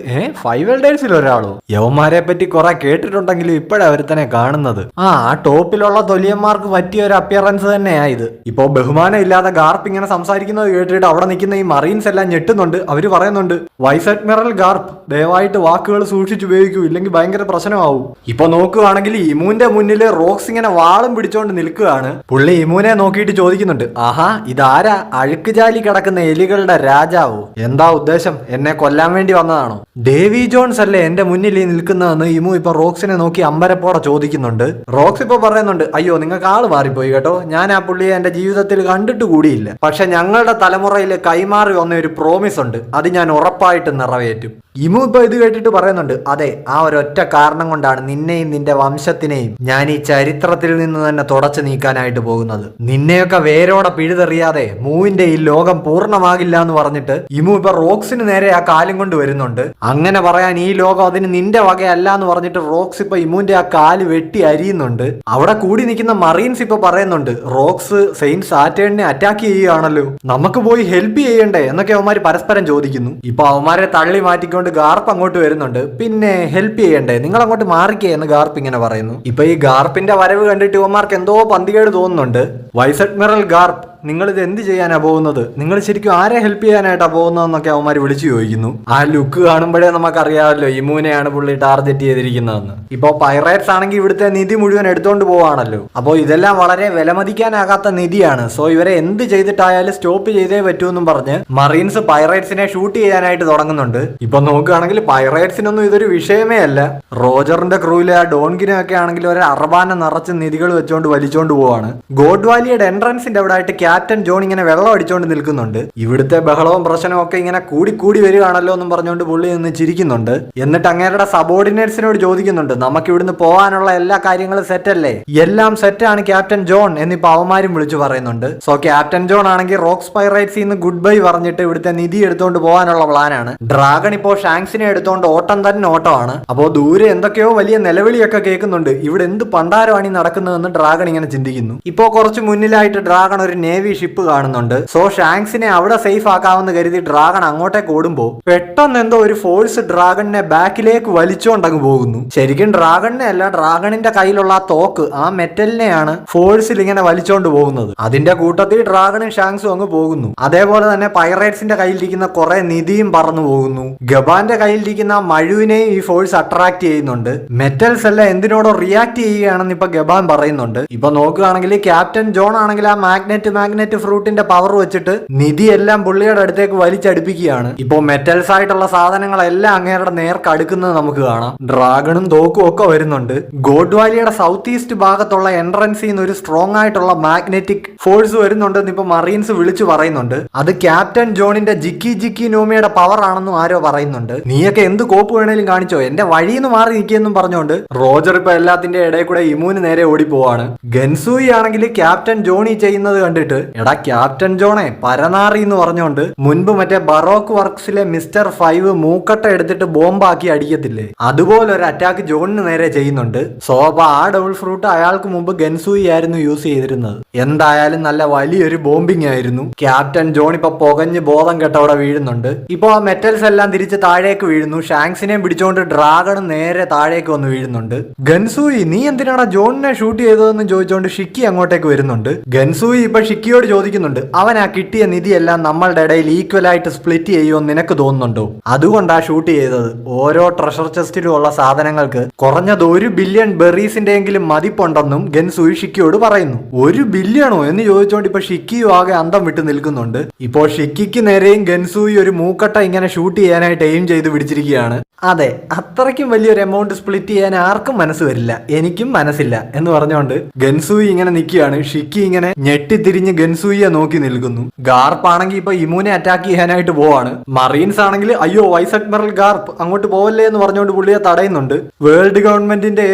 ഫൈവ് എൽഡേഴ്സിൽ ഒരാളോ? യവന്മാരെ പറ്റി കുറെ കേട്ടിട്ടുണ്ടെങ്കിലും ഇപ്പോഴാ ഒരുത്തനെ കാണുന്നത്. ആ ടോപ്പിലുള്ള തൊലിയന്മാർക്ക് പറ്റിയ ഒരു അപ്പിയറൻസ് തന്നെയാ ഇത്. ഇപ്പോ ബഹുമാനം ഇല്ലാതെ ഗാർപ്പ് ഇങ്ങനെ സംസാരിക്കുന്നത് കേട്ടിട്ട് അവിടെ നിൽക്കുന്ന ഈ മറീൻസ് എല്ലാം ഞെട്ടുന്നുണ്ട്. അവര് പറയുന്നുണ്ട്, വൈസ് അഡ്മിറൽ ഗാർപ്പ് ദയവായിട്ട് വാക്കുകൾ സൂക്ഷിച്ചു ഉപയോഗിക്കൂ, ഇല്ലെങ്കിൽ ഭയങ്കര പ്രശ്നമാവും. ഇപ്പൊ നോക്കുകയാണെങ്കിൽ ഇമുവിന്റെ മുന്നിൽ റോക്സ് ഇങ്ങനെ വാളും പിടിച്ചോണ്ട് നിൽക്കുകയാണ്. പുള്ളി ഇമുവിനെ നോക്കിയിട്ട് ചോദിക്കുന്നുണ്ട്, ആഹാ ഇതാരാ, അഴുക്കുജാലി കിടക്കുന്ന എലികളുടെ രാജാവോ? എന്താ ഉദ്ദേശം, എന്നെ കൊല്ലാൻ വേണ്ടി വന്നതാണോ? ഡേവി ജോൺസ് അല്ലേ എന്റെ മുന്നിൽ ഈ നിൽക്കുന്നതെന്ന് ഇമു ഇപ്പൊ റോക്സിനെ നോക്കി അമ്പരപ്പോടെ ചോദിക്കുന്നുണ്ട്. റോക്സ് ഇപ്പൊ പറയുന്നുണ്ട്, അയ്യോ നിങ്ങൾക്ക് ആള് മാറിപ്പോയി കേട്ടോ, ഞാൻ ആ പുള്ളിയെ എന്റെ ജീവിതത്തിൽ കണ്ടിട്ട് കൂടിയില്ല, പക്ഷെ ഞങ്ങളുടെ തലമുറയിൽ കൈമാറി വന്ന ഒരു പ്രോമിസ് ഉണ്ട്, അത് ഞാൻ ഉറപ്പായിട്ട് നിറവേറ്റും. ഇമു ഇപ്പൊ ഇത് കേട്ടിട്ട് പറയുന്നുണ്ട്, അതെ ആ ഒരൊറ്റ കാരണം കൊണ്ടാണ് നിന്നെയും നിന്റെ വംശത്തിനെയും ഞാൻ ഈ ചരിത്രത്തിൽ നിന്ന് തന്നെ തുടച്ചു നീക്കാനായിട്ട് പോകുന്നത്. നിന്നെയൊക്കെ വേരോടെ പിഴുതെറിയാതെ മൂവിന്റെ ഈ ലോകം പൂർണ്ണമാകില്ല എന്ന് പറഞ്ഞിട്ട് ഇമു ഇപ്പൊ റോക്സിന് നേരെ ആ കാലും കൊണ്ട് വരുന്നുണ്ട്. അങ്ങനെ പറയാൻ ഈ ലോകം അതിന് നിന്റെ വകയല്ല എന്ന് പറഞ്ഞിട്ട് റോക്സ് ഇപ്പൊ ഇമുവിന്റെ ആ കാല് വെട്ടി അരിയുന്നുണ്ട്. അവിടെ കൂടി നിൽക്കുന്ന മറീൻസ് ഇപ്പൊ പറയുന്നുണ്ട്, റോക്സ് സെയിന്റ് സാറ്റേണിനെ അറ്റാക്ക് ചെയ്യുകയാണല്ലോ, നമുക്ക് പോയി ഹെൽപ്പ് ചെയ്യണ്ടേ എന്നൊക്കെ അവന്മാര് പരസ്പരം ചോദിക്കുന്നു. ഇപ്പൊ അവന്മാരെ തള്ളി മാറ്റിക്കൊണ്ട് ഗാർപ്പ് അങ്ങോട്ട് വരുന്നുണ്ട്, പിന്നെ ഹെൽപ്പ് ചെയ്യണ്ടേ, നിങ്ങൾ അങ്ങോട്ട് മാറിക്കേ എന്ന് ഗാർപ്പ് ഇങ്ങനെ പറയുന്നു. ഇപ്പൊ ഈ ഗാർപ്പിന്റെ വരവ് കണ്ടിട്ട് ഇവന്മാർക്ക് എന്തോ പന്തികേട് തോന്നുന്നുണ്ട്. വൈസ് അഡ്മിറൽ ഗാർപ്പ് നിങ്ങൾ ഇത് എന്ത് ചെയ്യാനാ പോകുന്നത്, നിങ്ങൾ ശരിക്കും ആരെ ഹെൽപ്പ് ചെയ്യാനായിട്ടാ പോകുന്നതെന്നൊക്കെ അവന്മാർ വിളിച്ചു ചോദിക്കുന്നു. ആ ലുക്ക് കാണുമ്പോഴേ നമുക്കറിയാമല്ലോ ഇമൂനെയാണ് പുള്ളി ടാർഗറ്റ് ചെയ്തിരിക്കുന്നതെന്ന്. ഇപ്പൊ പൈറേറ്റ്സ് ആണെങ്കിൽ ഇവിടുത്തെ നിധി മുഴുവൻ എടുത്തോണ്ട് പോവാണല്ലോ. അപ്പോൾ ഇതെല്ലാം വളരെ വിലമതിക്കാനാകാത്ത നിധിയാണ്. സോ ഇവരെ എന്ത് ചെയ്തിട്ടായാലും സ്റ്റോപ്പ് ചെയ്തേ പറ്റൂന്നും പറഞ്ഞ് മറീൻസ് പൈറേറ്റ്സിനെ ഷൂട്ട് ചെയ്യാനായിട്ട് തുടങ്ങുന്നുണ്ട്. ഇപ്പൊ നോക്കുകയാണെങ്കിൽ പൈറേറ്റ്സിനൊന്നും ഇതൊരു വിഷയമേ അല്ല. റോജറിന്റെ ക്രൂവിലെ ആ ഡോൺകിനെ ഒക്കെ ആണെങ്കിൽ ഒരു അർബാന നിറച്ച് നിധികൾ വെച്ചോണ്ട് വലിച്ചോണ്ട് പോവാണ്. ഗോഡ് വാലിയുടെ എൻട്രൻസിന്റെ അവിടെ ആയിട്ട് ക്യാപ്റ്റൻ ജോൺ ഇങ്ങനെ വെള്ളം അടിച്ചോണ്ട് നിൽക്കുന്നുണ്ട്. ഇവിടുത്തെ ബഹളവും പ്രശ്നവും ഒക്കെ ഇങ്ങനെ കൂടി വരികയാണല്ലോ എന്നും പറഞ്ഞുകൊണ്ട് പുള്ളി നിന്ന് ചിരിക്കുന്നുണ്ട്. എന്നിട്ട് അങ്ങേരുടെ സബോർഡിനേറ്റ്സിനോട് ചോദിക്കുന്നുണ്ട്, നമുക്ക് ഇവിടുന്ന് പോകാനുള്ള എല്ലാ കാര്യങ്ങളും സെറ്റ് അല്ലേ? എല്ലാം സെറ്റാണ് ക്യാപ്റ്റൻ ജോൺ എന്നിപ്പോ അവന്മാരും വിളിച്ചു പറയുന്നുണ്ട്. സോ ക്യാപ്റ്റൻ ജോൺ ആണെങ്കിൽ റോക്സ് പൈറേറ്റ്സിൽ നിന്ന് ഗുഡ് ബൈ പറഞ്ഞിട്ട് ഇവിടുത്തെ നിധി എടുത്തോണ്ട് പോകാനുള്ള പ്ലാനാണ്. ഡ്രാഗൺ ഇപ്പോ ഷാങ്സിനെ എടുത്തോണ്ട് ഓട്ടം തന്നെ ഓട്ടമാണ്. അപ്പോ ദൂരെ എന്തൊക്കെയോ വലിയ നിലവിളിയൊക്കെ കേൾക്കുന്നുണ്ട്. ഇവിടെ എന്ത് പണ്ടാരമാണ് ഈ നടക്കുന്നതെന്ന് ഡ്രാഗൺ ഇങ്ങനെ ചിന്തിക്കുന്നു. ഇപ്പോ കുറച്ച് മുന്നിലായിട്ട് ഡ്രാഗൺ ഒരു നേവി ഷിപ്പ് കാണുന്നുണ്ട്. സോ ഷാങ്സിനെ അവിടെ സേഫ് ആക്കാമെന്ന് കരുതി ഡ്രാഗൺ അങ്ങോട്ടേക്ക് ഓടുമ്പോ പെട്ടെന്ന് എന്തോ ഒരു ഫോഴ്സ് ഡ്രാഗണിനെ ബാക്കിലേക്ക് വലിച്ചോണ്ടങ്ങ് പോകുന്നു. ശരിക്കും ഡ്രാഗണിനെ അല്ല, ഡ്രാഗണിന്റെ കയ്യിലുള്ള ആ തോക്ക്, ആ മെറ്റലിനെയാണ് ഫോഴ്സിൽ ഇങ്ങനെ വലിച്ചോണ്ട് പോകുന്നത്. അതിന്റെ കൂട്ടത്തിൽ ഡ്രാഗണും ഷാങ്സും അങ്ങ് പോകുന്നു. അതേപോലെ തന്നെ പൈറേറ്റ്സിന്റെ കയ്യിലിരിക്കുന്ന കുറെ നിധിയും പറന്നു പോകുന്നു. ഗബാന്റെ കയ്യിലിരിക്കുന്ന മഴുവിനെയും ഈ ഫോഴ്സ് അട്രാക്ട് ചെയ്യുന്നുണ്ട്. മെറ്റൽസ് എല്ലാം എന്തിനോടോ റിയാക്ട് ചെയ്യുകയാണെന്ന് ഇപ്പൊ ഗബാൻ പറയുന്നുണ്ട്. ഇപ്പൊ നോക്കുകയാണെങ്കിൽ ക്യാപ്റ്റൻ ജോൺ ആണെങ്കിൽ ആ മാഗ്നറ്റ് ഫ്രൂട്ടിന്റെ പവർ വെച്ചിട്ട് നിധി എല്ലാം പുള്ളിയുടെ അടുത്തേക്ക് വലിച്ചടുപ്പിക്കുകയാണ്. ഇപ്പൊ മെറ്റൽസ് ആയിട്ടുള്ള സാധനങ്ങളെല്ലാം അങ്ങേരുടെ നേർക്ക് അടുക്കുന്നത് നമുക്ക് കാണാം. ഡ്രാഗണും തോക്കും ഒക്കെ വരുന്നുണ്ട്. ഗോഡ് വാലിയുടെ സൗത്ത് ഈസ്റ്റ് ഭാഗത്തുള്ള എൻട്രൻസിൽ നിന്ന് ഒരു സ്ട്രോങ് ആയിട്ടുള്ള മാഗ്നറ്റിക് ഫോഴ്സ് വരുന്നുണ്ടെന്ന് ഇപ്പൊ മറീൻസ് വിളിച്ചു പറയുന്നുണ്ട്. അത് ക്യാപ്റ്റൻ ജോണിന്റെ ജിക്കി നോമിയുടെ പവർ ആണെന്നും ആരോ പറയുന്നുണ്ട്. നീയൊക്കെ എന്ത് കോപ്പ് വേണേലും കാണിച്ചോ, എന്റെ വഴിന്ന് മാറി നിൽക്കിയെന്നും പറഞ്ഞുകൊണ്ട് റോജർ ഇപ്പൊ എല്ലാത്തിന്റെ ഇടയിൽ കൂടെ ഇമൂന് നേരെ ഓടി പോവാണ്. ഗൻസൂയി ആണെങ്കിൽ ക്യാപ്റ്റൻ ജോണി ചെയ്യുന്നത് കണ്ടിട്ട്, എടാ ക്യാപ്റ്റൻ ജോണെ പരനാറി എന്ന് പറഞ്ഞുകൊണ്ട് മുൻപ് മറ്റേ ബറോക്ക് വർക്സിലെ മിസ്റ്റർ 5 മൂക്കട്ട എടുത്തിട്ട് ബോംബാക്കി അടിക്കത്തില്ലേ, അതുപോലെ ഒരു അറ്റാക്ക് ജോണിന് നേരെ ചെയ്യുന്നുണ്ട്. സോ അപ്പൊ ആ ഡബിൾ ഫ്രൂട്ട് അയാൾക്ക് മുമ്പ് ഗൻസൂയി ആയിരുന്നു യൂസ് ചെയ്തിരുന്നത്. എന്തായാലും നല്ല വലിയൊരു ബോംബിംഗ് ആയിരുന്നു. ക്യാപ്റ്റൻ ജോൺ ഇപ്പൊ പുകഞ്ഞ് ബോധം കെട്ടവിടെ വീഴുന്നുണ്ട്. ഇപ്പൊ ആ മെറ്റൽസ് എല്ലാം തിരിച്ച് താഴേക്ക് വീഴുന്നു. ഷാങ്സിനെയും പിടിച്ചോണ്ട് ഡ്രാഗൺ നേരെ താഴേക്ക് വന്ന് വീഴുന്നുണ്ട്. ഗൻസൂയി നീ എന്തിനാണ് ജോണിനെ ഷൂട്ട് ചെയ്തതെന്ന് ചോദിച്ചോണ്ട് ഷിക്കി അങ്ങോട്ടേക്ക് വരുന്നുണ്ട്. ഗൻസൂയി ഇപ്പൊ ഷിക്കിയോട് ചോദിക്കുന്നുണ്ട്, അവൻ ആ കിട്ടിയ നിധിയെല്ലാം നമ്മളുടെ ഇടയിൽ ഈക്വൽ ആയിട്ട് സ്പ്ലിറ്റ് ചെയ്യുമെന്ന് നിനക്ക് തോന്നുന്നുണ്ടോ? അതുകൊണ്ടാ ഷൂട്ട് ചെയ്തത്. ഓരോ ട്രഷർ ചെസ്റ്റിലും ഉള്ള സാധനങ്ങൾക്ക് കുറഞ്ഞത് 1 ബില്യൺ ബെറീസിന്റെ എങ്കിലും മതിപ്പുണ്ടെന്നും ഗൻസൂയി ഷിക്കിയോട് പറയുന്നു. 1 ബില്യണോ എന്ന് ചോദിച്ചോണ്ട് ഇപ്പൊ ഷിക്കിയും ആകെ അന്തം വിട്ട് നിൽക്കുന്നുണ്ട്. ഇപ്പോ ഷിക്കിക്ക് നേരെയും ഗൻസൂയി ഒരു മൂക്കട്ട ഇങ്ങനെ ഷൂട്ട് ചെയ്യാനായിട്ട് എയിം ചെയ്ത് പിടിച്ചിരിക്കുകയാണ്. അതെ, അത്രയ്ക്കും വലിയൊരു എമൗണ്ട് സ്പ്ലിറ്റ് ചെയ്യാൻ ആർക്കും മനസ്സ് വരില്ല, എനിക്കും മനസ്സില്ല എന്ന് പറഞ്ഞുകൊണ്ട് ഗൻസൂയി ഇങ്ങനെ നിൽക്കുകയാണ്. ഷിക്കി ഇങ്ങനെ ഞെട്ടിത്തിരിഞ്ഞ് ഗൻസൂയിയെ നോക്കി നിൽക്കുന്നു. ഗാർപ്പ് ആണെങ്കിൽ ഇപ്പൊ ഇമൂനെ അറ്റാക്ക് ചെയ്യാനായിട്ട് പോവാണ്. മറീൻസ് ആണെങ്കിൽ അയ്യോ വൈസ് അഡ്മിറൽ ഗാർപ്പ് അങ്ങോട്ട് പോവല്ലേ എന്ന് പറഞ്ഞുകൊണ്ട് പുള്ളിയെ തടയുന്നുണ്ട്. വേൾഡ് ഗവൺമെന്റിന്റെ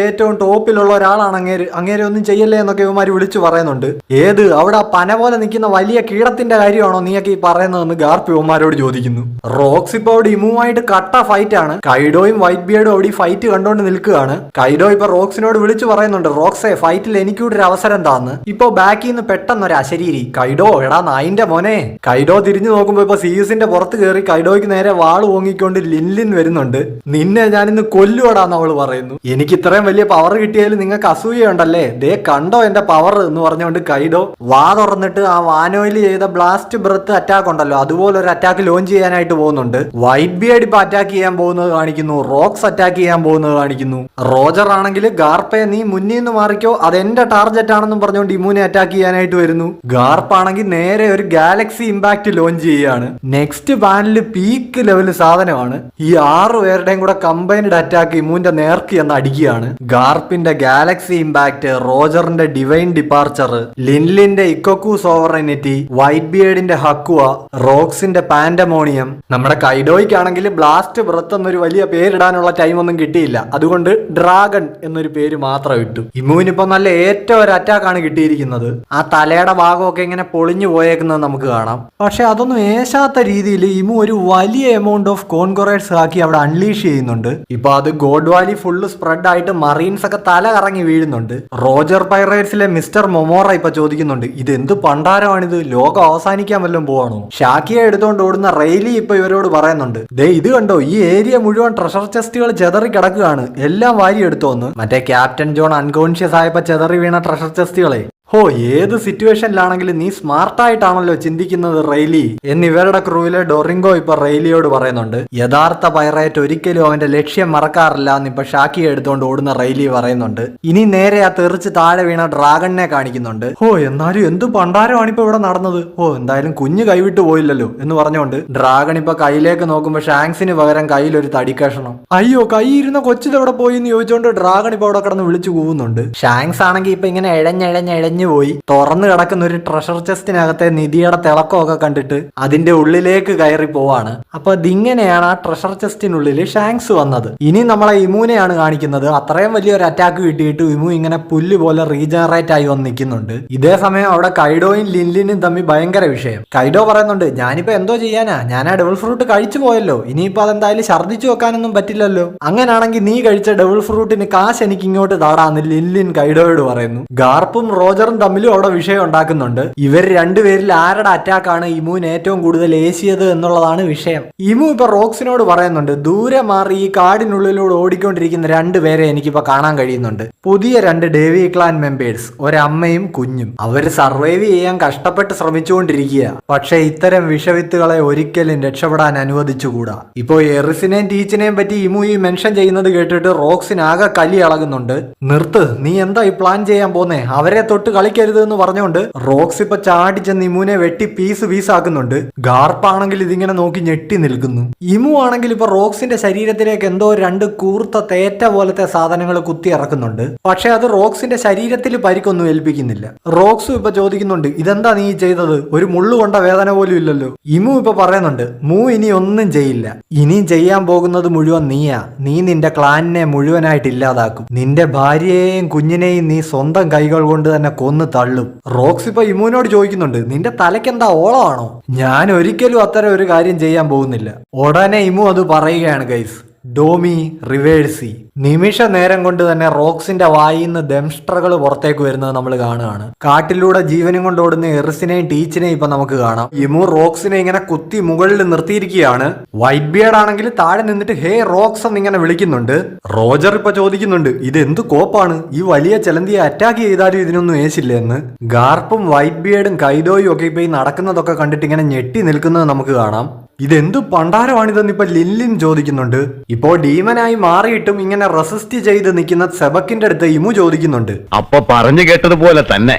ഏറ്റവും ടോപ്പിലുള്ള ഒരാളാണ് അങ്ങേരെ ഒന്നും ചെയ്യല്ലേ എന്നൊക്കെ ഇവന്മാര് വിളിച്ചു പറയുന്നുണ്ട്. ഏത് അവിടെ ആ പന പോലെ നിൽക്കുന്ന വലിയ കീടത്തിന്റെ കാര്യമാണോ നീയൊക്കെ ഈ പറയുന്നതെന്ന് ഗാർപ്പ് ഇവന്മാരോട് ചോദിക്കുന്നു. റോക്സ് ഇപ്പൊ അവിടെ ഇമുമായിട്ട് കട്ട ഫൈറ്റ് ആണ്. കൈഡോയും വൈറ്റ് ബിയർഡും അവിടെ ഫൈറ്റ് കണ്ടോണ്ട് നിൽക്കുകയാണ്. കൈഡോ ഇപ്പൊ റോക്സിനോട് വിളിച്ചു പറയുന്നുണ്ട്, റോക്സെ ഫൈറ്റിൽ എനിക്കൂടെ ഒരു അവസരം താന്ന്. ഇപ്പൊ ബാക്കിൽ നിന്ന് പെട്ടെന്ന് ഒരു അശരീരി, കൈഡോ എടാ നായിന്റെ മോനെ. കൈഡോ തിരിഞ്ഞു നോക്കുമ്പോ ഇപ്പൊ സീസിന്റെ പുറത്ത് കയറി കൈഡോയ്ക്ക് നേരെ വാള് ഓങ്ങിക്കൊണ്ട് ലിൻലിൻ വരുന്നുണ്ട്. നിന്നെ ഞാനിന്ന് കൊല്ലുവടാന്ന് അവള് പറയുന്നു. എനിക്ക് ഇത്രയും വലിയ പവർ കിട്ടിയാലും നിങ്ങൾക്ക് അസൂയുണ്ടല്ലേ, ദേ കണ്ടോ എന്റെ പവർ എന്ന് പറഞ്ഞുകൊണ്ട് കൈഡോ വാ തുറന്നിട്ട് ആ വാനോയിൽ ചെയ്ത ബ്ലാസ്റ്റ് ബ്രത്ത് അറ്റാക്ക് ഉണ്ടല്ലോ അതുപോലെ ഒരു അറ്റാക്ക് ലോഞ്ച് ചെയ്യാനായിട്ട് പോകുന്നുണ്ട്. വൈറ്റ് ബിയർഡ് ഇപ്പൊ അറ്റാക്ക് ചെയ്യാൻ പോകുന്നത് കാണിക്കുന്നു. റോക്സ് അറ്റാക്ക് ചെയ്യാൻ പോകുന്നത് കാണിക്കുന്നു. റോജർ ആണെങ്കിൽ ഗാർപ്പെ നീ മുന്നിൽ നിന്ന് മാറിക്കോ, അതെന്റെ ടാർഗറ്റ് ആണെന്നും പറഞ്ഞുകൊണ്ട് ഇമൂനെ അറ്റാക്ക് ചെയ്യാനായിട്ട് വരുന്നു. ഗാർപ്പ് ആണെങ്കിൽ നേരെ ഒരു ഗാലക്സി ഇമ്പാക്ട് ലോഞ്ച് ചെയ്യുകയാണ്. നെക്സ്റ്റ് പാനലിൽ പീക്ക് ലെവല് സാധനമാണ്. ഈ 6 പേരുടെയും കൂടെ കമ്പൈൻഡ് അറ്റാക്ക് ഇമൂന്റെ നേർക്ക് എന്ന് അടിക്കുകയാണ്. ഗാർപ്പിന്റെ ഗാലക്സി ഇമ്പാക്ട്, റോജറിന്റെ ഡിവൈൻ ഡിപ്പാർച്ചർ, ലിൻലിന്റെ ഇക്കോക്കു സോവറനിറ്റി, വൈറ്റ് ബിയർഡിന്റെ ഹക്കുവ, റോക്സിന്റെ പാൻഡമോണിയം. നമ്മുടെ കൈഡോയ്ക്കാണെങ്കിൽ ബ്ലാസ്റ്റ് ബ്രത്ത് എന്നൊരു വലിയ പേരിടാനുള്ള ടൈം ഒന്നും കിട്ടിയില്ല, അതുകൊണ്ട് ഡ്രാഗൺ എന്നൊരു പേര് മാത്രം ഇട്ടു. ഇമുവിനിപ്പോ നല്ല ഏറ്റവും ഒരു അറ്റാക്കാണ് കിട്ടിയിരിക്കുന്നത്. ആ തലയുടെ ഭാഗമൊക്കെ ഇങ്ങനെ പൊളിഞ്ഞു പോയേക്കുന്നത് നമുക്ക് കാണാം. പക്ഷെ അതൊന്നും ഏശാത്ത രീതിയിൽ ഇമു ഒരു വലിയ എമൗണ്ട് ഓഫ് കോൺകൊറേറ്റ്സ് ആക്കി അവിടെ അൺലീഷ് ചെയ്യുന്നുണ്ട്. ഇപ്പൊ അത് ഗോഡ് വാലി ഫുള്ള് സ്പ്രെഡ് ആയിട്ട് മറീൻസ് ഒക്കെ തല കറങ്ങി വീഴുന്നുണ്ട്. റോജർ പൈറേറ്റ്സിലെ മിസ്റ്റർ മൊമോറ ഇപ്പൊ ചോദിക്കുന്നുണ്ട്, ഇത് എന്ത് പണ്ടാരമാണിത്, ലോകം അവസാനിക്കാൻ വല്ലതും പോവാണോ? ഷാക്കിയെ എടുത്തോണ്ട് ഓടുന്ന റെയിലി ഇപ്പൊ ഇവരോട് പറയുന്നുണ്ട്, ദേ ഇത് കണ്ടോ ഈ ഏരിയ മുഴുവൻ ട്രഷർ ചെസ്റ്റുകൾ ചെതറി കിടക്കുകയാണ്, എല്ലാം വാരി എടുത്തോന്ന്. മറ്റേ ക്യാപ്റ്റൻ ജോൺ അൺകോൺഷ്യസ് ആയപ്പോ ചെതറി വീണ ട്രഷർ ചെസ്റ്റുകളെ ഹോ, ഏത് സിറ്റുവേഷനിലാണെങ്കിലും നീ സ്മാർട്ടായിട്ടാണല്ലോ ചിന്തിക്കുന്നത് റെയ്ലി എന്ന് ഇവരുടെ ക്രൂവിലെ ഡൊറിങ്കോ ഇപ്പൊ റെയ്ലിയോട് പറയുന്നുണ്ട്. യഥാർത്ഥ പൈറേറ്റ് ഒരിക്കലും അവന്റെ ലക്ഷ്യം മറക്കാറില്ല എന്ന് ഇപ്പൊ ഷാക്കി എടുത്തുകൊണ്ട് ഓടുന്ന റെയ്ലി പറയുന്നുണ്ട്. ഇനി നേരെ ആ തെറിച്ച് താഴെ വീണ ഡ്രാഗണിനെ കാണിക്കുന്നുണ്ട്. ഹോ, എന്നാലും എന്ത് പണ്ടാരമാണ് ഇപ്പൊ ഇവിടെ നടന്നത്. ഓ, എന്തായാലും കുഞ്ഞ് കൈവിട്ടു പോയില്ലല്ലോ എന്ന് പറഞ്ഞുകൊണ്ട് ഡ്രാഗൺ ഇപ്പൊ കയ്യിലേക്ക് നോക്കുമ്പോ ഷാങ്സിന് പകരം കയ്യിലൊരു തടിക്കഷണം. അയ്യോ, കൈ ഇരുന്ന കൊച്ചിതെവിടെ പോയി എന്ന് ചോദിച്ചുകൊണ്ട് ഡ്രാഗൺ ഇപ്പൊ അവിടെ കിടന്ന് വിളിച്ചു കൂവുന്നുണ്ട്. ഷാങ്സ് ആണെങ്കിൽ ഇപ്പൊ ഇങ്ങനെ എഴഞ്ഞെഴഞ്ഞെഴഞ്ഞ് പോയി തുറന്നു കിടക്കുന്ന ഒരു ട്രഷർ ചെസ്റ്റിനകത്തെ നിധിയുടെ തിളക്കമൊക്കെ കണ്ടിട്ട് അതിന്റെ ഉള്ളിലേക്ക് കയറി പോവാണ്. അപ്പൊ ഇതിങ്ങനെയാണ് ആ ട്രഷർ ചെസ്റ്റിനുള്ളിൽ ഷാങ്സ് വന്നത്. ഇനി നമ്മളെ ഇമുനെയാണ് കാണിക്കുന്നത്. അത്രയും വലിയൊരു അറ്റാക്ക് കിട്ടിയിട്ട് ഇമു ഇങ്ങനെ പുല്ല് പോലെ റീജനറേറ്റ് ആയി വന്ന് നിൽക്കുന്നുണ്ട്. ഇതേ സമയം അവിടെ കൈഡോയും ലിൻലിനും തമ്മിൽ ഭയങ്കര വിഷയം. കൈഡോ പറയുന്നുണ്ട്, ഞാനിപ്പോ എന്തോ ചെയ്യാനാ, ഞാൻ ആ ഡബിൾ ഫ്രൂട്ട് കഴിച്ചു പോയല്ലോ, ഇനിയിപ്പോ അതെന്തായാലും ഛർദ്ദിച്ചു വെക്കാനൊന്നും പറ്റില്ലല്ലോ. അങ്ങനാണെങ്കിൽ നീ കഴിച്ച ഡബിൾ ഫ്രൂട്ടിന് കാശ് എനിക്ക് ഇങ്ങോട്ട് താടാന്ന് ലിൻലിൻ കൈഡോയോട് പറയുന്നു. ഗാർപ്പും റോജറും തമ്മിലും അവിടെ വിഷയം ഉണ്ടാക്കുന്നുണ്ട്. ഇവർ രണ്ടുപേരിൽ ആരുടെ അറ്റാക്കാണ് ഇമുവിന് ഏറ്റവും കൂടുതൽ ഏശിയത് എന്നുള്ളതാണ് വിഷയം. ഇമു ഇപ്പൊ റോക്സിനോട് പറയുന്നുണ്ട്, ദൂരെ മാറി ഈ കാടിനുള്ളിലൂടെ ഓടിക്കൊണ്ടിരിക്കുന്ന രണ്ടുപേരെ എനിക്കിപ്പോ കാണാൻ കഴിയുന്നുണ്ട്. പുതിയ 2 ഡേവി ക്ലാൻ മെമ്പേഴ്സ്, ഒരമ്മയും കുഞ്ഞും. അവർ സർവൈവ് ചെയ്യാൻ കഷ്ടപ്പെട്ട് ശ്രമിച്ചുകൊണ്ടിരിക്കുക. പക്ഷെ ഇത്തരം വിഷവിത്തുകളെ ഒരിക്കലും രക്ഷപ്പെടാൻ അനുവദിച്ചുകൂടാ. ഇപ്പോ എറിസിനെയും ടീച്ചിനെയും പറ്റി ഇമു ഈ മെൻഷൻ ചെയ്യുന്നത് കേട്ടിട്ട് റോക്സിനാകെ കലി ഇളകുന്നുണ്ട്. നിർത്ത്, നീ എന്താ ഈ പ്ലാൻ ചെയ്യാൻ പോന്നേ, അവരെ തൊട്ട് കളിക്കരുത് എന്ന് പറഞ്ഞുകൊണ്ട് റോക്സ് ഇപ്പൊ ചാടി ചെന്ന് ഇമുവിനെ വെട്ടി പീസാക്കുന്നുണ്ട്. ഗാർപ്പാണെങ്കിൽ ഇതിങ്ങനെ നോക്കി ഞെട്ടി നിൽക്കുന്നു. ഇമു ആണെങ്കിൽ ഇപ്പൊ റോക്സിന്റെ ശരീരത്തിലേക്ക് എന്തോ 2 കൂർത്ത തേറ്റ പോലത്തെ സാധനങ്ങൾ കുത്തി ഇറക്കുന്നുണ്ട്. പക്ഷെ അത് റോക്സിന്റെ ശരീരത്തിൽ പരിക്കൊന്നും ഏൽപ്പിക്കുന്നില്ല. റോക്സും ഇപ്പൊ ചോദിക്കുന്നുണ്ട്, ഇതെന്താ നീ ചെയ്തത്, ഒരു മുള്ളു കൊണ്ട വേദന പോലും ഇല്ലല്ലോ. ഇമു ഇപ്പൊ പറയുന്നുണ്ട്, മൂ ഇനി ഒന്നും ചെയ്യില്ല, ഇനിയും ചെയ്യാൻ പോകുന്നത് മുഴുവൻ നീയാ. നീ നിന്റെ ക്ലാനിനെ മുഴുവനായിട്ട് ഇല്ലാതാക്കും. നിന്റെ ഭാര്യയെയും കുഞ്ഞിനെയും നീ സ്വന്തം കൈകൾ കൊണ്ട് തന്നെ കൊന്നു തള്ളും. റോക്സ് ഇപ്പൊ ഇമുവിനോട് ചോദിക്കുന്നുണ്ട്, നിന്റെ തലയ്ക്കെന്താ ഓളമാണോ? ഞാൻ ഒരിക്കലും അത്തരം ഒരു കാര്യം ചെയ്യാൻ പോകുന്നില്ല. ഉടനെ ഇമു അത് പറയുകയാണ് ഗൈസ്. ഡോമി റിവേഴ്സി. നിമിഷ നേരം കൊണ്ട് തന്നെ റോക്സിന്റെ വായിൽ നിന്ന് ദംഷ്ട്രകൾ പുറത്തേക്ക് വരുന്നത് നമ്മൾ കാണുകയാണ്. കാട്ടിലൂടെ ജീവനും കൊണ്ട് ഓടുന്ന എറിസിനെയും ടീച്ചിനെയും ഇപ്പൊ നമുക്ക് കാണാം. ഇമു റോക്സിനെ ഇങ്ങനെ കുത്തി മുകളിൽ നിർത്തിയിരിക്കുകയാണ്. വൈറ്റ് ബിയർഡ് ആണെങ്കിൽ താഴെ നിന്നിട്ട് ഹേ റോക്സ് എന്ന് ഇങ്ങനെ വിളിക്കുന്നുണ്ട്. റോജർ ഇപ്പൊ ചോദിക്കുന്നുണ്ട്, ഇത് എന്ത് കോപ്പാണ്, ഈ വലിയ ചെലന്തിയെ അറ്റാക്ക് ചെയ്താലും ഇതിനൊന്നും ഏശില്ല എന്ന്. ഗാർപ്പും വൈറ്റ് ബിയർഡും കൈഡോയും ഒക്കെ ഇപ്പൊ ഈ നടക്കുന്നതൊക്കെ കണ്ടിട്ട് ഇങ്ങനെ ഞെട്ടി നിൽക്കുന്നത് നമുക്ക് കാണാം. ഇതെന്തു പണ്ടാരമാണിതെന്ന് ഇപ്പൊ ലിൻലിൻ ചോദിക്കുന്നുണ്ട്. ഇപ്പോ ഡീമനായി മാറിയിട്ടും ഇങ്ങനെ റെസിസ്റ്റ് ചെയ്ത് നിൽക്കുന്ന സെബക്കിന്റെ അടുത്ത് ഇമു ചോദിക്കുന്നുണ്ട്, അപ്പൊ പറഞ്ഞു കേട്ടതുപോലെ തന്നെ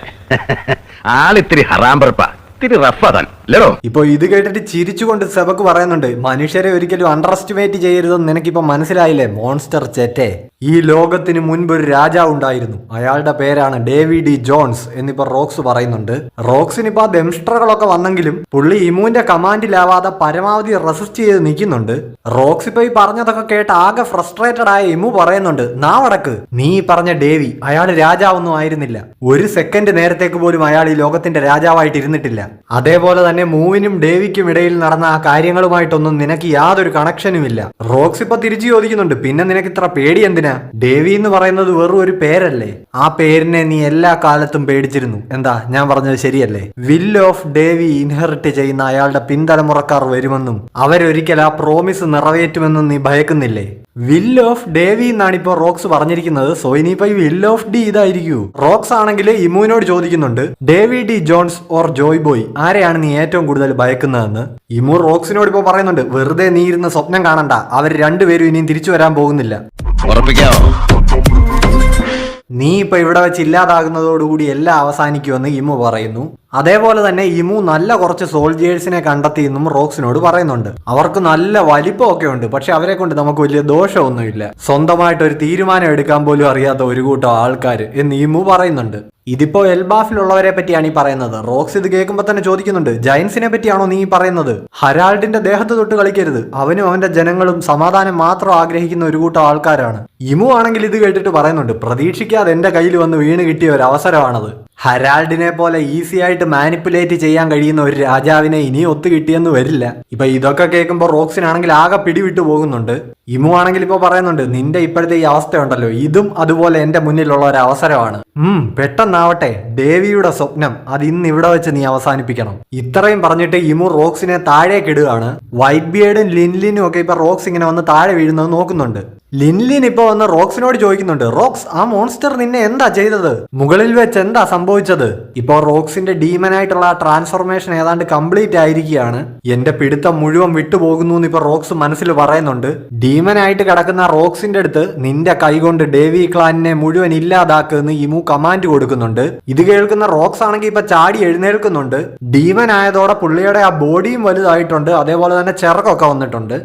ആളിത്തിരി ഹറാമ്പറപ്പ, ഇത്തിരി റഫാൻ അല്ലോ. ഇപ്പൊ ഇത് കേട്ടിട്ട് ചിരിച്ചുകൊണ്ട് സെബക്ക് പറയുന്നുണ്ട്, മനുഷ്യരെ ഒരിക്കലും അണ്ടർ എസ്റ്റിമേറ്റ് ചെയ്യരുതെന്ന് നിനക്കിപ്പോ മനസ്സിലായില്ലേ മോൺസ്റ്റർ ചെറ്റെ. ഈ ലോകത്തിന് മുൻപ് ഒരു രാജാവ് ഉണ്ടായിരുന്നു, അയാളുടെ പേരാണ് ഡേവി ഡി ജോൺസ് എന്നിപ്പോ റോക്സ് പറയുന്നുണ്ട്. റോക്സിനിപ്പോ ആ ദംഷ്ട്രകളൊക്കെ വന്നെങ്കിലും പുള്ളി ഇമുവിന്റെ കമാൻഡിലാവാതെ പരമാവധി റെസിസ്റ്റ് ചെയ്ത് നിൽക്കുന്നുണ്ട്. റോക്സ് ഇപ്പൊ ഈ പറഞ്ഞതൊക്കെ കേട്ട് ആകെ ഫ്രസ്ട്രേറ്റഡ് ആയ ഇമു പറയുന്നുണ്ട്, നാവടക്ക്, നീ പറഞ്ഞ ഡേവി അയാൾ രാജാവൊന്നും ആയിരുന്നില്ല. ഒരു സെക്കൻഡ് നേരത്തേക്ക് പോലും അയാൾ ഈ ലോകത്തിന്റെ രാജാവായിട്ട് ഇരുന്നിട്ടില്ല. അതേപോലെ തന്നെ മൂവിനും ഡേവിക്കും ഇടയിൽ നടന്ന ആ കാര്യങ്ങളുമായിട്ടൊന്നും നിനക്ക് യാതൊരു കണക്ഷനും ഇല്ല. റോക്സ് ഇപ്പൊ തിരിച്ചു ചോദിക്കുന്നുണ്ട്, പിന്നെ നിനക്ക് ഇത്ര പേടി എന്തിനാ? ഡേവി എന്ന് പറയുന്നത് വെറും ഒരു പേരല്ലേ? ആ പേരിനെ നീ എല്ലാ കാലത്തും പേടിച്ചിരുന്നു. എന്താ ഞാൻ പറഞ്ഞത് ശരിയല്ലേ? വിൽ ഓഫ് ഡേവി ഇൻഹെറിറ്റ് ചെയ്യുന്ന അയാളുടെ പിൻതലമുറക്കാർ വരുമെന്നും അവരൊരിക്കൽ ആ പ്രോമിസ് നിറവേറ്റുമെന്നും നീ ഭയക്കുന്നില്ലേ? വിൽ ഓഫ് ഡേവി എന്നാണ് ഇപ്പൊ റോക്സ് പറഞ്ഞിരിക്കുന്നത്. സോ ഇനിയിപ്പോ ഈ വിൽ ഓഫ് ഡി ഇതായിരിക്കൂ. റോക്സ് ആണെങ്കിൽ ഇമുവിനോട് ചോദിക്കുന്നുണ്ട്, Davy D Jones or Joy Boy, ആരെയാണ് നീ ഏറ്റവും കൂടുതൽ ഭയക്കുന്നതെന്ന്. ഇമു റോക്സിനോട് ഇപ്പൊ പറയുന്നുണ്ട്, വെറുതെ നീ ഇരുന്ന് സ്വപ്നം കാണണ്ട, അവർ രണ്ടുപേരും ഇനിയും തിരിച്ചു വരാൻ പോകുന്നില്ല. നീ ഇപ്പൊ ഇവിടെ വെച്ച് ഇല്ലാതാകുന്നതോടുകൂടി എല്ലാം അവസാനിക്കുമെന്ന് ഇമു പറയുന്നു. അതേപോലെ തന്നെ ഇമു നല്ല കുറച്ച് സോൾജിയേഴ്സിനെ കണ്ടെത്തി എന്നും റോക്സിനോട് പറയുന്നുണ്ട്. അവർക്ക് നല്ല വലിപ്പമൊക്കെ ഉണ്ട്, പക്ഷെ അവരെ കൊണ്ട് നമുക്ക് വലിയ ദോഷമൊന്നുമില്ല. സ്വന്തമായിട്ട് ഒരു തീരുമാനം എടുക്കാൻ പോലും അറിയാത്ത ഒരു കൂട്ടം ആൾക്കാർ എന്ന് ഇമു പറയുന്നുണ്ട്. ഇതിപ്പോ എൽബാഫിലുള്ളവരെ പറ്റിയാണ് ഈ പറയുന്നത്. റോക്സ് ഇത് കേൾക്കുമ്പോ തന്നെ ചോദിക്കുന്നുണ്ട്, ജയൻസിനെ പറ്റിയാണോ നീ പറയുന്നത്? ഹരാൾഡിന്റെ ദേഹത്ത് തൊട്ട് കളിക്കരുത്, അവനും അവന്റെ ജനങ്ങളും സമാധാനം മാത്രം ആഗ്രഹിക്കുന്ന ഒരു കൂട്ടം ആൾക്കാരാണ്. ഇമു ആണെങ്കിൽ ഇത് കേട്ടിട്ട് പറയുന്നുണ്ട്, പ്രതീക്ഷിക്കാതെ എന്റെ കയ്യിൽ വന്ന് വീണ് കിട്ടിയ ഒരു അവസരമാണത്. ഹരാൾഡിനെ പോലെ ഈസി ആയിട്ട് മാനിപ്പുലേറ്റ് ചെയ്യാൻ കഴിയുന്ന ഒരു രാജാവിനെ ഇനി ഒത്തു കിട്ടിയെന്ന് വരില്ല. ഇപ്പൊ ഇതൊക്കെ കേൾക്കുമ്പോൾ റോക്സിനാണെങ്കിൽ ആകെ പിടിവിട്ടു പോകുന്നുണ്ട്. ഇമു ആണെങ്കിൽ ഇപ്പൊ പറയുന്നുണ്ട്, നിന്റെ ഇപ്പോഴത്തെ ഈ അവസ്ഥയുണ്ടല്ലോ, ഇതും അതുപോലെ എന്റെ മുന്നിലുള്ള ഒരു അവസരമാണ്. പെട്ടെന്നാവട്ടെ, ഡേവിയുടെ സ്വപ്നം അത് ഇന്ന് ഇവിടെ വെച്ച് നീ അവസാനിപ്പിക്കണം. ഇത്രയും പറഞ്ഞിട്ട് ഇമു റോക്സിനെ താഴേക്ക് ഇടുകയാണ്. വൈറ്റ് ബിയർഡും ലിൻലിനും ഒക്കെ ഇപ്പൊ റോക്സ് ഇങ്ങനെ വന്ന് താഴെ വീഴുന്നത് നോക്കുന്നുണ്ട്. ലിൻലിൻ ഇപ്പൊ വന്ന് റോക്സിനോട് ചോദിക്കുന്നുണ്ട്, റോക്സ് ആ മോൺസ്റ്റർ നിന്നെ എന്താ ചെയ്തത്, മുകളിൽ വെച്ച് എന്താ സംഭവിച്ചത്? ഇപ്പോ റോക്സിന്റെ ഡീമനായിട്ടുള്ള ട്രാൻസ്ഫോർമേഷൻ ഏതാണ്ട് കംപ്ലീറ്റ് ആയിരിക്കുകയാണ്. എന്റെ പിടുത്തം മുഴുവൻ വിട്ടുപോകുന്നു എന്ന് ഇപ്പൊ റോക്സ് മനസ്സിൽ പറയുന്നുണ്ട്. ഡീമനായിട്ട് കിടക്കുന്ന റോക്സിന്റെ അടുത്ത് നിന്റെ കൈകൊണ്ട് ഡേവി ക്ലാനിനെ മുഴുവൻ ഇല്ലാതാക്കുമെന്ന് ഇമു കമാൻഡ് കൊടുക്കുന്നുണ്ട്. ഇത് കേൾക്കുന്ന റോക്സ് ആണെങ്കിൽ ഇപ്പൊ ചാടി എഴുന്നേൽക്കുന്നുണ്ട്. ഡീമൻ ആയതോടെ പുള്ളിയുടെ ആ ബോഡിയും വലുതായിട്ടുണ്ട്, അതേപോലെ തന്നെ ചിറകൊക്കെ വന്നിട്ടുണ്ട്.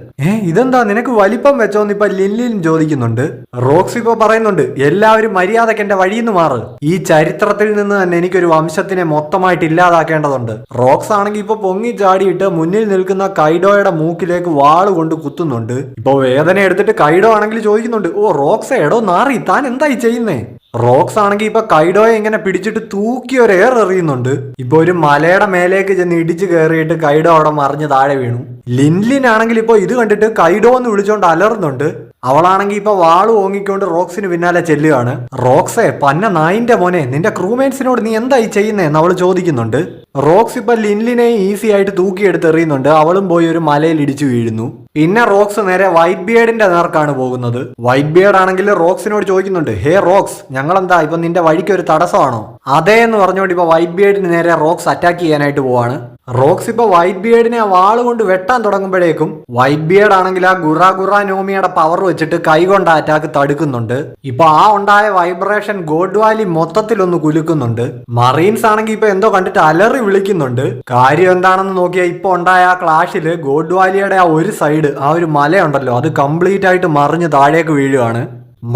ഇതെന്താ നിനക്ക് വലിപ്പം വെച്ചോന്ന് ഇപ്പൊ ലിൻലിൻ ചോദിക്കുന്നുണ്ട്. റോക്സ് ഇപ്പൊ പറയുന്നുണ്ട്, എല്ലാവരും മര്യാദക്ക് എന്റെ വഴിയിൽ നിന്ന് മാറ്, ഈ ചരിത്രത്തിൽ നിന്ന് തന്നെ എനിക്കൊരു വംശത്തിനെ മൊത്തമായിട്ട് ഇല്ലാതാക്കേണ്ടതുണ്ട്. റോക്സ് ആണെങ്കിൽ ഇപ്പൊ പൊങ്ങി ചാടിയിട്ട് മുന്നിൽ നിൽക്കുന്ന കൈഡോയുടെ മൂക്കിലേക്ക് വാള് കൊണ്ട് കുത്തുന്നുണ്ട്. ഇപ്പൊ വേദന എടുത്തിട്ട് കൈഡോ ആണെങ്കിൽ ചോദിക്കുന്നുണ്ട്, ഓ റോക്സ് എടോ നാറി, താൻ എന്തായി ചെയ്യുന്നേ? റോക്സ് ആണെങ്കിൽ ഇപ്പൊ കൈഡോയെ ഇങ്ങനെ പിടിച്ചിട്ട് തൂക്കി ഒരു എയർ എറിയുന്നുണ്ട്. ഇപ്പൊ ഒരു മലയുടെ മേലേക്ക് ചെന്ന് ഇടിച്ചു കയറിയിട്ട് കൈഡോ അവിടെ മറിഞ്ഞ് താഴെ വീണു. ലിൻലിൻ ആണെങ്കിൽ ഇപ്പൊ ഇത് കണ്ടിട്ട് കൈഡോ എന്ന് വിളിച്ചോണ്ട് അലറുന്നുണ്ട്. അവളാണെങ്കിൽ ഇപ്പൊ വാള് ഓങ്ങിക്കൊണ്ട് റോക്സിന് പിന്നാലെ ചെല്ലുകയാണ്. റോക്സെ പന്ന നായിന്റെ മോനെ, നിന്റെ ക്രൂമേറ്റ്സിനോട് നീ എന്തായി ചെയ്യുന്നേന്ന് അവള് ചോദിക്കുന്നുണ്ട്. റോക്സ് ഇപ്പൊ ലിൻലിനെ ഈസി ആയിട്ട് തൂക്കിയെടുത്ത് എറിയുന്നുണ്ട്. അവളും പോയി ഒരു മലയിൽ ഇടിച്ചു വീഴുന്നു. പിന്നെ റോക്സ് നേരെ വൈറ്റ് ബിയേഡിന്റെ നേർക്കാണ് പോകുന്നത്. വൈറ്റ് ബിയേഡ് ആണെങ്കിൽ റോക്സിനോട് ചോദിക്കുന്നുണ്ട്, ഹേ റോക്സ്, ഞങ്ങളെന്താ ഇപ്പൊ നിന്റെ വഴിക്ക് ഒരു തടസ്സമാണോ? അതേ എന്ന് പറഞ്ഞുകൊണ്ട് ഇപ്പൊ വൈറ്റ് ബിയേഡിന് നേരെ റോക്സ് അറ്റാക്ക് ചെയ്യാനായിട്ട് പോവാണ്. റോക്സ് ഇപ്പൊ വൈറ്റ് ബിയേഡിനെ ആ വാള് കൊണ്ട് വെട്ടാൻ തുടങ്ങുമ്പോഴേക്കും വൈറ്റ് ബിയേഡ് ആണെങ്കിൽ ആ ഗുറ നോമിയുടെ പവർ വെച്ചിട്ട് കൈകൊണ്ട് അറ്റാക്ക് തടുക്കുന്നുണ്ട്. ഇപ്പൊ ആ ഉണ്ടായ വൈബ്രേഷൻ ഗോഡ് വാലി മൊത്തത്തിലൊന്ന് കുലുക്കുന്നുണ്ട്. മറീൻസ് ആണെങ്കിൽ ഇപ്പൊ എന്തോ കണ്ടിട്ട് അലറി വിളിക്കുന്നുണ്ട്. കാര്യം എന്താണെന്ന് നോക്കിയാൽ ഇപ്പൊ ഉണ്ടായ ആ ക്ലാഷില് ഗോഡ് വാലിയുടെ ആ ഒരു സൈഡ്, ആ ഒരു മലയുണ്ടല്ലോ, അത് കംപ്ലീറ്റ് ആയിട്ട് മറിഞ്ഞ് താഴേക്ക് വീഴുകയാണ്.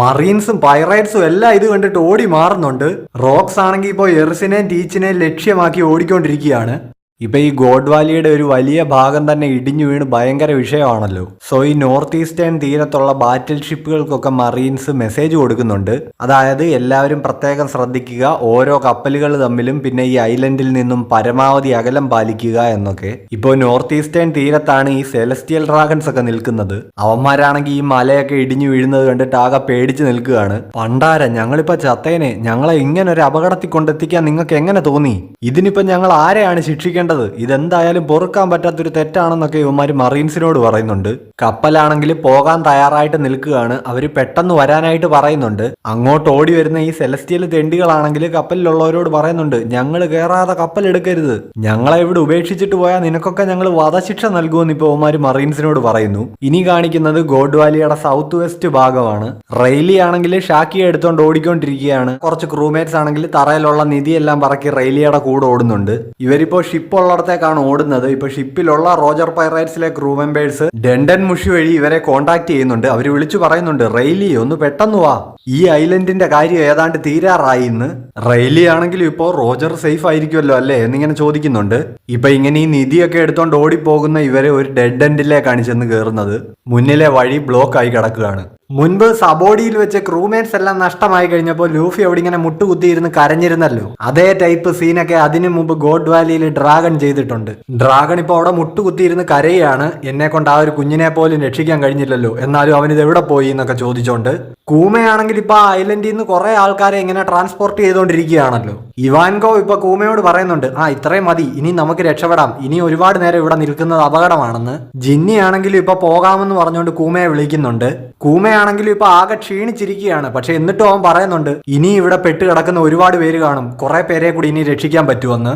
മറീൻസും പൈറേറ്റ്സും എല്ലാം ഇത് കണ്ടിട്ട് ഓടി മാറുന്നുണ്ട്. റോക്സ് ആണെങ്കിൽ ഇപ്പോൾ എറിസിനെയും ടീച്ചിനെയും ലക്ഷ്യമാക്കി ഓടിക്കൊണ്ടിരിക്കുകയാണ്. ഇപ്പൊ ഈ ഗോഡ് വാലിയുടെ ഒരു വലിയ ഭാഗം തന്നെ ഇടിഞ്ഞു വീണ് ഭയങ്കര വിഷയമാണല്ലോ. സോ ഈ നോർത്ത് ഈസ്റ്റേൺ തീരത്തുള്ള ബാറ്റിൽ ഷിപ്പുകൾക്കൊക്കെ മറീൻസ് മെസ്സേജ് കൊടുക്കുന്നുണ്ട്. അതായത് എല്ലാവരും പ്രത്യേകം ശ്രദ്ധിക്കുക, ഓരോ കപ്പലുകൾ തമ്മിലും പിന്നെ ഈ ഐലൻഡിൽ നിന്നും പരമാവധി അകലം പാലിക്കുക എന്നൊക്കെ. ഇപ്പോൾ നോർത്ത് ഈസ്റ്റേൺ തീരത്താണ് ഈ സെലസ്റ്റിയൽ ഡ്രാഗൺസ് ഒക്കെ നിൽക്കുന്നത്. അവന്മാരാണെങ്കിൽ ഈ മലയൊക്കെ ഇടിഞ്ഞു വീഴുന്നത് കണ്ടിട്ട് ആകെ പേടിച്ച് നിൽക്കുകയാണ്. പണ്ടാര, ഞങ്ങളിപ്പോ ചത്തേനെ, ഞങ്ങളെ ഇങ്ങനെ ഒരു അപകടത്തിൽ കൊണ്ടെത്തിക്കാൻ നിങ്ങൾക്ക് എങ്ങനെ തോന്നി? ഇതിനിപ്പോ ഞങ്ങൾ ആരെയാണ് ശിക്ഷിക്കേണ്ടത്? ഇതെന്തായാലും പൊറുക്കാൻ പറ്റാത്തൊരു തെറ്റാണെന്നൊക്കെ ഇവന്മാര് മറീൻസിനോട് പറയുന്നുണ്ട്. കപ്പലാണെങ്കിൽ പോകാൻ തയ്യാറായിട്ട് നിൽക്കുകയാണ്. അവര് പെട്ടെന്ന് വരാനായിട്ട് പറയുന്നുണ്ട്. അങ്ങോട്ട് ഓടി വരുന്ന ഈ സെലസ്റ്റിയൽ തെണ്ടികളാണെങ്കിൽ കപ്പലിലുള്ളവരോട് പറയുന്നുണ്ട്, ഞങ്ങൾ കയറാതെ കപ്പൽ എടുക്കരുത്, ഞങ്ങളെ ഇവിടെ ഉപേക്ഷിച്ചിട്ട് പോയാൽ നിനക്കൊക്കെ ഞങ്ങൾ വധശിക്ഷ നൽകുമെന്ന് ഇപ്പൊ ഇവന്മാര് മറീൻസിനോട് പറയുന്നു. ഇനി കാണിക്കുന്നത് ഗോഡ് വാലിയുടെ സൗത്ത് വെസ്റ്റ് ഭാഗമാണ്. റെയിലി ആണെങ്കിൽ ഷാക്കിയെ എടുത്തോണ്ട് ഓടിക്കൊണ്ടിരിക്കുകയാണ്. കുറച്ച് ക്രൂമേറ്റ്സ് ആണെങ്കിൽ തറയിലുള്ള നിധിയെല്ലാം പറക്കി റെയിലിയുടെ കൂടെ ഓടുന്നുണ്ട്. ഇവരിപ്പോ ഷിപ്പ് ഉള്ളിടത്തേക്കാണ് ഓടുന്നത്. ഇപ്പൊ ഷിപ്പിലുള്ള റോജർ പൈറേറ്റ്സിലെ ക്രൂ മെമ്പേഴ്സ് ഡെൻഡൻ മുഷി വഴി ഇവരെ കോണ്ടാക്ട് ചെയ്യുന്നുണ്ട്. അവര് വിളിച്ചു പറയുന്നുണ്ട്, റെയിലി ഒന്ന് പെട്ടെന്ന് വാ, ഈ ഐലൻഡിന്റെ കാര്യം ഏതാണ്ട് തീരാറായി എന്ന്. റെയിലി ആണെങ്കിലും ഇപ്പോ റോജർ സേഫ് ആയിരിക്കുമല്ലോ അല്ലേ എന്നിങ്ങനെ ചോദിക്കുന്നുണ്ട്. ഇപ്പൊ ഇങ്ങനെ ഈ നിധിയൊക്കെ എടുത്തോണ്ട് ഓടിപ്പോകുന്ന ഇവരെ ഒരു ഡെഡ് എൻഡിലേക്കാണ് ചെന്ന് കയറുന്നത്. മുന്നിലെ വഴി ബ്ലോക്ക് ആയി കിടക്കുകയാണ്. മുൻപ് സബോഡിയിൽ വെച്ച് ക്രൂമേറ്റ്സ് എല്ലാം നഷ്ടമായി കഴിഞ്ഞപ്പോൾ ലൂഫി അവിടെ ഇങ്ങനെ മുട്ടുകുത്തിയിരുന്ന് കരഞ്ഞിരുന്നല്ലോ. അതേ ടൈപ്പ് സീനൊക്കെ അതിനു മുമ്പ് ഗോഡ് വാലിയിൽ ഡ്രാഗൺ ചെയ്തിട്ടുണ്ട്. ഡ്രാഗൺ ഇപ്പൊ അവിടെ മുട്ടുകുത്തിയിരുന്ന് കരയാണ്. എന്നെ കൊണ്ട് ആ ഒരു കുഞ്ഞിനെ പോലും രക്ഷിക്കാൻ കഴിഞ്ഞില്ലല്ലോ, എന്നാലും അവനിത് എവിടെ പോയി എന്നൊക്കെ ചോദിച്ചോണ്ട്. കൂമയാണെങ്കിൽ ഇപ്പൊ ആ ഐലൻഡിൽ നിന്ന് കുറെ ആൾക്കാരെ ഇങ്ങനെ ട്രാൻസ്പോർട്ട് ചെയ്തുകൊണ്ടിരിക്കുകയാണല്ലോ. ഇവാൻകോ ഇപ്പൊ കൂമയോട് പറയുന്നുണ്ട്, ഇത്രയും മതി, ഇനി നമുക്ക് രക്ഷപ്പെടാം, ഇനി ഒരുപാട് നേരം ഇവിടെ നിൽക്കുന്നത് അപകടമാണെന്ന്. ജിന്നി ആണെങ്കിലും ഇപ്പൊ പോകാമെന്ന് പറഞ്ഞുകൊണ്ട് കൂമയെ വിളിക്കുന്നുണ്ട്. കൂമയാണെങ്കിലും ഇപ്പൊ ആകെ ക്ഷീണിച്ചിരിക്കുകയാണ്. പക്ഷെ എന്നിട്ടും അവൻ പറയുന്നുണ്ട്, ഇനി ഇവിടെ പെട്ട് കിടക്കുന്ന ഒരുപാട് പേര് കാണും, കുറെ പേരെ കൂടി ഇനി രക്ഷിക്കാൻ പറ്റുമെന്ന്.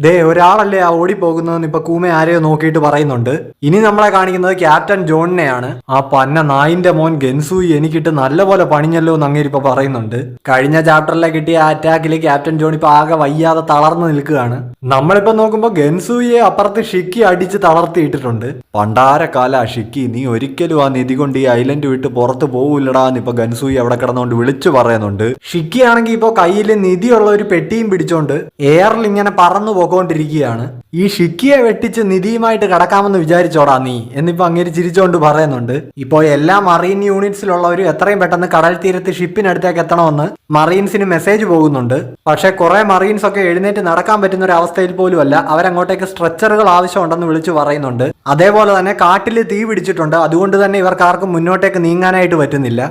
ദേ ഒരാളല്ലേ ആ ഓടിപ്പോകുന്നതെന്ന് ഇപ്പൊ കൂമ ആരെയോ നോക്കിയിട്ട് പറയുന്നുണ്ട്. ഇനി നമ്മളെ കാണിക്കുന്നത് ക്യാപ്റ്റൻ ജോണിനെയാണ്. ആ പന്ന നായിന്റെ മോൻ ഗെൻസൂയി എനിക്കിട്ട് നല്ലപോലെ പണിഞ്ഞല്ലോ എന്ന് അങ്ങേരിപ്പോ പറയുന്നുണ്ട്. കഴിഞ്ഞ ചാപ്റ്ററിലെ കിട്ടിയ ആ അറ്റാക്കില് ക്യാപ്റ്റൻ ജോൺ ഇപ്പൊ ആകെ വയ്യാതെ തളർന്നു നിൽക്കുകയാണ്. നമ്മളിപ്പോ നോക്കുമ്പോ ഗെൻസൂയിയെ അപ്പുറത്ത് ഷിക്കി അടിച്ച് തളർത്തിയിട്ടിട്ടുണ്ട്. പണ്ടാരക്കാല ഷിക്കി, നീ ഒരിക്കലും ആ നിധി കൊണ്ട് ഈ ഐലൻഡ് വിട്ട് പുറത്ത് പോവില്ലടാ എന്ന് ഇപ്പൊ ഗൻസൂയി അവിടെ കിടന്നുകൊണ്ട് വിളിച്ചു പറയുന്നുണ്ട്. ഷിക്കി ആണെങ്കിൽ ഇപ്പൊ കയ്യിൽ നിധിയുള്ള ഒരു പെട്ടിയും പിടിച്ചോണ്ട് എയറിൽ ഇങ്ങനെ പറന്നു പോയിക്കൊണ്ടിരിക്കുകയാണ്. ഈ ഷിക്കിയെ വെട്ടിച്ച് നിധിയുമായിട്ട് കടക്കാമെന്ന് വിചാരിച്ചോടാ നീ എന്നിപ്പോ അങ്ങേര് ചിരിച്ചോണ്ട് പറയുന്നുണ്ട്. ഇപ്പോ എല്ലാ മറീൻ യൂണിറ്റ്സിലുള്ളവരും എത്രയും പെട്ടെന്ന് കടൽ തീരത്ത് ഷിപ്പിനടുത്തേക്ക് എത്തണമെന്ന് മറീൻസിന് മെസ്സേജ് പോകുന്നുണ്ട്. പക്ഷെ കുറെ മറീൻസ് ഒക്കെ എഴുന്നേറ്റ് നടക്കാൻ പറ്റുന്ന ഒരു അവസ്ഥയിൽ പോലും അല്ല. അവരങ്ങോട്ടേക്ക് സ്ട്രെച്ചറുകൾ ആവശ്യമുണ്ടെന്ന് വിളിച്ചു പറയുന്നുണ്ട്. അതേപോലെ തന്നെ കാട്ടിൽ തീ പിടിച്ചിട്ടുണ്ട്. അതുകൊണ്ട് തന്നെ ഇവർക്ക് ആർക്കും മുന്നോട്ടേക്ക് നീങ്ങാനായിട്ട് പറ്റുന്നില്ല.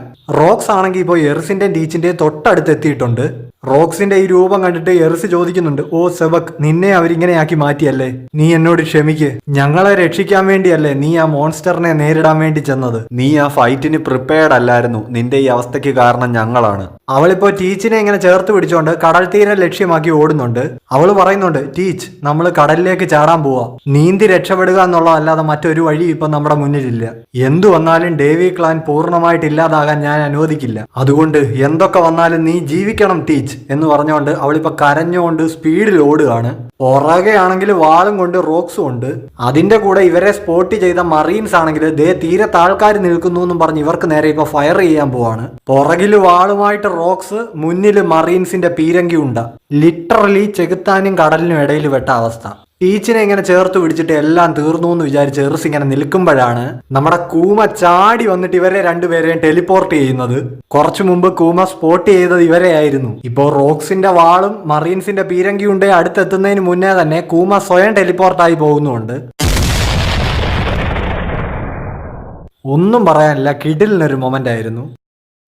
റോക്സ് ആണെങ്കിൽ ഇപ്പോൾ എറിസിന്റെ ടീച്ചിന്റെ തൊട്ടടുത്ത് എത്തിയിട്ടുണ്ട്. റോക്സിന്റെ ഈ രൂപം കണ്ടിട്ട് എറിസ് ചോദിക്കുന്നുണ്ട്, ഓ സെബക്, നിന്നെ അവരിങ്ങനെയാക്കി മാറ്റിയ വേണ്ടിയല്ലേ? നീ എന്നോട് ക്ഷമിക്ക്. ഞങ്ങളെ രക്ഷിക്കാൻ വേണ്ടിയല്ലേ നീ ആ മോൺസ്റ്ററിനെ നേരിടാൻ വേണ്ടി ചെന്നത്? നീ ആ ഫൈറ്റിന് പ്രിപ്പയർഡ് അല്ലായിരുന്നു. നിന്റെ ഈ അവസ്ഥയ്ക്ക് കാരണം ഞങ്ങളാണ്. അവളിപ്പോ ടീച്ചിനെ ഇങ്ങനെ ചേർത്ത് പിടിച്ചോണ്ട് കടൽ തീരെ ലക്ഷ്യമാക്കി ഓടുന്നുണ്ട്. അവള് പറയുന്നുണ്ട്, ടീച്ച്, നമ്മൾ കടലിലേക്ക് ചാടാൻ പോവാ. നീന്തി രക്ഷപ്പെടുക എന്നുള്ളതല്ലാതെ മറ്റൊരു വഴി ഇപ്പൊ നമ്മുടെ മുന്നിലില്ല. എന്തു വന്നാലും ഡേവി ക്ലാൻ പൂർണ്ണമായിട്ട് ഇല്ലാതാകാൻ ഞാൻ അനുവദിക്കില്ല. അതുകൊണ്ട് എന്തൊക്കെ വന്നാലും നീ ജീവിക്കണം ടീച്ച് എന്ന് പറഞ്ഞുകൊണ്ട് അവളിപ്പോ കരഞ്ഞുകൊണ്ട് സ്പീഡിൽ ഓടുകയാണ്. പുറകെ ആണെങ്കിൽ വാളും കൊണ്ട് റോക്സും ഉണ്ട്. അതിന്റെ കൂടെ ഇവരെ സ്പോട്ട് ചെയ്ത മറീൻസ് ആണെങ്കിൽ ദേ തീരത്ത് ആൾക്കാർ നിൽക്കുന്നു എന്നും പറഞ്ഞ് ഇവർക്ക് നേരെ ഇപ്പൊ ഫയർ ചെയ്യാൻ പോവാണ്. പുറകില് വാളുമായിട്ട് റോക്സ്, മുന്നില് മറീൻസിന്റെ പീരങ്കി ഉണ്ട. ലിറ്ററലി ചെകുത്താനും കടലിനും ഇടയിൽ വെട്ട അവസ്ഥ. ടീച്ചിനെ ഇങ്ങനെ ചേർത്ത് പിടിച്ചിട്ട് എല്ലാം തീർന്നു എന്ന് വിചാരിച്ച് എറിസ് ഇങ്ങനെ നിൽക്കുമ്പോഴാണ് നമ്മുടെ കൂമ ചാടി വന്നിട്ട് ഇവരെ രണ്ടുപേരെയും ടെലിപ്പോർട്ട് ചെയ്യുന്നത്. കുറച്ചു മുമ്പ് കൂമ സ്പോട്ട് ചെയ്തത് ഇവരെ ആയിരുന്നു. ഇപ്പോ റോക്സിന്റെ വാളും മറീൻസിന്റെ പീരങ്കിയുണ്ടെ അടുത്തെത്തുന്നതിന് മുന്നേ തന്നെ കൂമ സ്വയം ടെലിപ്പോർട്ടായി പോകുന്നുണ്ട്. ഒന്നും പറയാനില്ല, കിടിലിനൊരു മൊമെന്റ് ആയിരുന്നു.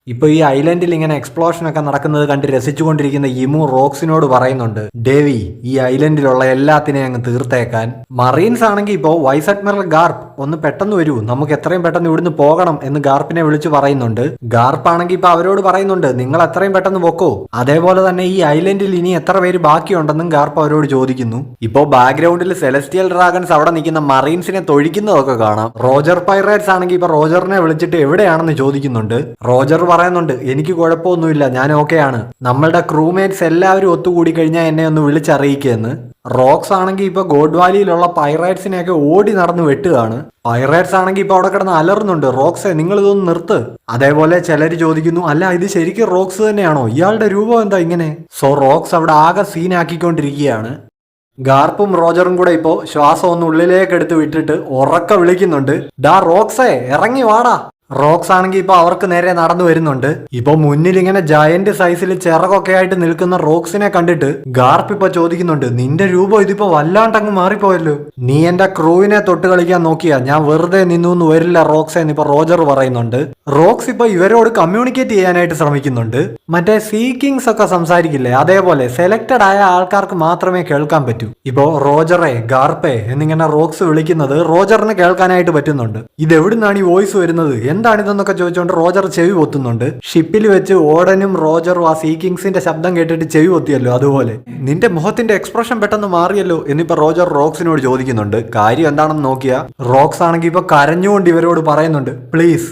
ഇപ്പൊ ഈ ഐലൻഡിൽ ഇങ്ങനെ എക്സ്പ്ലോഷൻ ഒക്കെ നടക്കുന്നത് കണ്ട് രസിച്ചുകൊണ്ടിരിക്കുന്ന ഇമു റോക്സിനോട് പറയുന്നുണ്ട്, ഡേവി, ഈ ഐലൻഡിലുള്ള എല്ലാത്തിനെയും അങ്ങ് തീർത്തേക്കാൻ. മറീൻസ് ആണെങ്കിൽ ഇപ്പോ വൈസ് അഡ്മിറൽ ഗാർപ്പ്, ഒന്ന് പെട്ടെന്ന് വരൂ, നമുക്ക് എത്രയും പെട്ടെന്ന് ഇവിടുന്ന് പോകണം എന്ന് ഗാർപ്പിനെ വിളിച്ചു പറയുന്നുണ്ട്. ഗാർപ്പ് ആണെങ്കിൽ ഇപ്പൊ അവരോട് പറയുന്നുണ്ട്, നിങ്ങൾ എത്രയും പെട്ടെന്ന് പൊക്കോ. അതേപോലെ തന്നെ ഈ ഐലൻഡിൽ ഇനി എത്ര പേര് ബാക്കിയുണ്ടെന്നും ഗാർപ്പ് അവരോട് ചോദിക്കുന്നു. ഇപ്പോ ബാക്ക്ഗ്രൗണ്ടിൽ സെലസ്റ്റിയൽ ഡ്രാഗൺസ് അവിടെ നിൽക്കുന്ന മറീൻസിനെ തൊഴിക്കുന്നതൊക്കെ കാണാം. റോജർ പൈറേറ്റ്സ് ആണെങ്കിൽ ഇപ്പൊ റോജറിനെ വിളിച്ചിട്ട് എവിടെയാണെന്ന് ചോദിക്കുന്നുണ്ട്. റോജർ പറയുന്നുണ്ട്, എനിക്ക് കുഴപ്പമൊന്നുമില്ല, ഞാൻ ഓക്കെയാണ്. നമ്മളുടെ ക്രൂമേറ്റ്സ് എല്ലാവരും ഒത്തുകൂടി കഴിഞ്ഞാൽ എന്നെ ഒന്ന് വിളിച്ചറിയിക്കുമെന്ന്. റോക്സ് ആണെങ്കിൽ ഇപ്പൊ ഗോഡ് വാലിയിലുള്ള പൈറേറ്റ്സിനെയൊക്കെ ഓടി നടന്ന് വെട്ടുകയാണ്. പൈറേറ്റ്സ് ആണെങ്കിൽ ഇപ്പൊ അവിടെ കിടന്ന് അലറുന്നുണ്ട്, റോക്സെ നിങ്ങൾ ഇതൊന്ന് നിർത്ത്. അതേപോലെ ചിലർ ചോദിക്കുന്നു, അല്ല ഇത് ശരിക്കും റോക്സ് തന്നെയാണോ? ഇയാളുടെ രൂപം എന്താ ഇങ്ങനെ? സോ റോക്സ് അവിടെ ആകെ സീനാക്കിക്കൊണ്ടിരിക്കുകയാണ്. ഗാർപ്പും റോജറും കൂടെ ഇപ്പോ ശ്വാസം ഒന്ന് ഉള്ളിലേക്ക് എടുത്ത് വിട്ടിട്ട് ഉറക്ക വിളിക്കുന്നുണ്ട്, ഡാ റോക്സേ, ഇറങ്ങി വാടാ. റോക്സ് ആണെങ്കിൽ ഇപ്പൊ അവർക്ക് നേരെ നടന്നു വരുന്നുണ്ട്. ഇപ്പൊ മുന്നിൽ ഇങ്ങനെ ജയന്റ് സൈസിൽ ചിറകൊക്കെ ആയിട്ട് നിൽക്കുന്ന റോക്സിനെ കണ്ടിട്ട് ഗാർപ്പ് ഇപ്പൊ ചോദിക്കുന്നുണ്ട്, നിന്റെ രൂപം ഇതിപ്പോ വല്ലാണ്ടങ്ങ് മാറിപ്പോയല്ലോ. നീ എന്റെ ക്രൂവിനെ തൊട്ട് കളിക്കാൻ നോക്കിയാ ഞാൻ വെറുതെ നിന്നു വരില്ല റോക്സ് എന്ന് ഇപ്പൊ റോജർ പറയുന്നുണ്ട്. റോക്സ് ഇപ്പൊ ഇവരോട് കമ്മ്യൂണിക്കേറ്റ് ചെയ്യാനായിട്ട് ശ്രമിക്കുന്നുണ്ട്. മറ്റേ സീക്കിങ്സ് ഒക്കെ സംസാരിക്കില്ലേ, അതേപോലെ സെലക്ടഡ് ആയ ആൾക്കാർക്ക് മാത്രമേ കേൾക്കാൻ പറ്റൂ. ഇപ്പോ റോജറെ, ഗാർപ്പേ എന്നിങ്ങനെ റോക്സ് വിളിക്കുന്നത് റോജറിന് കേൾക്കാനായിട്ട് പറ്റുന്നുണ്ട്. ഇതെവിടുന്നാണ് ഈ വോയിസ് വരുന്നത്, എന്താണിതെന്നൊക്കെ ചോദിച്ചുകൊണ്ട് റോജർ ചെവി പൊത്തുന്നുണ്ട്. ഷിപ്പിൽ വെച്ച് ഓടനും റോജറും ആ സീക്കിങ്സിന്റെ ശബ്ദം കേട്ടിട്ട് ചെവി പൊത്തിയല്ലോ, അതുപോലെ നിന്റെ മുഖത്തിന്റെ എക്സ്പ്രഷൻ പെട്ടെന്ന് മാറിയല്ലോ എന്നിപ്പോ റോജർ റോക്സിനോട് ചോദിക്കുന്നുണ്ട്. കാര്യം എന്താണെന്ന് നോക്കിയാ റോക്സ് ആണെങ്കിൽ ഇപ്പൊ കരഞ്ഞുകൊണ്ട് ഇവരോട് പറയുന്നുണ്ട്, പ്ലീസ്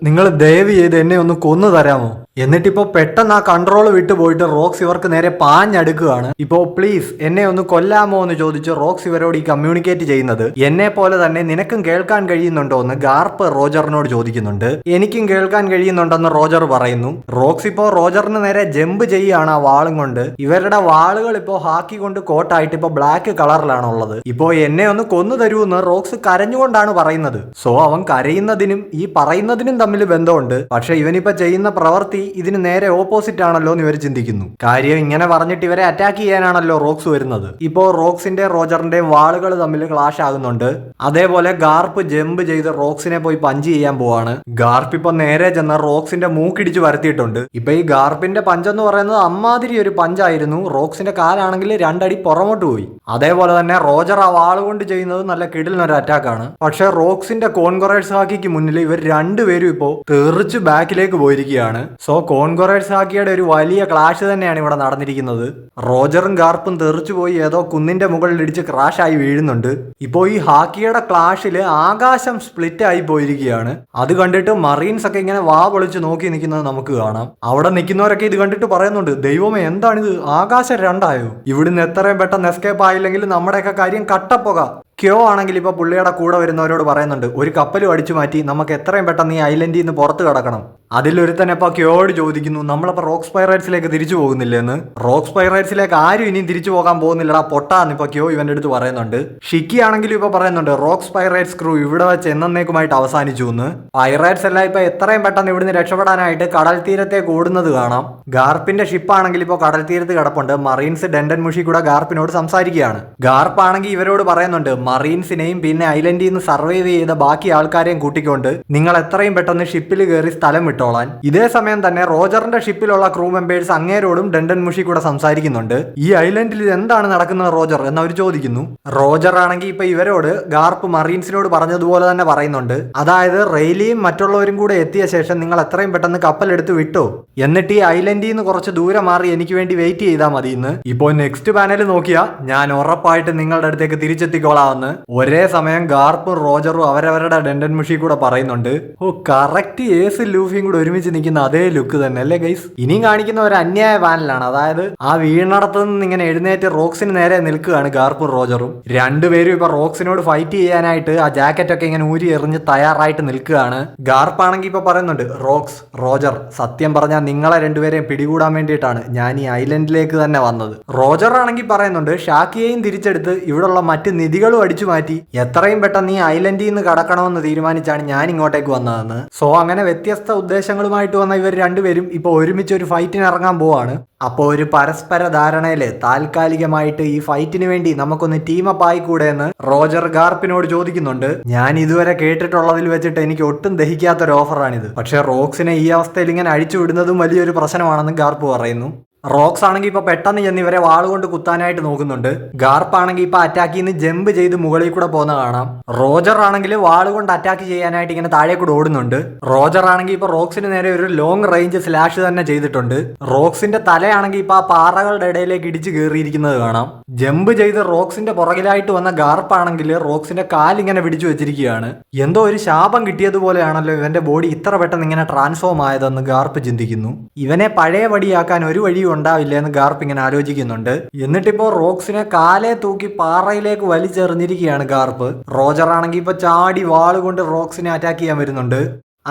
നിങ്ങൾ ദയവ് ചെയ്ത് എന്നെ ഒന്ന് കൊന്നു തരാമോ? എന്നിട്ടിപ്പോ പെട്ടെന്ന് ആ കൺട്രോൾ വിട്ടുപോയിട്ട് റോക്സ് ഇവർക്ക് നേരെ പാഞ്ഞടുക്കുകയാണ്. ഇപ്പോ പ്ലീസ് എന്നെ ഒന്ന് കൊല്ലാമോ എന്ന് ചോദിച്ച് റോക്സ് ഇവരോട് ഈ കമ്മ്യൂണിക്കേറ്റ് ചെയ്യുന്നത് എന്നെ പോലെ തന്നെ നിനക്കും കേൾക്കാൻ കഴിയുന്നുണ്ടോ എന്ന് ഗാർപ്പ് റോജറിനോട് ചോദിക്കുന്നുണ്ട്. എനിക്കും കേൾക്കാൻ കഴിയുന്നുണ്ടെന്ന് റോജർ പറയുന്നു. റോക്സ് ഇപ്പോ റോജറിന് നേരെ ജമ്പ് ചെയ്യുകയാണ് ആ വാളും കൊണ്ട്. ഇവരുടെ വാളുകൾ ഇപ്പോ ഹാക്കി കൊണ്ട് കോട്ടായിട്ട് ഇപ്പൊ ബ്ലാക്ക് കളറിലാണ് ഉള്ളത്. ഇപ്പോ എന്നെ ഒന്ന് കൊന്നു തരൂന്ന് റോക്സ് കരഞ്ഞുകൊണ്ടാണ് പറയുന്നത്. സോ അവൻ കരയുന്നതിനും ഈ പറയുന്നതിനും തമ്മിൽ ബന്ധമുണ്ട്. പക്ഷെ ഇവനിപ്പോ ചെയ്യുന്ന പ്രവൃത്തി ഇതിന് നേരെ ഓപ്പോസിറ്റ് ആണല്ലോ എന്ന് ഇവർ ചിന്തിക്കുന്നു. കാര്യം ഇങ്ങനെ പറഞ്ഞിട്ട് ഇവരെ അറ്റാക്ക് ചെയ്യാനാണല്ലോ റോക്സ് വരുന്നത്. ഇപ്പോ റോക്സിന്റെ റോജറിന്റെയും വാളുകൾ തമ്മിൽ ക്ലാഷ് ആകുന്നുണ്ട്. അതേപോലെ ഗാർപ്പ് ജമ്പ് ചെയ്ത് റോക്സിനെ പോയി പഞ്ച് ചെയ്യാൻ പോവാണ്. ഗാർപ്പ് ഇപ്പൊ നേരെ ചെന്ന് റോക്സിന്റെ മൂക്കിടിച്ച് വരുത്തിയിട്ടുണ്ട്. ഇപ്പൊ ഈ ഗാർപ്പിന്റെ പഞ്ചെന്ന് പറയുന്നത് അമ്മാതിരി ഒരു പഞ്ചായിരുന്നു. റോക്സിന്റെ കാലാണെങ്കിൽ 2 അടി പുറമോട്ട് പോയി. അതേപോലെ തന്നെ റോജർ ആ വാള് കൊണ്ട് ചെയ്യുന്നത് നല്ല കിടിലിനൊരു അറ്റാക്കാണ്. പക്ഷെ റോക്സിന്റെ കോൺകൊറേഴ്സ് ഹാക്കിക്ക് മുന്നിൽ ഇവർ രണ്ടുപേരും ഇപ്പോ തെറിച്ച് ബാക്കിലേക്ക് പോയിരിക്കുകയാണ്. സോ കോൺകൊറേഴ്സ് ഹാക്കിയുടെ ഒരു വലിയ ക്ലാഷ് തന്നെയാണ് ഇവിടെ നടന്നിരിക്കുന്നത്. റോജറും ഗാർപ്പും തെറിച്ചു പോയി ഏതോ കുന്നിന്റെ മുകളിൽ ഇടിച്ച് ക്രാഷ് ആയി വീഴുന്നുണ്ട്. ഇപ്പോ ഈ ഹാക്കിയുടെ ക്ലാഷില് ആകാശം സ്പ്ലിറ്റ് ആയി പോയിരിക്കുകയാണ്. അത് കണ്ടിട്ട് മറീൻസ് ഒക്കെ ഇങ്ങനെ വാ പൊളിച്ച് നോക്കി നിൽക്കുന്നത് നമുക്ക് കാണാം. അവിടെ നിൽക്കുന്നവരൊക്കെ ഇത് കണ്ടിട്ട് പറയുന്നുണ്ട്, ദൈവമേ എന്താണിത്, ആകാശം രണ്ടായോ? ഇവിടുന്ന് എത്രയും പെട്ടെന്ന് എസ്കേപ്പ് ആയില്ലെങ്കിൽ നമ്മുടെയൊക്കെ കാര്യം കട്ടപ്പോക. ക്യോ ആണെങ്കിൽ ഇപ്പൊ പുള്ളിയുടെ കൂടെ വരുന്നവരോട് പറയുന്നുണ്ട്, ഒരു കപ്പലും അടിച്ചു മാറ്റി നമുക്ക് എത്രയും പെട്ടെന്ന് ഈ ഐലൻഡിൽ നിന്ന് പുറത്ത് കടക്കണം. അതിലൊരുത്തനെപ്പോ ക്യോയോട് ചോദിക്കുന്നു, നമ്മളപ്പോ റോക്സ് പൈറേറ്റ്സിലേക്ക് തിരിച്ചു പോകുന്നില്ലെന്ന്. റോക്സ് പൈറേറ്റ്സിലേക്ക് ആരും ഇനിയും തിരിച്ചു പോകാൻ പോകുന്നില്ലടാ പൊട്ടാന്ന് ഇപ്പൊ ക്യോ ഇവന്റെ അടുത്ത് പറയുന്നുണ്ട്. ഷിക്കി ആണെങ്കിലും ഇപ്പൊ പറയുന്നുണ്ട്, റോക്സ് പൈറേറ്റ്സ് ക്രൂ ഇവിടെ വെച്ച് എന്നേക്കുമായിട്ട് അവസാനിച്ചു എന്ന്. പൈറേറ്റ്സ് എല്ലാം ഇപ്പൊ എത്രയും പെട്ടെന്ന് ഇവിടുന്ന് രക്ഷപ്പെടാനായിട്ട് കടൽ തീരത്തേക്ക് ഓടുന്നത് കാണാം. ഗാർപ്പിന്റെ ഷിപ്പാണെങ്കിൽ ഇപ്പൊ കടൽ തീരത്ത് കിടപ്പുണ്ട്. മറീൻസ് ഡെൻഡൻ മുഷി കൂടെ ഗാർപ്പിനോട് സംസാരിക്കുകയാണ്. ഗാർപ്പ് ആണെങ്കിൽ ഇവരോട് പറയുന്നുണ്ട്, മറീൻസിനെയും പിന്നെ ഐലൻഡിൽ നിന്ന് സർവൈവ് ചെയ്ത ബാക്കി ആൾക്കാരെയും കൂട്ടിക്കൊണ്ട് നിങ്ങൾ എത്രയും പെട്ടെന്ന് ഷിപ്പിൽ കയറി സ്ഥലം വിട്ടോളാൻ. ഇതേ സമയം തന്നെ റോജറിന്റെ ഷിപ്പിലുള്ള ക്രൂ മെമ്പേഴ്സ് അങ്ങേരോടും ഡണ്ടൻ മുഷി കൂടെ സംസാരിക്കുന്നുണ്ട്. ഈ ഐലൻഡിൽ എന്താണ് നടക്കുന്നത് റോജർ എന്നവർ ചോദിക്കുന്നു. റോജർ ആണെങ്കിൽ ഇപ്പൊ ഇവരോട് ഗാർപ്പ് മറീൻസിനോട് പറഞ്ഞതുപോലെ തന്നെ പറയുന്നുണ്ട്. അതായത് റെയിലിയും മറ്റുള്ളവരും കൂടെ എത്തിയ ശേഷം നിങ്ങൾ എത്രയും പെട്ടെന്ന് കപ്പലെടുത്ത് വിട്ടോ, എന്നിട്ട് ഈ ഐലൻഡിൽ നിന്ന് കുറച്ച് ദൂരെ മാറി എനിക്ക് വേണ്ടി വെയിറ്റ് ചെയ്താൽ മതി എന്ന്. ഇപ്പോൾ നെക്സ്റ്റ് പാനൽ നോക്കിയാ ഞാൻ ഉറപ്പായിട്ട് നിങ്ങളുടെ അടുത്തേക്ക് തിരിച്ചെത്തിക്കോളാമെന്ന് ഒരേ സമയം ഗാർപ്പും റോജറും അവരവരുടെ ഡണ്ടൻ മുഷി കൂടെ പറയുന്നുണ്ട്. ഓ കറക്റ്റ് ഏസും ലൂഫിയും കൂടെ ഒരുമിച്ച് നിൽക്കുന്ന അതേ ലുക്ക് തന്നെ അല്ലേ ഗൈസ്. ഇനിയും കാണിക്കുന്ന ഒരു അന്യായ പാനലാണ്. അതായത് ആ വീണടത്ത് നിന്ന് ഇങ്ങനെ എഴുന്നേറ്റ് റോക്സിന് നേരെ നിൽക്കുകയാണ് ഗാർപ്പും റോജറും. രണ്ടുപേരും ഇപ്പൊ റോക്സിനോട് ഫൈറ്റ് ചെയ്യാനായിട്ട് ആ ജാക്കറ്റ് ഒക്കെ ഇങ്ങനെ ഊരി എറിഞ്ഞ് തയ്യാറായിട്ട് നിൽക്കുകയാണ്. ഗാർപ്പാണെങ്കിൽ ഇപ്പൊ പറയുന്നുണ്ട്, റോക്സ് റോജർ സത്യം പറഞ്ഞാൽ നിങ്ങളെ രണ്ടുപേരെയും പിടികൂടാൻ വേണ്ടിയിട്ടാണ് ഞാൻ ഈ ഐലൻഡിലേക്ക് തന്നെ വന്നത്. റോജർ ആണെങ്കിൽ പറയുന്നുണ്ട്, ഷാക്കിയെയും തിരിച്ചെടുത്ത് ഇവിടെയുള്ള മറ്റ് നിധികളും അടിച്ചു മാറ്റി എത്രയും പെട്ടെന്ന് ഈ ഐലൻഡിൽ നിന്ന് കടക്കണമെന്ന് തീരുമാനിച്ചാണ് ഞാൻ ഇങ്ങോട്ടേക്ക് വന്നതെന്ന്. സോ അങ്ങനെ വ്യത്യസ്ത ഉദ്ദേശങ്ങളുമായിട്ട് വന്ന ഇവർ രണ്ടുപേരും ഇപ്പൊ ഒരുമിച്ച് ഒരു ഫൈറ്റിന് ഇറങ്ങാൻ പോവാണ്. അപ്പോൾ ഒരു പരസ്പര ധാരണയില് താൽക്കാലികമായിട്ട് ഈ ഫൈറ്റിന് വേണ്ടി നമുക്കൊന്ന് ടീമപ്പ് ആയിക്കൂടെ എന്ന് റോജർ ഗാർപ്പിനോട് ചോദിക്കുന്നുണ്ട്. ഞാൻ ഇതുവരെ കേട്ടിട്ടുള്ളതിൽ വെച്ചിട്ട് എനിക്ക് ഒട്ടും ദഹിക്കാത്തൊരു ഓഫറാണിത്. പക്ഷെ റോക്സിനെ ഈ അവസ്ഥയിൽ ഇങ്ങനെ അഴിച്ചു വിടുന്നതും വലിയൊരു പ്രശ്നമാണെന്ന് ഗാർപ്പ് പറയുന്നു. റോക്സ് ആണെങ്കിൽ ഇപ്പൊ പെട്ടെന്ന് ചെന്ന് ഇവരെ വാളുകൊണ്ട് കുത്താനായിട്ട് നോക്കുന്നുണ്ട്. ഗാർപ്പ് ആണെങ്കിൽ ഇപ്പൊ അറ്റാക്കിൽ നിന്ന് ജമ്പ് ചെയ്ത് മുകളിൽ കൂടെ പോകുന്ന കാണാം. റോജർ ആണെങ്കിൽ വാളുകൊണ്ട് അറ്റാക്ക് ചെയ്യാനായിട്ട് ഇങ്ങനെ താഴെ കൂടെ ഓടുന്നുണ്ട്. റോജർ ആണെങ്കിൽ ഇപ്പൊ റോക്സിന് നേരെ ഒരു ലോങ് റേഞ്ച് സ്ലാഷ് തന്നെ ചെയ്തിട്ടുണ്ട്. റോക്സിന്റെ തലയാണെങ്കിൽ ഇപ്പൊ ആ പാറകളുടെ ഇടയിലേക്ക് ഇടിച്ച് കയറിയിരിക്കുന്നത് കാണാം. ജമ്പ് ചെയ്ത് റോക്സിന്റെ പുറകിലായിട്ട് വന്ന ഗാർപ്പ് ആണെങ്കിൽ റോക്സിന്റെ കാലിങ്ങനെ പിടിച്ചു വെച്ചിരിക്കുകയാണ്. എന്തോ ഒരു ശാപം കിട്ടിയതുപോലെയാണല്ലോ ഇവന്റെ ബോഡി ഇത്ര പെട്ടെന്ന് ഇങ്ങനെ ട്രാൻസ്ഫോം ആയതെന്ന് ഗാർപ്പ് ചിന്തിക്കുന്നു. ഇവനെ പഴയ പടിയാക്കാൻ ഒരു വഴിയും ഉണ്ടാവില്ല എന്ന് ഗാർപ്പ് ഇങ്ങനെ ആലോചിക്കുന്നുണ്ട്. എന്നിട്ടിപ്പോ റോക്സിനെ കാലെ തൂക്കി പാറയിലേക്ക് വലിച്ചെറിഞ്ഞിരിക്കുകയാണ് ഗാർപ്പ്. റോജർ ആണെങ്കിൽ ഇപ്പൊ ചാടി വാളുകൊണ്ട് റോക്സിനെ അറ്റാക്ക് ചെയ്യാൻ വരുന്നുണ്ട്.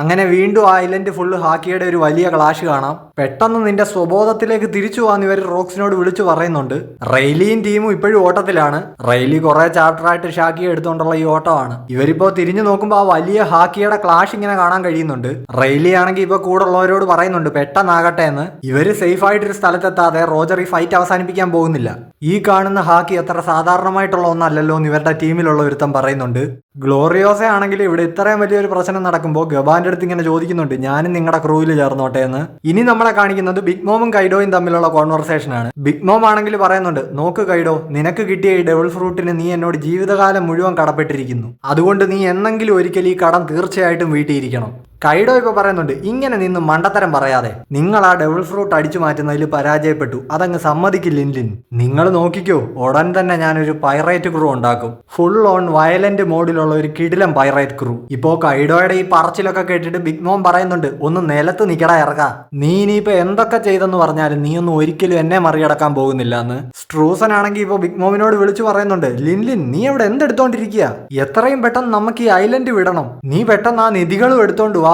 അങ്ങനെ വീണ്ടും ഐലൻഡ് ഫുള്ള് ഹാക്കിയുടെ ഒരു വലിയ ക്ലാഷ് കാണാം. പെട്ടെന്ന് നിന്റെ സ്വബോധത്തിലേക്ക് തിരിച്ചു പോകാൻ ഇവർ റോക്സിനോട് വിളിച്ചു പറയുന്നുണ്ട്. റെയിലിയും ടീമും ഇപ്പോഴും ഓട്ടത്തിലാണ്. റെയിലി കുറെ ചാപ്റ്ററായിട്ട് ഷാക്കിയെ എടുത്തുകൊണ്ടുള്ള ഈ ഓട്ടമാണ്. ഇവരിപ്പോ തിരിഞ്ഞു നോക്കുമ്പോൾ ആ വലിയ ഹാക്കിയുടെ ക്ലാഷ് ഇങ്ങനെ കാണാൻ കഴിയുന്നുണ്ട്. റെയിലി ആണെങ്കിൽ ഇപ്പൊ കൂടെ ഉള്ളവരോട് പറയുന്നുണ്ട് പെട്ടെന്നാകട്ടെ എന്ന്. ഇവര് സേഫ് ആയിട്ടൊരു സ്ഥലത്തെത്താതെ റോജർ ഈ ഫൈറ്റ് അവസാനിപ്പിക്കാൻ പോകുന്നില്ല. ഈ കാണുന്ന ഹാക്കി അത്ര സാധാരണമായിട്ടുള്ള ഒന്നല്ലല്ലോ എന്ന് ഇവരുടെ ടീമിലുള്ള ഒരുത്തം പറയുന്നുണ്ട്. ഗ്ലോറിയോസ ആണെങ്കിൽ ഇവിടെ ഇത്രയും വലിയൊരു പ്രശ്നം നടക്കുമ്പോൾ ഗബാന്റെ അടുത്ത് ഇങ്ങനെ ചോദിക്കുന്നുണ്ട്, ഞാനും നിങ്ങളുടെ ക്രൂവിൽ ചേർന്നോട്ടെ എന്ന്. ഇനി നമ്മളെ കാണിക്കുന്നത് ബിഗ് മോമും കൈഡോയും തമ്മിലുള്ള കോൺവെർസേഷൻ ആണ്. ബിഗ് മോം ആണെങ്കിൽ പറയുന്നുണ്ട്, നോക്ക് കൈഡോ, നിനക്ക് കിട്ടിയ ഈ ഡബിൾ ഫ്രൂട്ടിന് നീ എന്നോട് ജീവിതകാലം മുഴുവൻ കടപ്പെട്ടിരിക്കുന്നു. അതുകൊണ്ട് നീ എന്നെങ്കിലും ഒരിക്കൽ ഈ കടം തീർച്ചയായിട്ടും വീട്ടിയിരിക്കണം. കൈഡോ ഇപ്പൊ പറയുന്നുണ്ട്, ഇങ്ങനെ നിന്ന് മണ്ടത്തരം പറയാതെ, നിങ്ങൾ ആ ഡബിൾ ഫ്രൂട്ട് അടിച്ചു മാറ്റുന്നതിൽ പരാജയപ്പെട്ടു, അതങ്ങ് സമ്മതിക്കില്ല ലിൻ. നിങ്ങൾ നോക്കിക്കോ, ഉടൻ തന്നെ ഞാനൊരു പൈറേറ്റ് ക്രൂ ഉണ്ടാക്കും. ഫുൾ ഓൺ വയലന്റ് മോഡിലുള്ള ഒരു കിടിലം പൈറേറ്റ് ക്രൂ. ഇപ്പോ കൈഡോയുടെ ഈ പറച്ചിലൊക്കെ കേട്ടിട്ട് ബിഗ് മോം പറയുന്നുണ്ട്, ഒന്ന് നിലത്ത് നിക്കടാ ഇറക്കാ, നീ ഇനിയിപ്പോ എന്തൊക്കെ ചെയ്തെന്ന് പറഞ്ഞാലും നീ ഒന്നും ഒരിക്കലും എന്നെ മറികടക്കാൻ പോകുന്നില്ല എന്ന്. സ്ട്രൂസൻ ആണെങ്കിൽ ഇപ്പൊ ബിഗ് മോമിനോട് വിളിച്ചു പറയുന്നുണ്ട്, ലിൻ നീ അവിടെ എന്തെടുത്തോണ്ടിരിക്കുക, എത്രയും പെട്ടെന്ന് നമുക്ക് ഈ ഐലൻഡ് വിടണം, നീ പെട്ടെന്ന് ആ നിധികളും എടുത്തോണ്ട് വാ.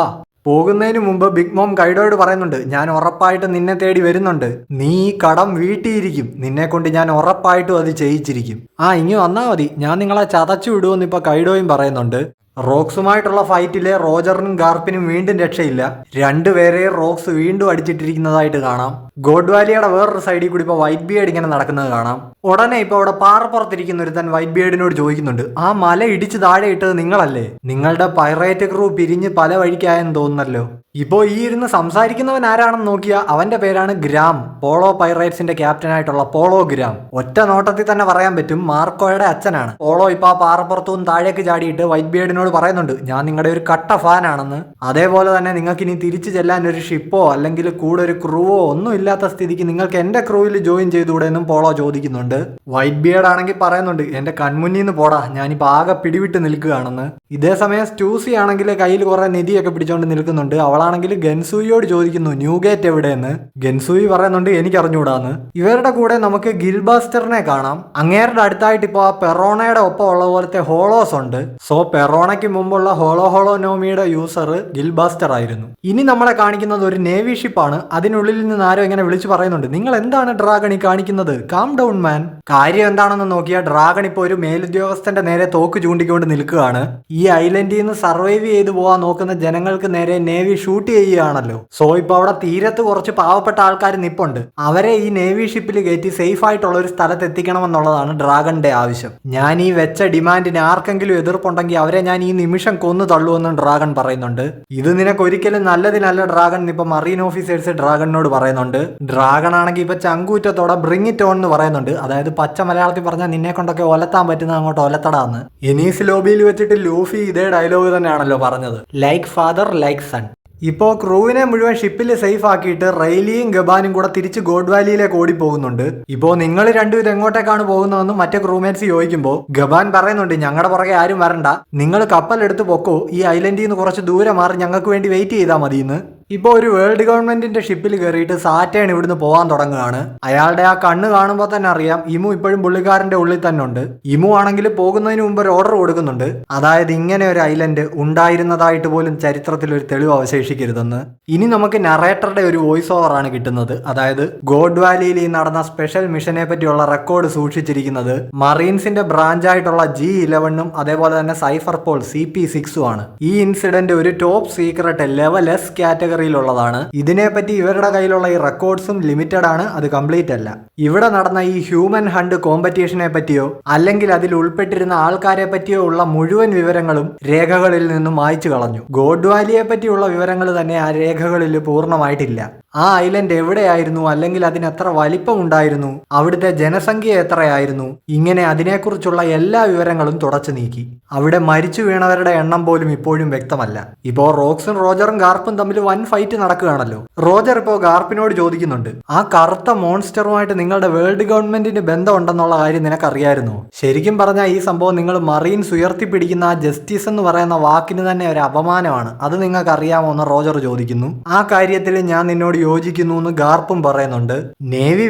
പോകുന്നതിന് മുമ്പ് ബിഗ് മോം കൈഡോയോട് പറയുന്നുണ്ട്, ഞാൻ ഉറപ്പായിട്ടും നിന്നെ തേടി വരുന്നുണ്ട്, നീ ഈ കടം വീട്ടിയിരിക്കും, നിന്നെ കൊണ്ട് ഞാൻ ഉറപ്പായിട്ടും അത് ചെയ്യിച്ചിരിക്കും, ഇനി വന്നാ മതി, ഞാൻ നിങ്ങളെ ചതച്ചു വിടുമെന്ന് ഇപ്പൊ കൈഡോയും പറയുന്നുണ്ട്. റോക്സുമായിട്ടുള്ള ഫൈറ്റിലെ റോജറിനും ഗാർപ്പിനും വീണ്ടും രക്ഷയില്ല. രണ്ടുപേരെ റോക്സ് വീണ്ടും അടിച്ചിട്ടിരിക്കുന്നതായിട്ട് കാണാം. ഗോഡ് വാലിയുടെ വേറൊരു സൈഡിൽ കൂടി ഇപ്പൊ വൈറ്റ് ബിയേഡ് ഇങ്ങനെ നടക്കുന്നത് കാണാം. ഉടനെ ഇപ്പൊ അവിടെ പാറപ്പുറത്തിരിക്കുന്ന ഒരു തൻ വൈറ്റ് ബിയേഡിനോട് ചോദിക്കുന്നുണ്ട്, ആ മല ഇടിച്ച് താഴെ ഇട്ടത് നിങ്ങളല്ലേ? നിങ്ങളുടെ പൈറേറ്റ് ക്രൂ പിരിഞ്ഞ് പല വഴിക്കായെന്ന് തോന്നുന്നല്ലോ. ഇപ്പോ ഈ ഇരുന്ന് സംസാരിക്കുന്നവൻ ആരാണെന്ന് നോക്കിയാ അവന്റെ പേരാണ് ഗ്രാം, പോളോ പൈറേറ്റ്സിന്റെ ക്യാപ്റ്റനായിട്ടുള്ള പോളോ ഗ്രാം. ഒറ്റ നോട്ടത്തിൽ തന്നെ പറയാൻ പറ്റും മാർക്കോയുടെ അച്ഛനാണ്. പോളോ ഇപ്പൊ ആ പാറപ്പുറത്തുനിന്ന് താഴേക്ക് ചാടിയിട്ട് വൈറ്റ് ബിയേഡിനോട് പറയുന്നുണ്ട്, ഞാൻ നിങ്ങളുടെ ഒരു കട്ട ഫാനാണെന്ന്. അതേപോലെ തന്നെ നിങ്ങൾക്ക് ഇനി തിരിച്ചു ചെല്ലാൻ ഒരു ഷിപ്പോ അല്ലെങ്കിൽ കൂടെ ഒരു ക്രൂവോ ഒന്നും ഇല്ലാത്ത സ്ഥിതിക്ക് നിങ്ങൾക്ക് എന്റെ ക്രൂവിൽ ജോയിൻ ചെയ്തുകൂടെ എന്നും പോളോ ചോദിക്കുന്നുണ്ട്. വൈറ്റ് ബിയേഡ് ആണെങ്കിൽ പറയുന്നുണ്ട്, എന്റെ കൺമുന്നിൽ നിന്ന് പോടാ, ഞാനിപ്പോ ആകെ പിടിവിട്ട് നിൽക്കുകയാണെന്ന്. ഇതേ സമയം സ്റ്റൂസി ആണെങ്കിൽ കയ്യിൽ കുറെ നിധിയൊക്കെ പിടിച്ചോണ്ട് നിൽക്കുന്നുണ്ട്. അവളാണെങ്കിൽ ഗൻസൂയിയോട് ചോദിക്കുന്നു, ന്യൂ ഗേറ്റ് എവിടെയെന്ന്. ഗൻസൂയി പറയുന്നുണ്ട്, എനിക്ക് അറിഞ്ഞുകൂടാന്ന്. ഇവരുടെ കൂടെ നമുക്ക് ഗിൽബാസ്റ്ററിനെ കാണാം. അങ്ങേരുടെ അടുത്തായിട്ട് ഇപ്പൊ ആ പെറോണയുടെ ഒപ്പം ഉള്ള പോലത്തെ ഹോളോസ് ഉണ്ട്. സോ പെറോണയ്ക്ക് മുമ്പുള്ള ഹോളോനോമിയുടെ യൂസർ ഗിൽബാസ്റ്റർ ആയിരുന്നു. ഇനി നമ്മളെ കാണിക്കുന്നത് ഒരു നേവി ഷിപ്പാണ്. അതിനുള്ളിൽ നിന്ന് ആരോ ഇങ്ങനെ തന്നെ വിളിച്ചു പറയുന്നുണ്ട്, നിങ്ങൾ എന്താണ് ഡ്രാഗൺ ഈ കാണിക്കുന്നത്? കാം ഡൗൺ മാൻ. കാര്യം എന്താണെന്ന് നോക്കിയാൽ ഡ്രാഗൺ ഇപ്പോൾ ഒരു മേലുദ്യോഗസ്ഥന്റെ നേരെ തോക്ക് ചൂണ്ടിക്കൊണ്ട് നിൽക്കുകയാണ്. ഈ ഐലൻഡിൽ നിന്ന് സർവൈവ് ചെയ്തു പോകാൻ നോക്കുന്ന ജനങ്ങൾക്ക് നേരെ നേവി ഷൂട്ട് ചെയ്യുകയാണല്ലോ. സോ ഇപ്പൊ അവിടെ തീരത്ത് കുറച്ച് പാവപ്പെട്ട ആൾക്കാർ നിപ്പുണ്ട്. അവരെ ഈ നേവി ഷിപ്പിൽ കയറ്റി സേഫ് ആയിട്ടുള്ള ഒരു സ്ഥലത്ത് എത്തിക്കണമെന്നുള്ളതാണ് ഡ്രാഗണിന്റെ ആവശ്യം. ഞാൻ ഈ വെച്ച ഡിമാൻഡിന് ആർക്കെങ്കിലും എതിർപ്പുണ്ടെങ്കിൽ അവരെ ഞാൻ ഈ നിമിഷം കൊന്നു തള്ളുമെന്നും ഡ്രാഗൺ പറയുന്നുണ്ട്. ഇത് നിനക്ക് ഒരിക്കലും നല്ലതിനല്ല ഡ്രാഗൺ ഇപ്പൊ മറീൻ ഓഫീസേഴ്സ് ഡ്രാഗണിനോട് പറയുന്നുണ്ട്. ഡ്രാഗൺ ആണെങ്കിൽ ഇപ്പൊ ചങ്കൂറ്റത്തോടെ ബ്രിങ് ഇറ്റ് ഓൺ എന്ന് പറയുന്നുണ്ട്. അതായത് പച്ച മലയാളത്തിൽ പറഞ്ഞാൽ നിന്നെ കൊണ്ടൊക്കെ ഒലത്താൻ പറ്റുന്ന അങ്ങോട്ട് ഒലത്തടാന്ന്. എനിസ് ലോബിയിൽ വെച്ചിട്ട് ലൂഫി ഇതേ ഡയലോഗ് തന്നെയാണല്ലോ പറഞ്ഞത്, ലൈക്ക് ഫാദർ ലൈക്ക് സൺ. ഇപ്പോൾ ക്രൂവിനെ മുഴുവൻ ഷിപ്പിൽ സേഫ് ആക്കിയിട്ട് റെയിലിയും ഗബാനും കൂടെ തിരിച്ച് ഗോഡ് വാലിയിലേക്ക് ഓടി പോകുന്നുണ്ട്. ഇപ്പോൾ നിങ്ങൾ രണ്ടും ഇത് എങ്ങോട്ടേക്കാണ് പോകുന്നതെന്ന് മറ്റേ ക്രൂമേറ്റ്സ് ചോദിക്കുമ്പോൾ ഗബാൻ പറയുന്നുണ്ട്, ഞങ്ങളുടെ പുറകെ ആരും വരണ്ട, നിങ്ങൾ കപ്പലെടുത്ത് പൊക്കോ, ഈ ഐലൻഡിൽ നിന്ന് കുറച്ച് ദൂരെ മാറി ഞങ്ങൾക്ക് വേണ്ടി വെയിറ്റ് ചെയ്താൽ മതിയെന്ന്. ഇപ്പോൾ ഒരു വേൾഡ് ഗവൺമെന്റിന്റെ ഷിപ്പിൽ കയറിയിട്ട് സാറ്റേൺ ഇവിടുന്ന് പോകാൻ തുടങ്ങുകയാണ്. അയാളുടെ ആ കണ്ണ് കാണുമ്പോൾ തന്നെ അറിയാം ഇമു ഇപ്പോഴും പുള്ളിക്കാരന്റെ ഉള്ളിൽ തന്നെ ഉണ്ട്. ഇമു ആണെങ്കിൽ പോകുന്നതിന് മുമ്പ് ഒരു ഓർഡർ കൊടുക്കുന്നുണ്ട്, അതായത് ഇങ്ങനെ ഒരു ഐലൻഡ് ഉണ്ടായിരുന്നതായിട്ട് പോലും ചരിത്രത്തിൽ ഒരു തെളിവ് അവശേഷിക്കരുതെന്ന്. ഇനി നമുക്ക് നറേറ്ററുടെ ഒരു വോയിസ് ഓവർ ആണ് കിട്ടുന്നത്. അതായത് ഗോഡ് വാലിയിൽ ഈ നടന്ന സ്പെഷ്യൽ മിഷനെ പറ്റിയുള്ള റെക്കോർഡ് സൂക്ഷിച്ചിരിക്കുന്നത് മറീൻസിന്റെ ബ്രാഞ്ചായിട്ടുള്ള G11 അതേപോലെ തന്നെ സൈഫർ പോൾ CP6 ആണ്. ഈ ഇൻസിഡന്റ് ഒരു top secret level S category ാണ്. ഇതിനെപ്പറ്റി ഇവരുടെ കയ്യിലുള്ള ഈ റെക്കോർഡ്സും ലിമിറ്റഡ് ആണ്, അത് കംപ്ലീറ്റ് അല്ല. ഇവിടെ നടന്ന ഈ ഹ്യൂമൻ ഹണ്ട് കോമ്പറ്റീഷനെ പറ്റിയോ അല്ലെങ്കിൽ അതിൽ ഉൾപ്പെട്ടിരുന്ന ആൾക്കാരെ പറ്റിയോ ഉള്ള മുഴുവൻ വിവരങ്ങളും രേഖകളിൽ നിന്നും മായ്ച്ചു കളഞ്ഞു. ഗോഡ് വാലിയെ പറ്റിയുള്ള വിവരങ്ങൾ തന്നെ ആ രേഖകളിൽ പൂർണ്ണമായിട്ടില്ല. ആ ഐലൻഡ് എവിടെയായിരുന്നു, അല്ലെങ്കിൽ അതിന് എത്ര വലിപ്പം ഉണ്ടായിരുന്നു, അവിടുത്തെ ജനസംഖ്യ എത്രയായിരുന്നു, ഇങ്ങനെ അതിനെക്കുറിച്ചുള്ള എല്ലാ വിവരങ്ങളും തുടച്ചു നീക്കി. അവിടെ മരിച്ചു വീണവരുടെ എണ്ണം പോലും ഇപ്പോഴും വ്യക്തമല്ല. ഇപ്പോ റോക്സും റോജറും ഗാർപ്പും തമ്മിൽ വൻ ഫൈറ്റ് നടക്കുകയാണല്ലോ. റോജർ ഇപ്പോൾ ഗാർപ്പിനോട് ചോദിക്കുന്നുണ്ട്, ആ കറുത്ത മോൺസ്റ്ററുമായിട്ട് നിങ്ങളുടെ വേൾഡ് ഗവൺമെന്റിന് ബന്ധമുണ്ടെന്നുള്ള കാര്യം നിനക്കറിയായിരുന്നോ? ശരിക്കും പറഞ്ഞാൽ ഈ സംഭവം നിങ്ങൾ മറീൻസ് ഉയർത്തിപ്പിടിക്കുന്ന ആ ജസ്റ്റിസ് എന്ന് പറയുന്ന വാക്കിന് തന്നെ ഒരു അപമാനമാണ്. അത് നിങ്ങൾക്ക് അറിയാമോ എന്ന് റോജർ ചോദിക്കുന്നു. ആ കാര്യത്തിൽ ഞാൻ നിന്നോട് യോജിക്കുന്നു എന്ന് ഗാർപ്പും പറയുന്നുണ്ട്. നേവി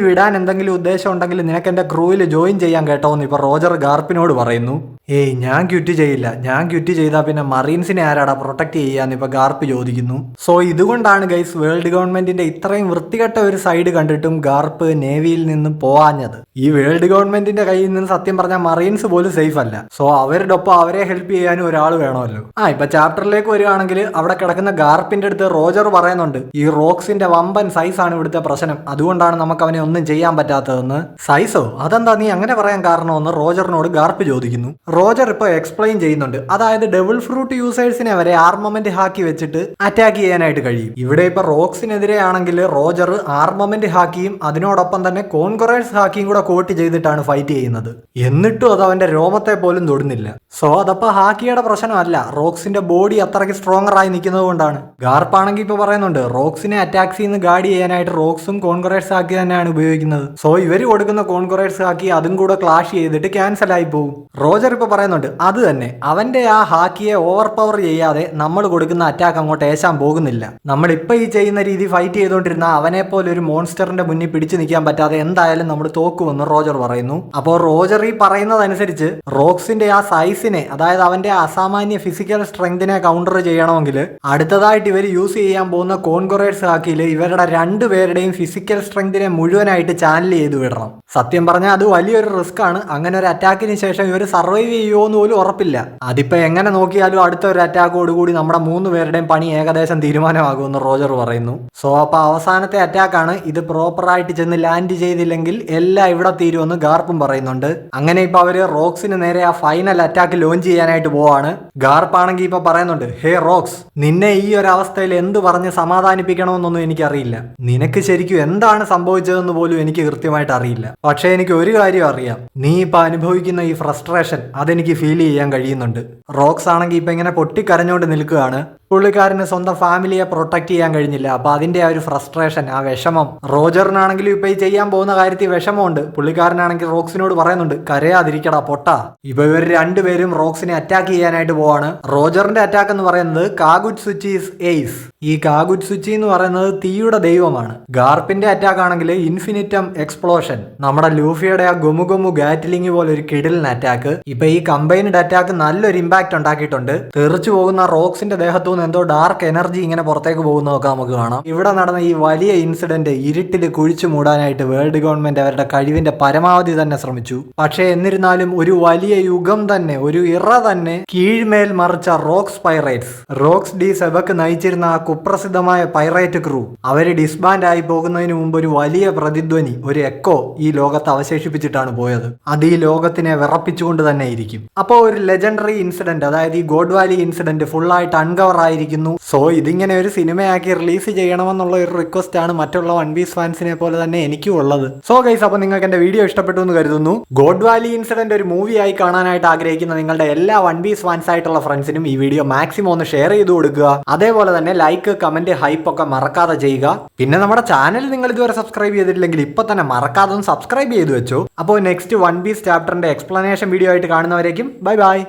വിടാൻ എന്തെങ്കിലും ഉദ്ദേശം ഉണ്ടെങ്കിൽ നിനക്ക് എന്റെ ക്രൂവിൽ ജോയിൻ ചെയ്യാൻ കേട്ടോ എന്ന് ഇപ്പൊ റോജർ ഗാർപ്പിനോട് പറയുന്നു. ഏയ് ഞാൻ ക്വിറ്റ് ചെയ്യില്ല, ഞാൻ ക്വിറ്റ് ചെയ്താൽ പിന്നെ മറീൻസിനെ ആരാടാ പ്രൊട്ടക്ട് ചെയ്യാന്ന് ഇപ്പൊ ഗാർപ്പ് ചോദിക്കുന്നു. സോ ഇതുകൊണ്ടാണ് ഗൈസ് വേൾഡ് ഗവൺമെന്റിന്റെ ഇത്രയും വൃത്തികെട്ട ഒരു സൈഡ് കണ്ടിട്ടും ഗാർപ്പ് നേവിയിൽ നിന്ന് പോവാഞ്ഞത്. ഈ വേൾഡ് ഗവൺമെന്റിന്റെ കയ്യിൽ നിന്ന് സത്യം പറഞ്ഞാൽ മറീൻസ് പോലും സേഫ് അല്ല. സോ അവരുടെ ഒപ്പം അവരെ ഹെൽപ്പ് ചെയ്യാനും ഒരാൾ വേണമല്ലോ. ഇപ്പൊ ചാപ്റ്ററിലേക്ക് വരികയാണെങ്കിൽ അവിടെ കിടക്കുന്ന ഗാർപ്പിന്റെ അടുത്ത് റോജർ പറയുന്നുണ്ട്, ഈ റോക്സിന്റെ വമ്പൻ സൈസാണ് ഇവിടുത്തെ പ്രശ്നം, അതുകൊണ്ടാണ് നമുക്ക് അവനെ ഒന്നും ചെയ്യാൻ പറ്റാത്തതെന്ന്. സൈസോ? അതെന്താ നീ അങ്ങനെ പറയാൻ കാരണമെന്ന് റോജറിനോട് ഗാർപ്പ് ചോദിക്കുന്നു. റോജർ ഇപ്പൊ എക്സ്പ്ലെയിൻ ചെയ്യുന്നുണ്ട്, അതായത് ഡബിൾ ഫ്രൂട്ട് യൂസേഴ്സിനെ വരെ ആർമമെന്റ് ഹാക്കി വെച്ചിട്ട് അറ്റാക്ക് ചെയ്യാനായിട്ട് കഴിയും. ഇവിടെ ഇപ്പൊ റോക്സിനെതിരെ ആണെങ്കിൽ റോജർ ആർമമെന്റ് ഹാക്കിയും അതിനോടൊപ്പം തന്നെ കോൺക്വറേഴ്സ് ഹാക്കിയും കൂടെ കോട്ട് ചെയ്തിട്ടാണ് ഫൈറ്റ് ചെയ്യുന്നത്. എന്നിട്ടും അത് അവന്റെ രോമത്തെ പോലും തൊടുന്നില്ല. സോ അതപ്പോ ഹാക്കിയുടെ പ്രശ്നമല്ല, റോക്സിന്റെ ബോഡി അത്രയ്ക്ക് സ്ട്രോങ്ങർ ആയി നിൽക്കുന്നത് കൊണ്ടാണ്. ഗാർപ്പാണെങ്കിൽ ഇപ്പൊ പറയുന്നുണ്ട്, റോക്സിനെ അറ്റാക്ക് ചെയ്യുന്ന ഗാർഡ് ചെയ്യാനായിട്ട് റോക്സും കോൺക്വറേഴ്സ് ഹാക്കി തന്നെയാണ് ഉപയോഗിക്കുന്നത്. സോ ഇവര് കൊടുക്കുന്ന കോൺക്വറേഴ്സ് ഹാക്കി അതും കൂടെ ക്ലാഷ് ചെയ്തിട്ട് ക്യാൻസൽ ആയി പോകും. റോജർ ഇപ്പൊ പറയുന്നുണ്ട്, അത് തന്നെ അവന്റെ ആ ഹാക്കിയെ ഓവർ പവർ ചെയ്യാതെ നമ്മൾ കൊടുക്കുന്ന അറ്റാക്ക് അങ്ങോട്ട് ഏശാൻ പോകുന്നില്ല. നമ്മളിപ്പോ ഈ ചെയ്യുന്ന രീതി ഫൈറ്റ് ചെയ്തുകൊണ്ടിരുന്ന അവനെ പോലെ ഒരു മോൺസ്റ്ററിന്റെ മുന്നിൽ പിടിച്ചു നിൽക്കാൻ പറ്റാതെ എന്തായാലും നമ്മൾ തോക്കുമെന്ന് റോജർ പറയുന്നു. അപ്പോൾ റോജർ ഈ പറയുന്നതനുസരിച്ച് റോക്സിന്റെ ആ സൈസിനെ, അതായത് അവന്റെ അസാമാന്യ ഫിസിക്കൽ സ്ട്രെങ്തിനെ കൗണ്ടർ ചെയ്യണമെങ്കിൽ അടുത്തതായിട്ട് ഇവർ യൂസ് ചെയ്യാൻ പോകുന്ന കോൺക്വറേഴ്സ് ഹാക്കിയിൽ ഇവരുടെ രണ്ടുപേരുടെയും ഫിസിക്കൽ സ്ട്രെങ്തിനെ മുഴുവനായിട്ട് ചാനൽ ചെയ്ത് വിടണം. സത്യം പറഞ്ഞാൽ അത് വലിയൊരു റിസ്ക് ആണ്. അങ്ങനെ ഒരു അറ്റാക്കിന് ശേഷം ഇവർ സർവൈവ് ചെയ്യുമോ എന്ന് പോലും ഉറപ്പില്ല. അതിപ്പോ എങ്ങനെ നോക്കിയാലും അടുത്ത ഒരു അറ്റാക്കോടുകൂടി നമ്മുടെ 3 പേരുടെയും പണി ഏകദേശം തീരുമാനമാകുമെന്ന് റോജർ പറയുന്നു. സോ അപ്പൊ അവസാനത്തെ അറ്റാക്കാണ്. ഇത് പ്രോപ്പറായിട്ട് ചെന്ന് ലാൻഡ് ചെയ്തില്ലെങ്കിൽ എല്ലാം ഇവിടെ തീരുമെന്ന് ഗാർപ്പും പറയുന്നുണ്ട്. അങ്ങനെ ഇപ്പൊ അവര് റോക്സിന് നേരെ ആ ഫൈനൽ അറ്റാക്ക് ലോഞ്ച് ചെയ്യാനായിട്ട് പോവാണ്. ഗാർപ്പാണെങ്കിൽ ഇപ്പൊ പറയുന്നുണ്ട്, ഹേ റോക്സ്, നിന്നെ ഈ ഒരു അവസ്ഥയിൽ എന്ത് പറഞ്ഞ് സമാധാനിപ്പിക്കണമെന്നൊന്നും എനിക്കറിയില്ല. നിനക്ക് ശരിക്കും എന്താണ് സംഭവിച്ചതെന്ന് പോലും എനിക്ക് കൃത്യമായിട്ട് അറിയില്ല. പക്ഷെ എനിക്ക് ഒരു കാര്യം അറിയാം, നീ ഇപ്പൊ അനുഭവിക്കുന്ന ഈ ഫ്രസ്ട്രേഷൻ അതെനിക്ക് ഫീൽ ചെയ്യാൻ കഴിയുന്നുണ്ട്. റോക്സ് ആണെങ്കിൽ ഇപ്പൊ ഇങ്ങനെ പൊട്ടിക്കരഞ്ഞുകൊണ്ട് നിൽക്കുകയാണ്. പുള്ളിക്കാരന് സ്വന്തം ഫാമിലിയെ പ്രൊട്ടക്ട് ചെയ്യാൻ കഴിഞ്ഞില്ല. അപ്പൊ അതിന്റെ ആ ഒരു ഫ്രസ്ട്രേഷൻ, ആ വിഷമം. റോജറിനാണെങ്കിലും ഇപ്പൊ ഈ ചെയ്യാൻ പോകുന്ന കാര്യത്തിൽ വിഷമമുണ്ട്. പുള്ളിക്കാരനാണെങ്കിൽ റോക്സിനോട് പറയുന്നുണ്ട്, കരയാതിരിക്കടാ പൊട്ടാ. ഇപ്പൊ ഇവർ രണ്ടുപേരും റോക്സിനെ അറ്റാക്ക് ചെയ്യാനായിട്ട് പോവാണ്. റോജറിന്റെ അറ്റാക്ക് എന്ന് പറയുന്നത് കാഗുറ്റ്സുച്ചീസ് എയ്സ്. ഈ കാഗുറ്റ്സുച്ചി എന്ന് പറയുന്നത് തീയുടെ ദൈവമാണ്. ഗാർപ്പിന്റെ അറ്റാക്ക് ആണെങ്കിൽ ഇൻഫിനിറ്റം എക്സ്പ്ലോഷൻ, നമ്മുടെ ലൂഫിയുടെ ആ ഗൊമുഗൊമു ഗാറ്റ്ലിംഗ് പോലെ ഒരു കിടിലൻ അറ്റാക്ക്. ഇപ്പൊ ഈ കമ്പൈൻഡ് അറ്റാക്ക് നല്ലൊരു ഇമ്പാക്ട് ഉണ്ടാക്കിയിട്ടുണ്ട്. തെറിച്ചു പോകുന്ന റോക്സിന്റെ ദേഹത്തുനിന്ന് എന്തോ ഡാർക്ക് എനർജി ഇങ്ങനെ പുറത്തേക്ക് പോകുന്നതൊക്കെ നമുക്ക് കാണാം. ഇവിടെ നടന്ന ഈ വലിയ ഇൻസിഡന്റ് ഇരുട്ടിൽ കുഴിച്ചു മൂടാനായിട്ട് വേൾഡ് ഗവൺമെന്റ് അവരുടെ കഴിവിന്റെ പരമാവധി തന്നെ ശ്രമിച്ചു. പക്ഷേ എന്നിരുന്നാലും ഒരു വലിയ യുഗം തന്നെ, ഒരു ഇറ തന്നെ കീഴ്മേൽ മറിച്ച റോക്സ് പൈറേറ്റ്സ്, റോക്സ് ഡി സെബക്ക് നയിച്ചിരുന്ന ആ കുപ്രസിദ്ധമായ പൈറേറ്റ് ക്രൂ അവര് ഡിസ്ബാൻഡ് ആയി പോകുന്നതിന് മുമ്പ് ഒരു വലിയ പ്രതിധ്വനി, ഒരു എക്കോ ഈ ലോകത്ത് അവശേഷിപ്പിച്ചിട്ടാണ് പോയത്. അത് ഈ ലോകത്തിനെ വിറപ്പിച്ചുകൊണ്ട് തന്നെ ഇരിക്കും. അപ്പോൾ ഒരു ലെജൻഡറി ഇൻസിഡന്റ്, അതായത് ഈ ഗോഡ് വാലി ഇൻസിഡന്റ് ഫുള്ളായിട്ട് അൺകവർ ആയിരിക്കുന്നു. സോ ഇതിങ്ങനെ ഒരു സിനിമയാക്കി റിലീസ് ചെയ്യണമെന്നുള്ള ഒരു റിക്വസ്റ്റ് ആണ് മറ്റുള്ള വൺ പീസ് ഫാൻസിനെ പോലെ തന്നെ എനിക്കും ഉള്ളത്. സോ ഗൈസ്, അപ്പോൾ നിങ്ങൾക്ക് എന്റെ വീഡിയോ ഇഷ്ടപ്പെട്ടു എന്ന് കരുതുന്നു. ഗോഡ് വാലി ഇൻസിഡന്റ് ഒരു മൂവി ആയി കാണാനായിട്ട് ആഗ്രഹിക്കുന്ന നിങ്ങളുടെ എല്ലാ വൺ പീസ് ഫാൻസ് ആയിട്ടുള്ള ഫ്രണ്ട്സിനും ഈ വീഡിയോ മാക്സിമം ഒന്ന് ഷെയർ ചെയ്ത് കൊടുക്കുക. അതേപോലെ തന്നെ ലൈക്ക്, കമന്റ്, ഹൈപ്പ് ഒക്കെ മറക്കാതെ ചെയ്യുക. പിന്നെ നമ്മുടെ ചാനൽ നിങ്ങൾ ഇതുവരെ സബ്സ്ക്രൈബ് ചെയ്തിട്ടില്ലെങ്കിൽ ഇപ്പൊ തന്നെ മറക്കാതെ സബ്സ്ക്രൈബ് ചെയ്ത് വെച്ചോ. അപ്പോൾ നെക്സ്റ്റ് വൺ പീസ് ചാപ്റ്ററിന്റെ എക്സ്പ്ലനേഷൻ വീഡിയോ ആയിട്ട് കാണുന്നവരേക്കും ബൈ ബൈ.